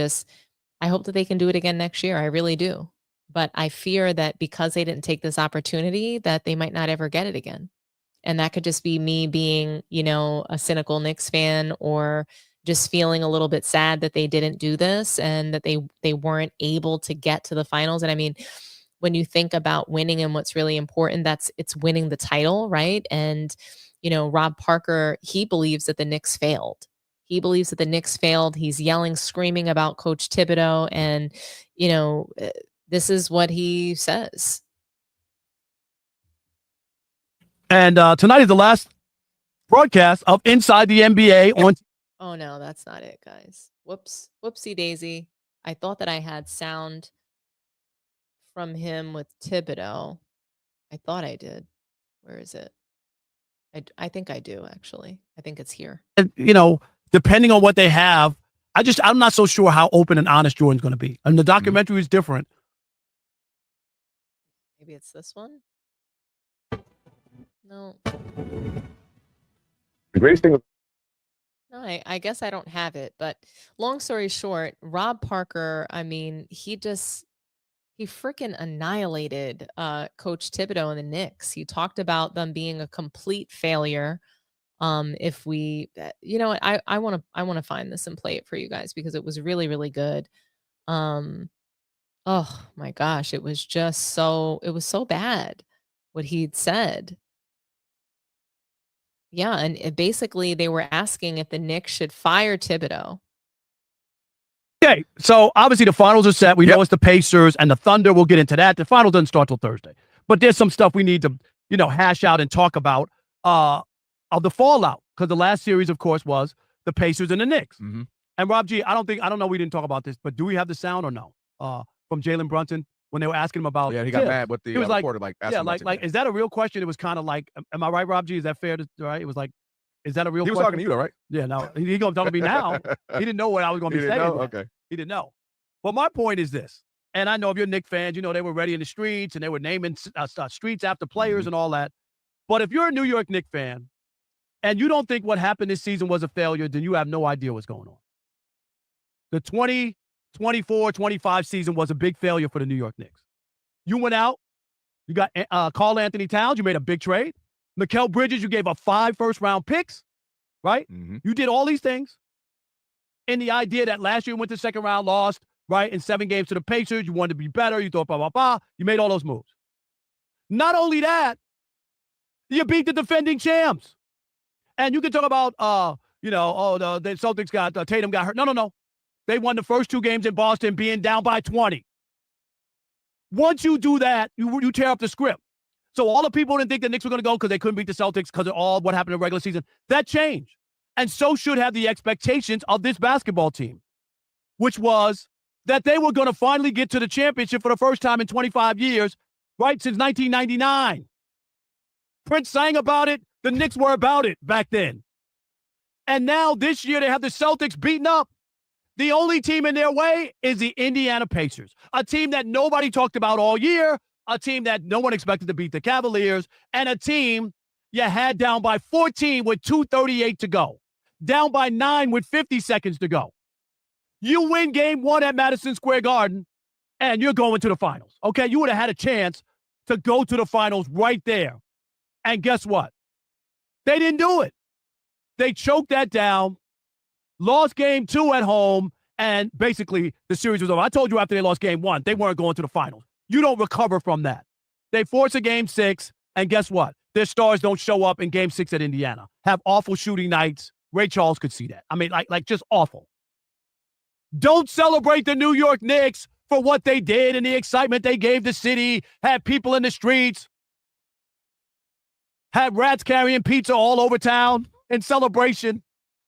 hope that they can do it again next year. I really do. But I fear that because they didn't take this opportunity, that they might not ever get it again. And that could just be me being, you know, a cynical Knicks fan, or just feeling a little bit sad that they didn't do this and that they weren't able to get to the finals. And I mean, when you think about winning and what's really important, it's winning the title, right? And, you know, Rob Parker, he believes that the Knicks failed. He believes that the Knicks failed. He's yelling, screaming about Coach Thibodeau. And, you know, this is what he says. And tonight is the last broadcast of Inside the NBA on. Oh, no, that's not it, guys. Whoops. Whoopsie daisy. I thought that I had sound from him with Thibodeau. I thought I did. Where is it? I think I do, actually. I think it's here. And, you know, depending on what they have, I'm not so sure how open and honest Jordan's going to be. And the documentary is different. Maybe it's this one? No. The greatest thing. No, I guess I don't have it. But long story short, Rob Parker, I mean, he freaking annihilated Coach Thibodeau and the Knicks. He talked about them being a complete failure. If we, you know, I want to find this and play it for you guys because it was really, really good. Oh my gosh, it was so bad what he'd said. Yeah, and basically they were asking if the Knicks should fire Thibodeau. Okay, so obviously the finals are set. We know it's the Pacers and the Thunder. We'll get into that. The final doesn't start till Thursday. But there's some stuff we need to, you know, hash out and talk about of the fallout. Because the last series, of course, was the Pacers and the Knicks. Mm-hmm. And Rob G, I don't know, we didn't talk about this, but do we have the sound or no? From Jalen Brunson when they were asking him about. Yeah, he got mad with the he was reporter, is that a real question? It was kind of like, am I right, Rob G? Is that fair? Right? It was like, is that a real question? He was talking to you, though, right? Yeah, no, he going to talk to me now. He didn't know what I was going to be saying. Okay. He didn't know. But my point is this, and I know if you're Knicks fans, you know they were ready in the streets and they were naming streets after players and all that. But if you're a New York Knicks fan and you don't think what happened this season was a failure, then you have no idea what's going on. The 20-24-25 season was a big failure for the New York Knicks. You went out, you got Karl Anthony Towns, you made a big trade. Mikal Bridges, you gave up 5 first-round picks, right? Mm-hmm. You did all these things. And the idea that last year you went to second round, lost, right, in 7 games to the Pacers, you wanted to be better, you thought blah, blah, blah. You made all those moves. Not only that, you beat the defending champs. And you can talk about, the Celtics got, Tatum got hurt. No. They won the first 2 games in Boston being down by 20. Once you do that, you tear up the script. So all the people didn't think the Knicks were going to go because they couldn't beat the Celtics because of all what happened in the regular season. That changed. And so should have the expectations of this basketball team, which was that they were going to finally get to the championship for the first time in 25 years, right, since 1999. Prince sang about it. The Knicks were about it back then. And now this year they have the Celtics beaten up. The only team in their way is the Indiana Pacers, a team that nobody talked about all year, a team that no one expected to beat the Cavaliers, and a team you had down by 14 with 2:38 to go, down by 9 with 50 seconds to go. You win game 1 at Madison Square Garden, and you're going to the finals, okay? You would have had a chance to go to the finals right there. And guess what? They didn't do it. They choked that down, lost game 2 at home, and basically the series was over. I told you after they lost game 1, they weren't going to the finals. You don't recover from that. They force a game 6, and guess what? Their stars don't show up in game 6 at Indiana. Have awful shooting nights. Ray Charles could see that. I mean, like just awful. Don't celebrate the New York Knicks for what they did and the excitement they gave the city, had people in the streets, had rats carrying pizza all over town in celebration.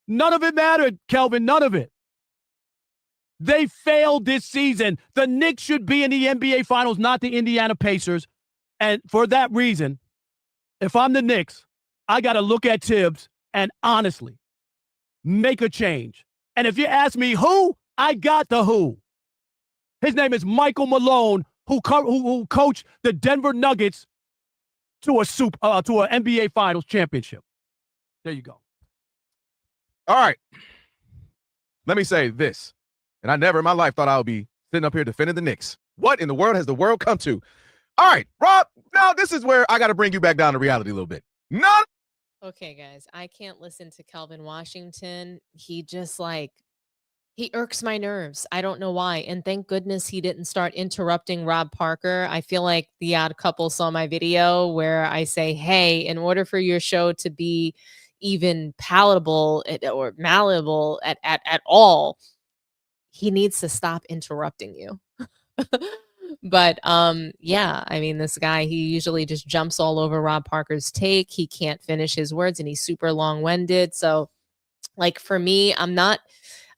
None of it mattered, Kelvin, none of it. They failed this season. The Knicks should be in the NBA Finals, not the Indiana Pacers. And for that reason, if I'm the Knicks, I got to look at Tibbs and honestly make a change. And if you ask me who, I got the who. His name is Michael Malone, who coached the Denver Nuggets to an NBA Finals championship. There you go. All right. Let me say this. And I never in my life thought I would be sitting up here defending the Knicks. What in the world has the world come to? All right, Rob, now this is where I got to bring you back down to reality a little bit. None. Okay, guys, I can't listen to Kelvin Washington. He just he irks my nerves. I don't know why. And thank goodness he didn't start interrupting Rob Parker. I feel like the Odd Couple saw my video where I say, hey, in order for your show to be even palatable or malleable at all, he needs to stop interrupting you. But yeah, I mean, this guy, he usually just jumps all over Rob Parker's take. He can't finish his words and he's super long-winded. So like for me,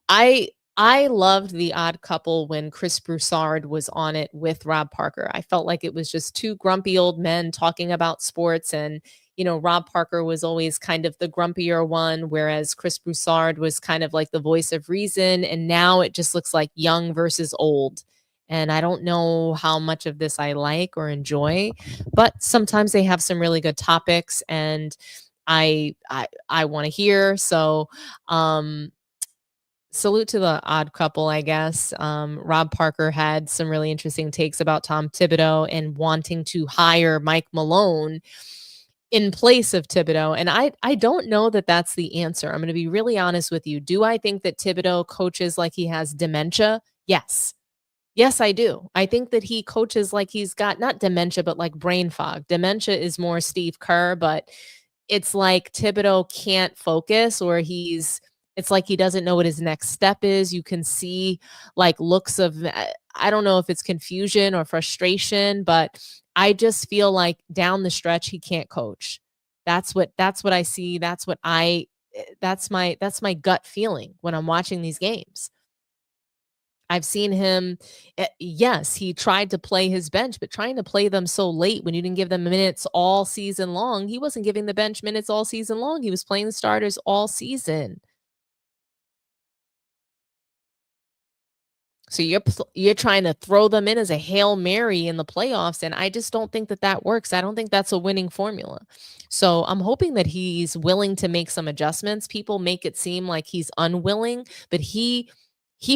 I loved the Odd Couple when Chris Broussard was on it with Rob Parker. I felt like it was just two grumpy old men talking about sports, and Rob Parker was always kind of the grumpier one, whereas Chris Broussard was kind of like the voice of reason. And now it just looks like young versus old. And I don't know how much of this I like or enjoy, but sometimes they have some really good topics and I want to hear. So, salute to the Odd Couple, I guess. Rob Parker had some really interesting takes about Tom Thibodeau and wanting to hire Mike Malone in place of Thibodeau. And I don't know that that's the answer. I'm going to be really honest with you. Do I think that Thibodeau coaches like he has dementia? Yes. Yes, I do. I think that he coaches like he's got not dementia, but like brain fog. Dementia is more Steve Kerr, but it's like Thibodeau can't focus, or it's like he doesn't know what his next step is. You can see like looks of, I don't know if it's confusion or frustration, but I just feel like down the stretch, he can't coach. That's what I see. That's my gut feeling when I'm watching these games. I've seen him, yes, he tried to play his bench, but trying to play them so late when you didn't give them minutes all season long. He wasn't giving the bench minutes all season long. He was playing the starters all season. So you're trying to throw them in as a Hail Mary in the playoffs, and I just don't think that works. I don't think that's a winning formula. So I'm hoping that he's willing to make some adjustments. People make it seem like he's unwilling, but he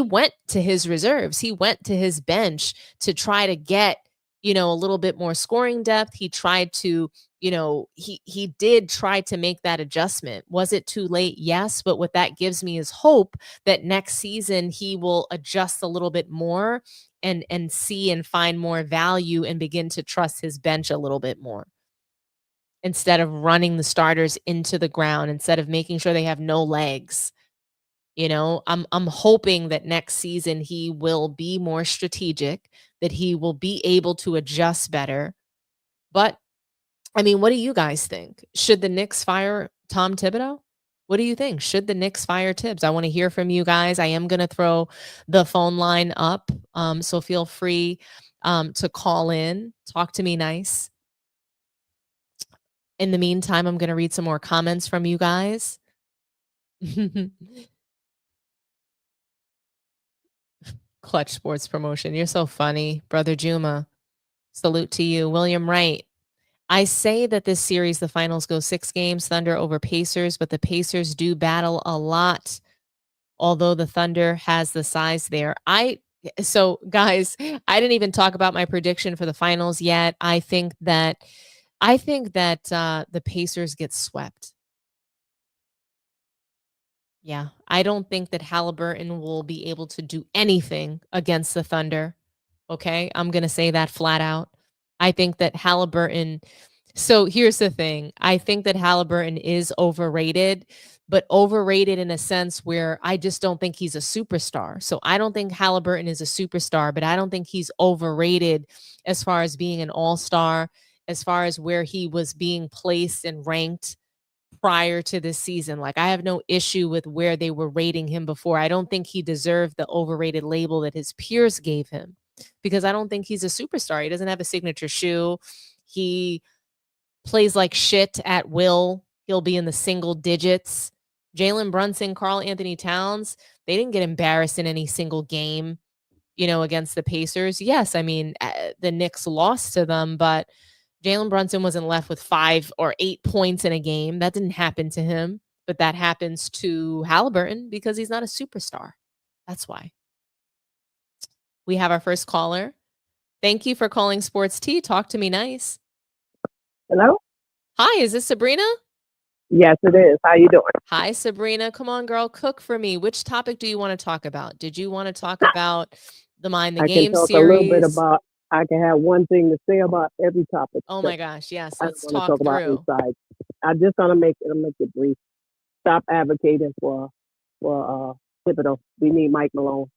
went to his reserves. He went to his bench to try to get, a little bit more scoring depth. He tried to, he did try to make that adjustment. Was it too late? Yes. But what that gives me is hope that next season he will adjust a little bit more and see and find more value and begin to trust his bench a little bit more, instead of running the starters into the ground, instead of making sure they have no legs. I'm hoping that next season he will be more strategic, that he will be able to adjust better. But I mean, what do you guys think? Should the Knicks fire Tom Thibodeau? What do you think? Should the Knicks fire Tibbs? I want to hear from you guys. I am going to throw the phone line up. So feel free to call in, talk to me nice. In the meantime, I'm going to read some more comments from you guys. Clutch Sports Promotion. You're so funny, Brother Juma. Salute to you. William Wright. I say that this series, the finals go 6 games, Thunder over Pacers, but the Pacers do battle a lot, although the Thunder has the size there. So guys, I didn't even talk about my prediction for the finals yet. I think that the Pacers get swept. Yeah, I don't think that Halliburton will be able to do anything against the Thunder. Okay, I'm going to say that flat out. I think that Halliburton, so here's the thing. I think that Halliburton is overrated, but overrated in a sense where I just don't think he's a superstar. So I don't think Halliburton is a superstar, but I don't think he's overrated as far as being an all-star, as far as where he was being placed and ranked prior to this season. Like, I have no issue with where they were rating him before. I don't think he deserved the overrated label that his peers gave him, because I don't think he's a superstar. He doesn't have a signature shoe. He plays like shit at will. he'll be in the single digits. Jalen Brunson, Karl Anthony Towns, they didn't get embarrassed in any single game, against the Pacers. Yes, I mean, the Knicks lost to them, but Jalen Brunson wasn't left with 5 or 8 points in a game. That didn't happen to him, but that happens to Halliburton because he's not a superstar. That's why. We have our first caller. Thank you for calling Sports Tea. Talk to me nice. Hello? Hi, is this Sabrina? Yes, it is. How you doing? Hi, Sabrina. Come on, girl, cook for me. Which topic do you want to talk about? Did you want to talk about the Mind the I Game can talk series? a little bit about, I can have one thing to say about every topic. Oh my gosh, yes. I Let's don't want to talk talk about through. inside. I just want to make it brief. Stop advocating for Thibodeau. We need Mike Malone.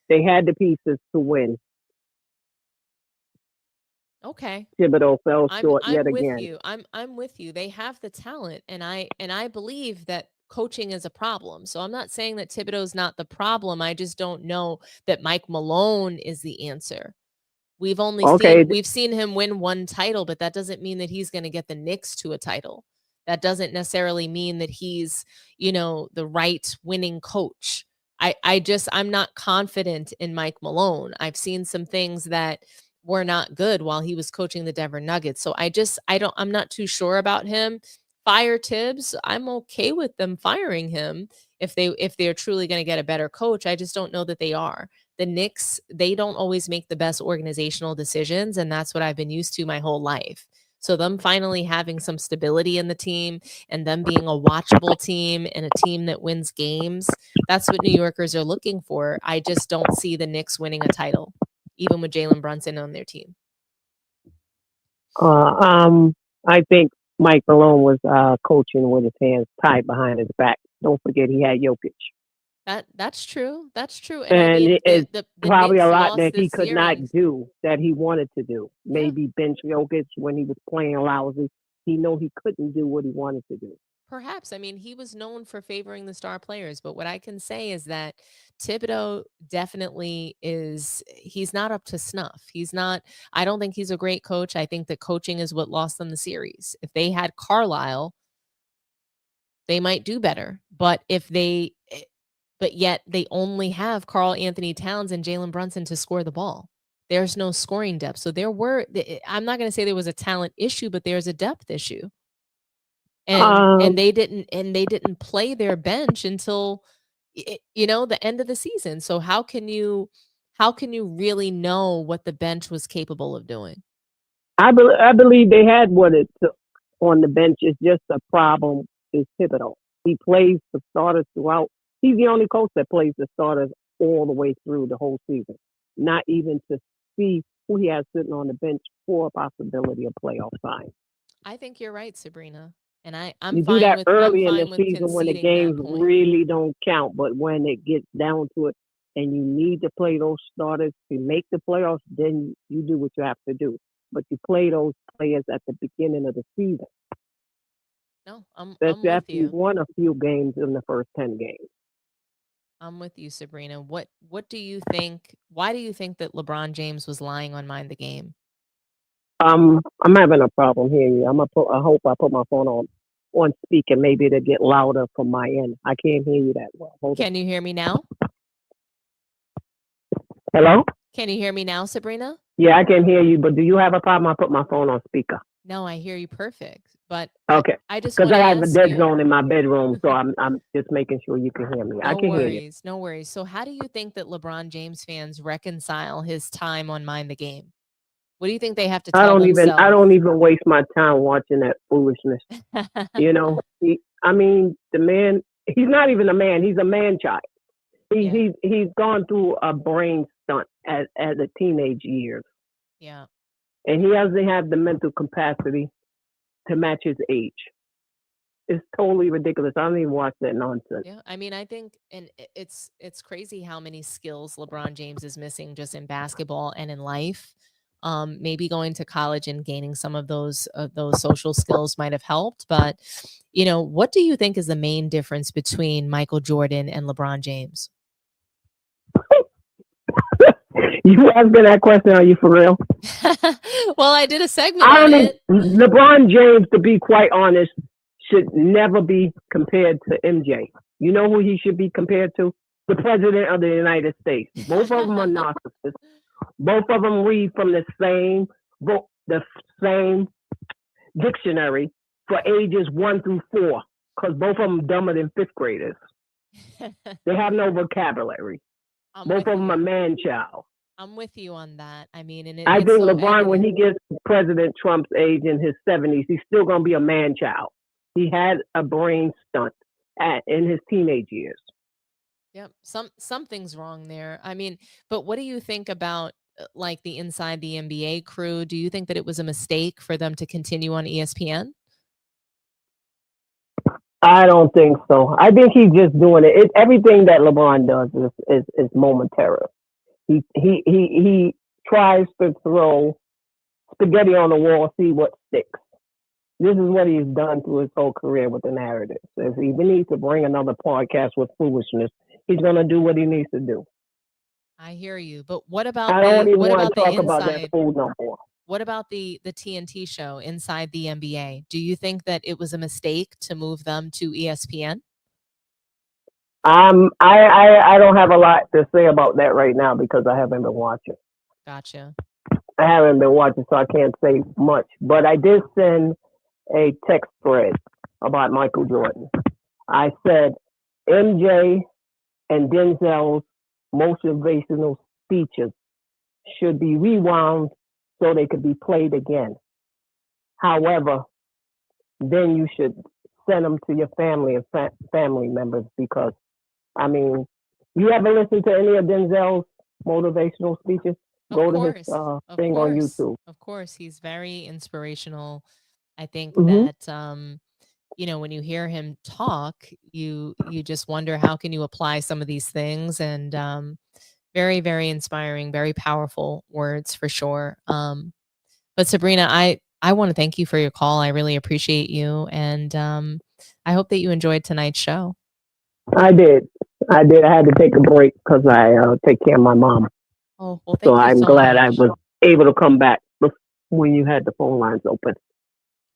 They had the pieces to win. Okay. Thibodeau fell short I'm yet with again. you. I'm with you. They have the talent, and I believe that coaching is a problem. So I'm not saying that Thibodeau's not the problem. I just don't know that Mike Malone is the answer. We've only seen him win one title, but that doesn't mean that he's going to get the Knicks to a title. That doesn't necessarily mean that he's, the right winning coach. I'm not confident in Mike Malone. I've seen some things that were not good while he was coaching the Denver Nuggets. So I'm not too sure about him. Fire Tibbs. I'm okay with them firing him if they're truly going to get a better coach. I just don't know that they are. The Knicks, they don't always make the best organizational decisions, and that's what I've been used to my whole life. So them finally having some stability in the team and them being a watchable team and a team that wins games, that's what New Yorkers are looking for. I just don't see the Knicks winning a title, even with Jalen Brunson on their team. I think Mike Malone was coaching with his hands tied behind his back. Don't forget he had Jokic. That's true. That's true. And I mean, it's the probably Knicks a lot lost that he this could not series. do that he wanted to do. Maybe bench Jokic when he was playing lousy. He know he couldn't do what he wanted to do. Perhaps. I mean, he was known for favoring the star players, but what I can say is that Thibodeau definitely he's not up to snuff. I don't think he's a great coach. I think that coaching is what lost them the series. If they had Carlisle, they might do better. But yet they only have Karl Anthony Towns and Jalen Brunson to score the ball. There's no scoring depth. So I'm not going to say there was a talent issue, but there's a depth issue. And they didn't play their bench until the end of the season. So how can you really know what the bench was capable of doing? I believe they had what it took on the bench. It's just a problem is Thibodeau. He plays the starters throughout. He's the only coach that plays the starters all the way through the whole season. Not even to see who he has sitting on the bench for a possibility of playoff sign. I think you're right, Sabrina. And you do that early in the season when the games really don't count, but when it gets down to it and you need to play those starters to make the playoffs, then you do what you have to do. But you play those players at the beginning of the season. No, I'm That's with after you. you won a few games in the first 10 games. I'm with you, Sabrina. What do you think? Why do you think that LeBron James was lying on Mind the Game? I'm having a problem hearing you. I hope I put my phone on speaker. Maybe it'll get louder from my end. I can't hear you that well. Can you hear me now? Hello? Can you hear me now, Sabrina? Yeah, I can hear you, but do you have a problem? I put my phone on speaker. No, I hear you perfect. But okay, I just because want I to have a ask dead you. zone in my bedroom, so I'm just making sure you can hear me. I can hear you. No worries. So how do you think that LeBron James fans reconcile his time on Mind the Game? What do you think they have to tell themselves? I don't even waste my time watching that foolishness. The man, he's not even a man. He's a man child. He's gone through a brain stunt at the teenage years. Yeah. And he doesn't have the mental capacity to match his age. It's totally ridiculous. I don't even watch that nonsense. Yeah, I mean, I think, and it's crazy how many skills LeBron James is missing just in basketball and in life. Maybe going to college and gaining some of those social skills might have helped. But, what do you think is the main difference between Michael Jordan and LeBron James? You asking that question? Are you for real? Well, I did a segment I on don't it. LeBron James, to be quite honest, should never be compared to MJ. You know who he should be compared to? The President of the United States. Both of them are narcissists. Both of them read from the same book, the same dictionary for ages 1 through 4, because both of them dumber than 5th graders. They have no vocabulary. Both of them are man-child. I'm with you on that. I mean, and I it's think so LeBron, when evident. he gets President Trump's age in his 70s, he's still going to be a man-child. He had a brain stunt in his teenage years. Yep, something's wrong there. I mean, but what do you think about like the Inside the NBA crew? Do you think that it was a mistake for them to continue on ESPN? I don't think so. I think he's just doing it. Everything that LeBron does is momentary. He tries to throw spaghetti on the wall, see what sticks. This is what he's done through his whole career with the narrative. If he needs to bring another podcast with foolishness, he's going to do what he needs to do. I hear you, but what about I don't even what want about to the talk about that inside? food no more. What about the TNT show Inside the NBA? Do you think that it was a mistake to move them to ESPN? I don't have a lot to say about that right now because I haven't been watching. Gotcha. I haven't been watching, so I can't say much. But I did send a text thread about Michael Jordan. I said MJ and Denzel's motivational speeches should be rewound so they could be played again. However, then you should send them to your family and family members because, I mean, you ever listen to any of Denzel's motivational speeches? Go to his thing on YouTube. Of course, he's very inspirational. I think Mhm. that you know, when you hear him talk, you just wonder how can you apply some of these things, and very, very inspiring, very powerful words for sure. But Sabrina, I want to thank you for your call. I really appreciate you, and I hope that you enjoyed tonight's show. I did. I had to take a break because I take care of my mom. Oh, well, So thank you I'm so glad I much. was able to come back when you had the phone lines open.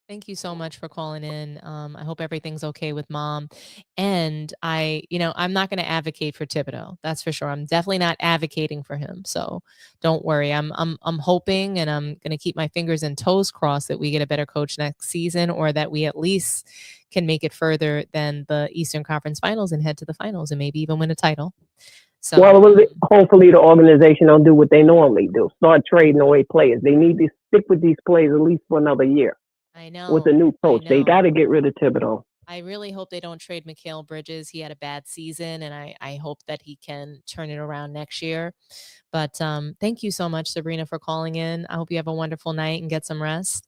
Thank you so much for calling in. I hope everything's okay with mom. And I'm not going to advocate for Thibodeau. That's for sure. I'm definitely not advocating for him. So don't worry. I'm hoping, and I'm going to keep my fingers and toes crossed that we get a better coach next season, or that we at least can make it further than the Eastern Conference Finals and head to the finals and maybe even win a title. So Hopefully the organization will do what they normally do. Start trading away players. They need to stick with these players at least for another year. I know. With a new coach. They got to get rid of Thibodeau. I really hope they don't trade Mikal Bridges. He had a bad season, and I hope that he can turn it around next year. But thank you so much, Sabrina, for calling in. I hope you have a wonderful night and get some rest.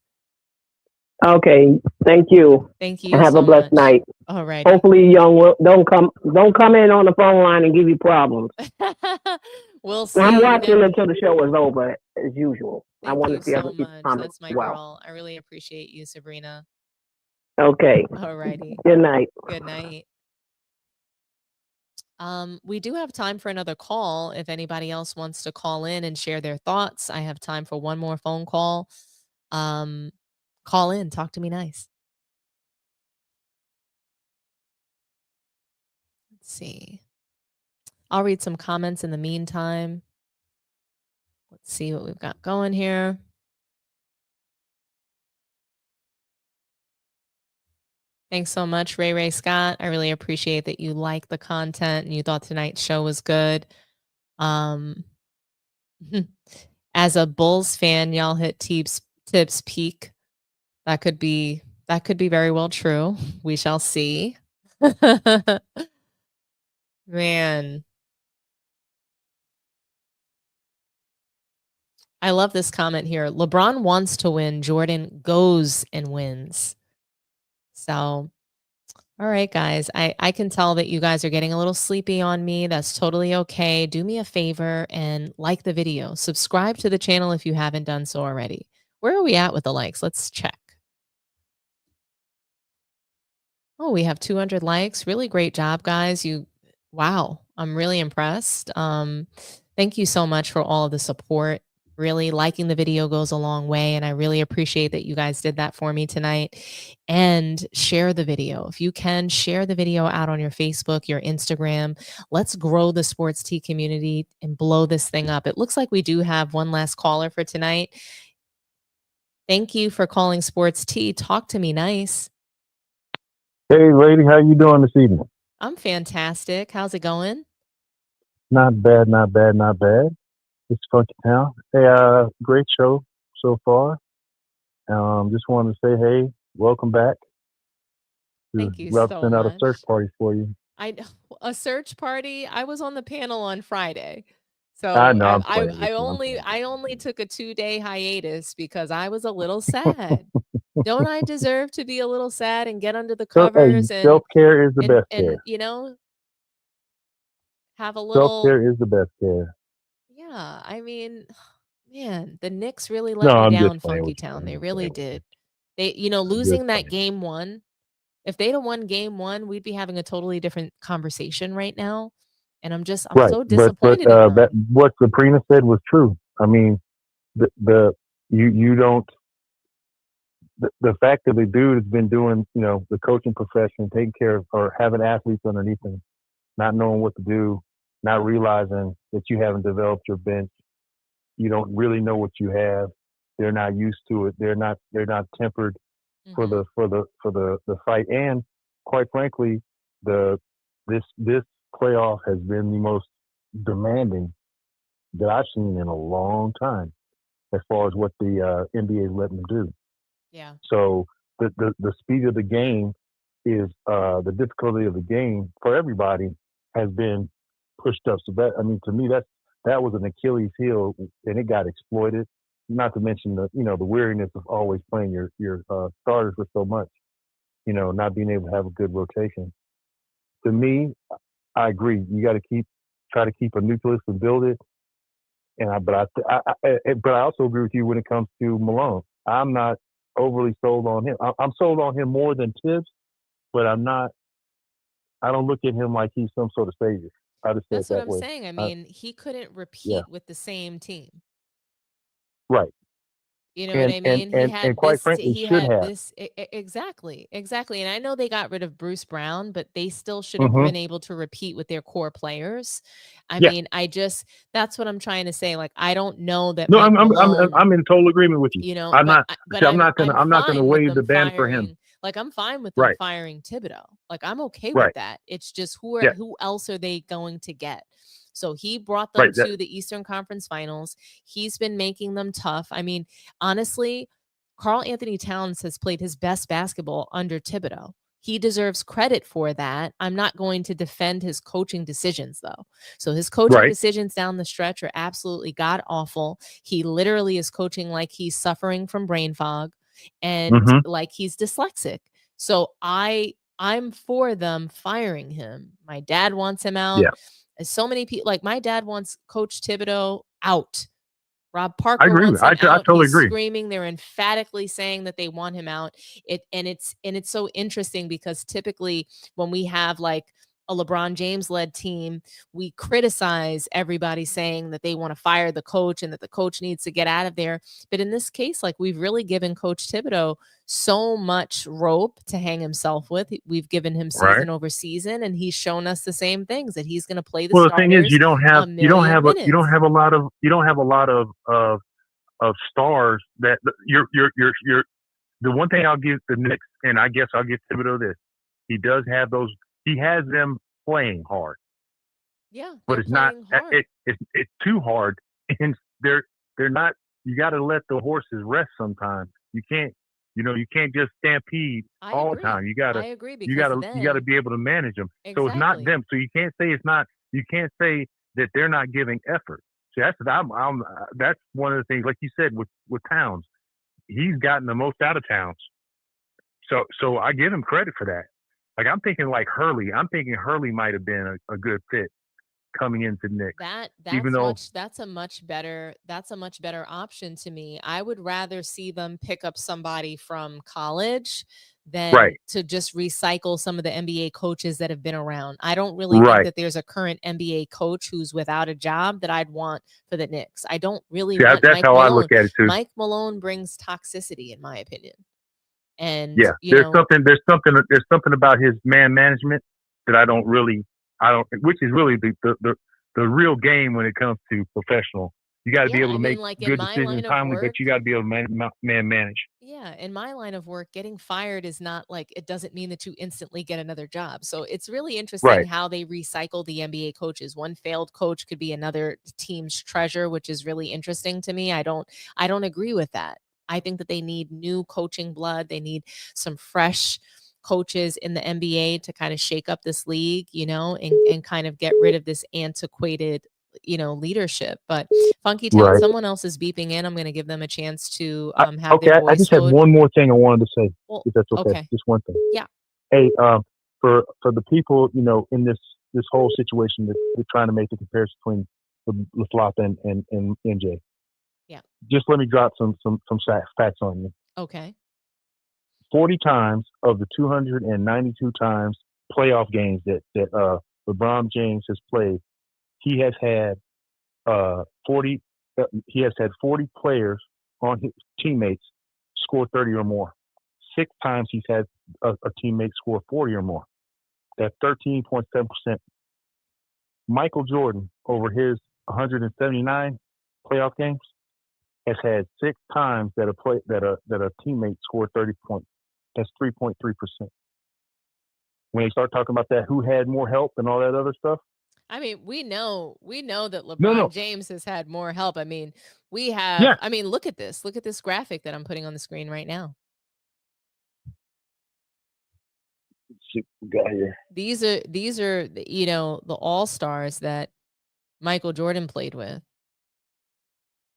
Okay, thank you. Thank you. And have so a blessed much. night. All right. Hopefully, Young don't come in on the phone line and give you problems. We'll see. I'm watching until the show is over, as usual. I Thank want you to see so other people's much. comments That's my as well. girl. I really appreciate you, Sabrina. Okay. All righty. Good night. Good night. We do have time for another call. If anybody else wants to call in and share their thoughts, I have time for one more phone call. Call in. Talk to me nice. Let's see. I'll read some comments in the meantime. Let's see what we've got going here. Thanks so much, Ray Scott. I really appreciate that you like the content and you thought tonight's show was good. As a Bulls fan, y'all hit Tips peak. That could be very well true. We shall see. Man. I love this comment here. LeBron wants to win. Jordan goes and wins. So, all right, guys. I can tell that you guys are getting a little sleepy on me. That's totally okay. Do me a favor and like the video. Subscribe to the channel if you haven't done so already. Where are we at with the likes? Let's check. Oh, we have 200 likes. Really great job, guys. Wow. I'm really impressed. Thank you so much for all of the support. Really liking the video goes a long way, and I really appreciate that you guys did that for me tonight. And share the video. If you can, share the video out on your Facebook, your Instagram. Let's grow the Sports Tea community and blow this thing up. It looks like we do have one last caller for tonight. Thank you for calling Sports Tea. Talk to me nice. Hey, lady, how you doing this evening? I'm fantastic. How's it going? Not bad, not bad, not bad. It's Funky Town. Hey, great show so far. Just wanted to say, hey, welcome back. Thank you Love so send out a much. search party for you. A search party. I was on the panel on Friday. So I know, I'm playing with I you, I'm only took a 2-day hiatus because I was a little sad. Don't I deserve to be a little sad and get under the So, hey, covers and self-care is the best care. you know, have a Self-care little is the best care. yeah, I mean, man, the Knicks really let No, me I'm just down, playing Funky with you. Town. I'm They just really playing with you. did. They, I'm just losing that playing. game 1, if they'd have won game 1, we'd be having a totally different conversation right now. And I'm Right, so but disappointed in them. that what Sabrina said was true. I mean, you don't the fact that the dude has been doing the coaching profession, taking care of or having athletes underneath him, not knowing what to do, not realizing that you haven't developed your bench, you don't really know what you have. They're not used to it. They're not tempered for the fight. And quite frankly, this playoff has been the most demanding that I've seen in a long time as far as what the NBA is letting them do. Yeah. So the speed of the game is the difficulty of the game for everybody has been pushed up. So that, I mean, to me, that was an Achilles heel, and it got exploited. Not to mention the the weariness of always playing your starters for so much. Not being able to have a good rotation. To me, I agree. You got to try to keep a nucleus and build it. But I also agree with you when it comes to Malone. I'm not overly sold on him. I'm sold on him more than Tibbs, but I'm not. I don't look at him like he's some sort of savior. I just say That's it what that I'm way. saying. I mean, he couldn't repeat Yeah. with the same team. Right. You know what I mean? And quite frankly, should have. Exactly. And I know they got rid of Bruce Brown, but they still should have Mhm. been able to repeat with their core players. I Yeah. mean, that's what I'm trying to say. Like, I don't know that No, Mike I'm Malone, in total agreement with you. I'm but not. See, I'm not gonna fine with wave the them ban for him. firing. Like, I'm fine with them Right. firing Thibodeau. Like, I'm okay Right. with that. It's just Yeah. who else are they going to get? So he brought Right. them to the Eastern Conference Finals. He's been making them tough. I mean, honestly, Karl Anthony Towns has played his best basketball under Thibodeau. He deserves credit for that. I'm not going to defend his coaching decisions, though. So his coaching Right. decisions down the stretch are absolutely god awful. He literally is coaching like he's suffering from brain fog and Mhm. like he's dyslexic. So I'm for them firing him. My dad wants him out. Yeah. So many people, like my dad wants Coach Thibodeau out. Rob I Parker agree. wants I him out. totally He's agree. screaming. They're emphatically saying that they want him out. It's so interesting because typically when we have like a LeBron James led team, we criticize everybody saying that they want to fire the coach and that the coach needs to get out of there. But in this case, like we've really given Coach Thibodeau so much rope to hang himself with. We've given him Right. season over season, and he's shown us the same things that he's going to play the Well, the thing is, starters you don't have a million minutes. you don't have a lot of stars that you're the one thing I'll give the Knicks, and I guess I'll give Thibodeau this. He does have those. He has them playing hard, Yeah, but they're it's not. playing hard. It's too hard, and they're not. You got to let the horses rest sometimes. You can't. You can't just stampede I all the agree. time. You I agree you because gotta then be able to manage them. So it's not exactly. them. So you can't say it's not. You can't say that they're not giving effort. See, that's one of the things, like you said with Towns, he's gotten the most out of Towns. So I give him credit for that. Like I'm thinking like Hurley. I'm thinking Hurley might have been a good fit coming into Knicks. That's a much better option to me. I would rather see them pick up somebody from college than to just recycle some of the NBA coaches that have been around. I don't really think that there's a current NBA coach who's without a job that I'd want for the Knicks. I don't really want that's Mike how Malone. I look at it too. Mike Malone brings toxicity, in my opinion. And there's something about his man management that I don't, which is really the real game when it comes to professional. You got to be able to make good decisions timely, but you got to be able to man manage. Yeah, in my line of work, getting fired is not like, it doesn't mean that you instantly get another job. So it's really interesting how they recycle the NBA coaches. One failed coach could be another team's treasure, which is really interesting to me. I don't agree with that. I think that they need new coaching blood. They need some fresh coaches in the NBA to kind of shake up this league, and kind of get rid of this antiquated, leadership. But Funky Town, someone else is beeping in. I'm going to give them a chance to have their voice. I just had one more thing I wanted to say, if that's okay. Just one thing. Yeah. Hey, for the people, in this whole situation that they're trying to make the comparison between LeFlop and MJ. Yeah. Just let me drop some facts on you. Okay. 40 times of the 292 times playoff games that LeBron James has played, he has had 40 players on his teammates score 30 or more. 6 times he's had a teammate score 40 or more. That's 13.7%. Michael Jordan, over his 179 playoff games, has had 6 times that a teammate scored 30 points. That's 3.3%. When they start talking about that, who had more help and all that other stuff. I mean, we know that LeBron James has had more help. I mean, we have. Yeah. I mean, look at this. Look at this graphic that I'm putting on the screen right now. Got here. These are the all-stars that Michael Jordan played with.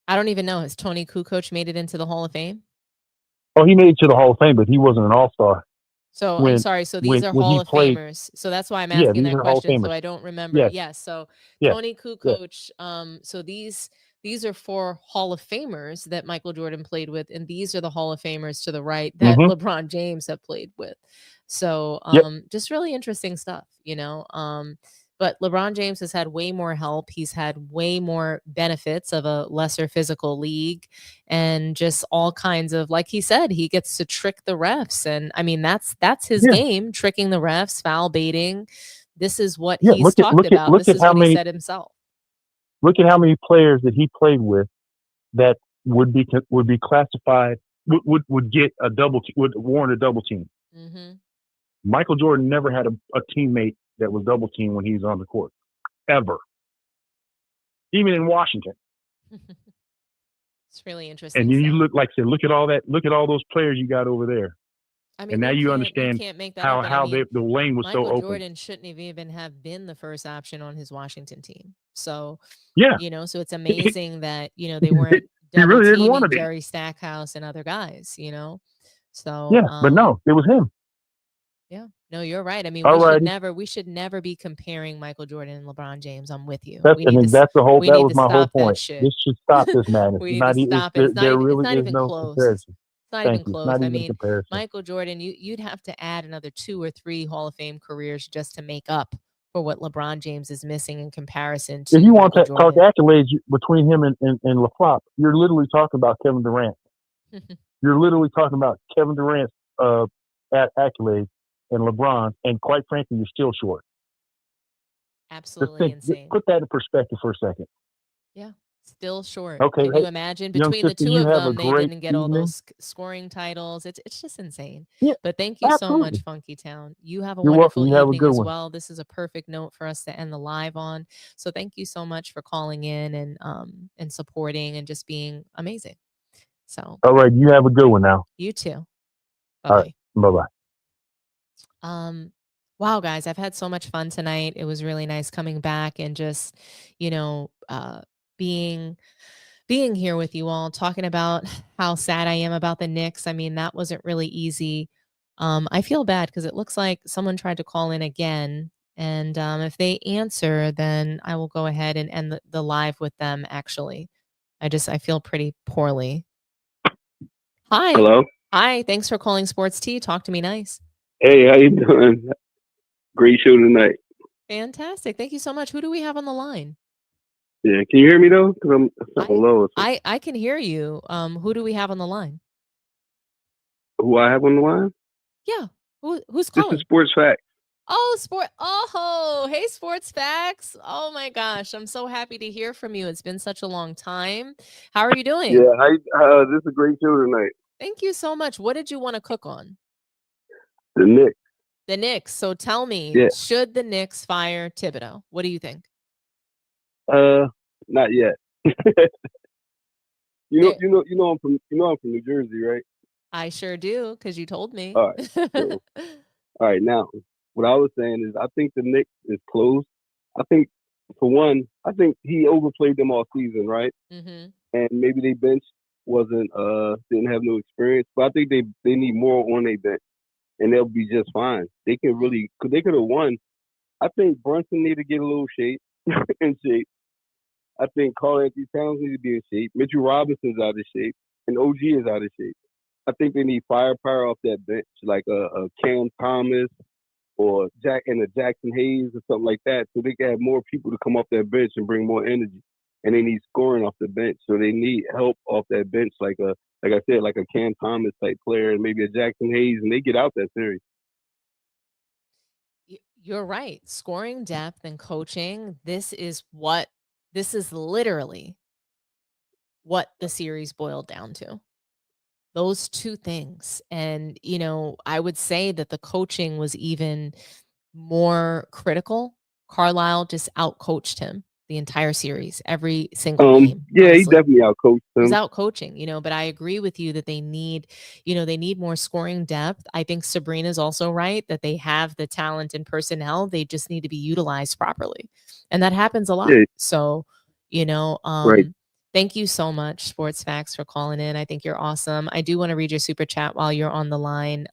I don't even know. Has Tony Kukoc made it into the Hall of Fame? Oh, he made it to the Hall of Fame, but he wasn't an all-star. So I'm sorry. So these are Hall of Famers. So that's why I'm asking that question. So I don't remember. Yes. So Tony Kukoc. So these are 4 Hall of Famers that Michael Jordan played with, and these are the Hall of Famers to the right that LeBron James have played with. So just really interesting stuff, But LeBron James has had way more help. He's had way more benefits of a lesser physical league, and just all kinds of, like he said, he gets to trick the refs. And I mean, that's his game, tricking the refs, foul baiting. This is what he's talked about. This is what he said himself. Look at how many players that he played with that would be classified, would get a double, would warrant a double team. Mm-hmm. Michael Jordan never had a teammate that was double teamed when he was on the court, ever. Even in Washington. It's really interesting. And you look at all that. Look at all those players you got over there. I mean, and now you understand how the lane was so open. Michael Jordan shouldn't have even have been the first option on his Washington team. So so it's amazing that they weren't double teaming Jerry Stackhouse and other guys. So but no, it was him. Yeah, no, you're right. I mean, we should never be comparing Michael Jordan and LeBron James. I'm with you. That was my whole point. This should stop this madness. We need to stop it. There really is even no close. comparison. It's not even close. I mean, Michael Jordan, you'd have to add another 2 or 3 Hall of Fame careers just to make up for what LeBron James is missing in comparison to. If you want to talk accolades between him and LeFlop, you're literally talking about Kevin Durant. You're literally talking about Kevin Durant's accolades and LeBron, and quite frankly, you're still short. Absolutely insane. Put that in perspective for a second. Yeah, still short. Okay, can you imagine between the 2 of them, they didn't get all those scoring titles? It's just insane. Yeah, but thank you so much, Funky Town. You have a wonderful evening as well. This is a perfect note for us to end the live on. So thank you so much for calling in and supporting and just being amazing. So all right, you have a good one now. You too. Bye. All right, bye-bye. Wow, guys, I've had so much fun tonight. It was really nice coming back and just, being here with you all, talking about how sad I am about the Knicks. I mean, that wasn't really easy. I feel bad because it looks like someone tried to call in again And if they answer, then I will go ahead and end the live with them, actually. I feel pretty poorly. Hi. Hello. Hi. Thanks for calling Sports Tea. Talk to me nice. Hey, how you doing? Great show tonight. Fantastic. Thank you so much. Who do we have on the line? Yeah, can you hear me though? Because I'm something low. I can hear you. Who do we have on the line? Who I have on the line? Yeah. Who's This calling? is Sports Fact. Oh, hey, Sports Facts. Oh my gosh. I'm so happy to hear from you. It's been such a long time. How are you doing? Yeah, this is a great show tonight. Thank you so much. What did you want to cook on? The Knicks. The Knicks. So tell me, Yeah. should the Knicks fire Thibodeau? What do you think? Not yet. you know I'm from New Jersey, right? I sure do, because you told me. All right. So, all right, now what I was saying is I think the Knicks is close. I think for one, I think he overplayed them all season, right? Mm-hmm. And maybe they bench didn't have no experience, but I think they need more on their bench, and they'll be just fine. They can really, cause they could have won. I think Brunson need to get a little in shape. I think Karl Anthony Towns needs to be in shape. Mitchell Robinson's out of shape, and OG is out of shape. I think they need firepower off that bench, like a Cam Thomas or Jackson Hayes or something like that, so they can have more people to come off that bench and bring more energy. And they need scoring off the bench, so they need help off that bench, like I said, like a Cam Thomas type player, and maybe a Jackson Hayes, and they get out that series. You're right. Scoring depth and coaching. This is literally what the series boiled down to. Those two things. And, I would say that the coaching was even more critical. Carlisle just outcoached him the entire series, every single game. Yeah, honestly. he definitely outcoached him. He's out coaching, but I agree with you that they need more scoring depth. I think Sabrina's also right that they have the talent and personnel. They just need to be utilized properly. And that happens a lot. Yeah. So, Right. Thank you so much, Sports Facts, for calling in. I think you're awesome. I do want to read your super chat while you're on the line.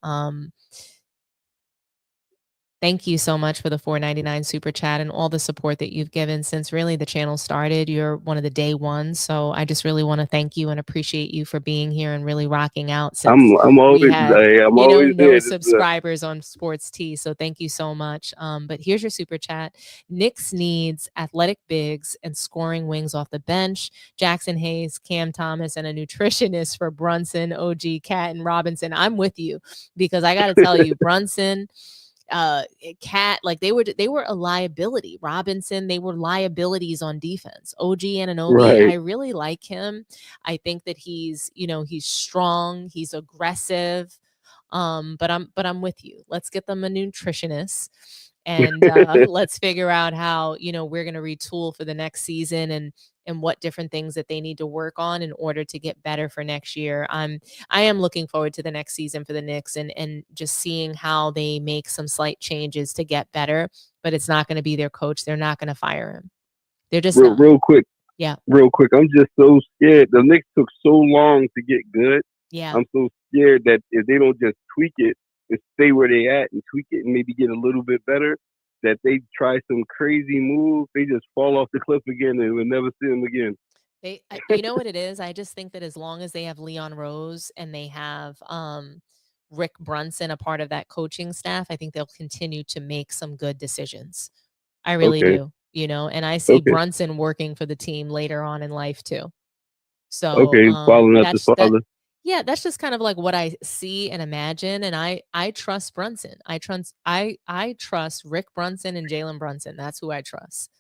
Thank you so much for the $4.99 super chat and all the support that you've given since really the channel started. You're one of the day ones. So I just really want to thank you and appreciate you for being here and really rocking out since I'm always we had, always no there. subscribers on Sports Tea. So thank you so much. But here's your super chat. Knicks needs athletic bigs and scoring wings off the bench. Jackson Hayes, Cam Thomas, and a nutritionist for Brunson, OG, Cat, and Robinson. I'm with you because I got to tell you, Brunson, Cat, like they were a liability. Robinson, they were liabilities on defense. OG Anunoby, Right. I really like him. I think that he's strong, he's aggressive. But I'm with you. Let's get them a nutritionist and let's figure out how we're going to retool for the next season and what different things that they need to work on in order to get better for next year. I am looking forward to the next season for the Knicks and just seeing how they make some slight changes to get better, but it's not going to be their coach. They're not going to fire him. They're just not. Real quick. Yeah. Real quick. I'm just so scared. The Knicks took so long to get good. Yeah. I'm so scared that if they don't just tweak it and stay where they at and tweak it and maybe get a little bit better, that they try some crazy move, they just fall off the cliff again and we'll never see them again. You know what it is? I just think that as long as they have Leon Rose and they have Rick Brunson a part of that coaching staff, I think they'll continue to make some good decisions. I really do, and I see Brunson working for the team later on in life too. So following up the father. Yeah, that's just kind of like what I see and imagine. And I trust Brunson. I trust Rick Brunson and Jalen Brunson. That's who I trust.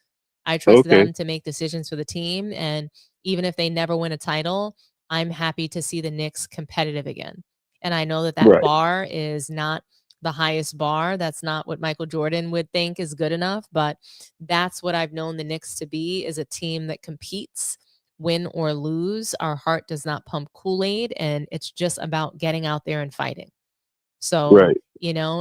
I trust them to make decisions for the team. And even if they never win a title, I'm happy to see the Knicks competitive again. And I know that Right. bar is not the highest bar. That's not what Michael Jordan would think is good enough. But that's what I've known the Knicks to be, is a team that competes. Win or lose, our heart does not pump Kool-Aid, and it's just about getting out there and fighting. So, Right.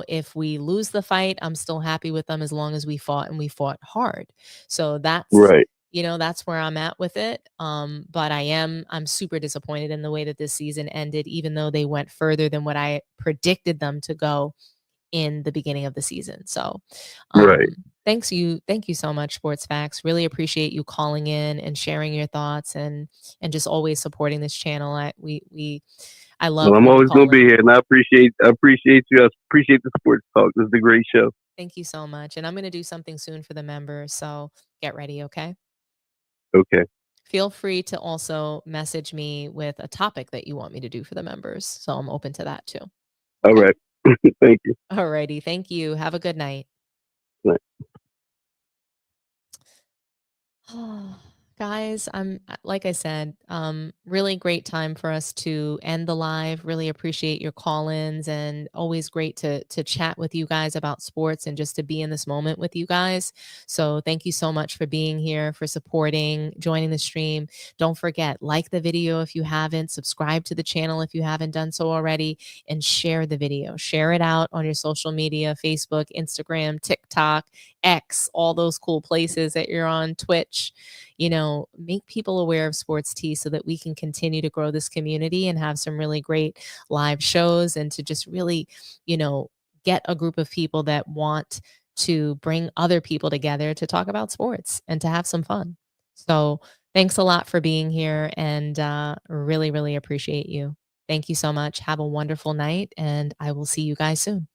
If we lose the fight, I'm still happy with them as long as we fought and we fought hard. So that's Right. That's where I'm at with it. But I'm super disappointed in the way that this season ended, even though they went further than what I predicted them to go in the beginning of the season. So Right. thank you so much, Sports Facts. Really appreciate you calling in and sharing your thoughts and just always supporting this channel. I love Well, I'm when you always call gonna be in. here, and I appreciate you. I appreciate the sports talk. This is a great show. Thank you so much. And I'm going to do something soon for the members, so get ready, okay? Okay. Feel free to also message me with a topic that you want me to do for the members. So I'm open to that too. All right. Thank you. All righty. Thank you. Have a good night. Right. Guys, I'm like I said, really great time for us to end the live. Really appreciate your call-ins and always great to chat with you guys about sports and just to be in this moment with you guys. So thank you so much for being here, for supporting, joining the stream. Don't forget, like the video if you haven't, subscribe to the channel if you haven't done so already, and share the video. Share it out on your social media, Facebook, Instagram, TikTok, X, all those cool places that you're on, Twitch. You know, make people aware of Sports Tea so that we can continue to grow this community and have some really great live shows and to just really, you know, get a group of people that want to bring other people together to talk about sports and to have some fun. So thanks a lot for being here and really, really appreciate you. Thank you so much. Have a wonderful night and I will see you guys soon.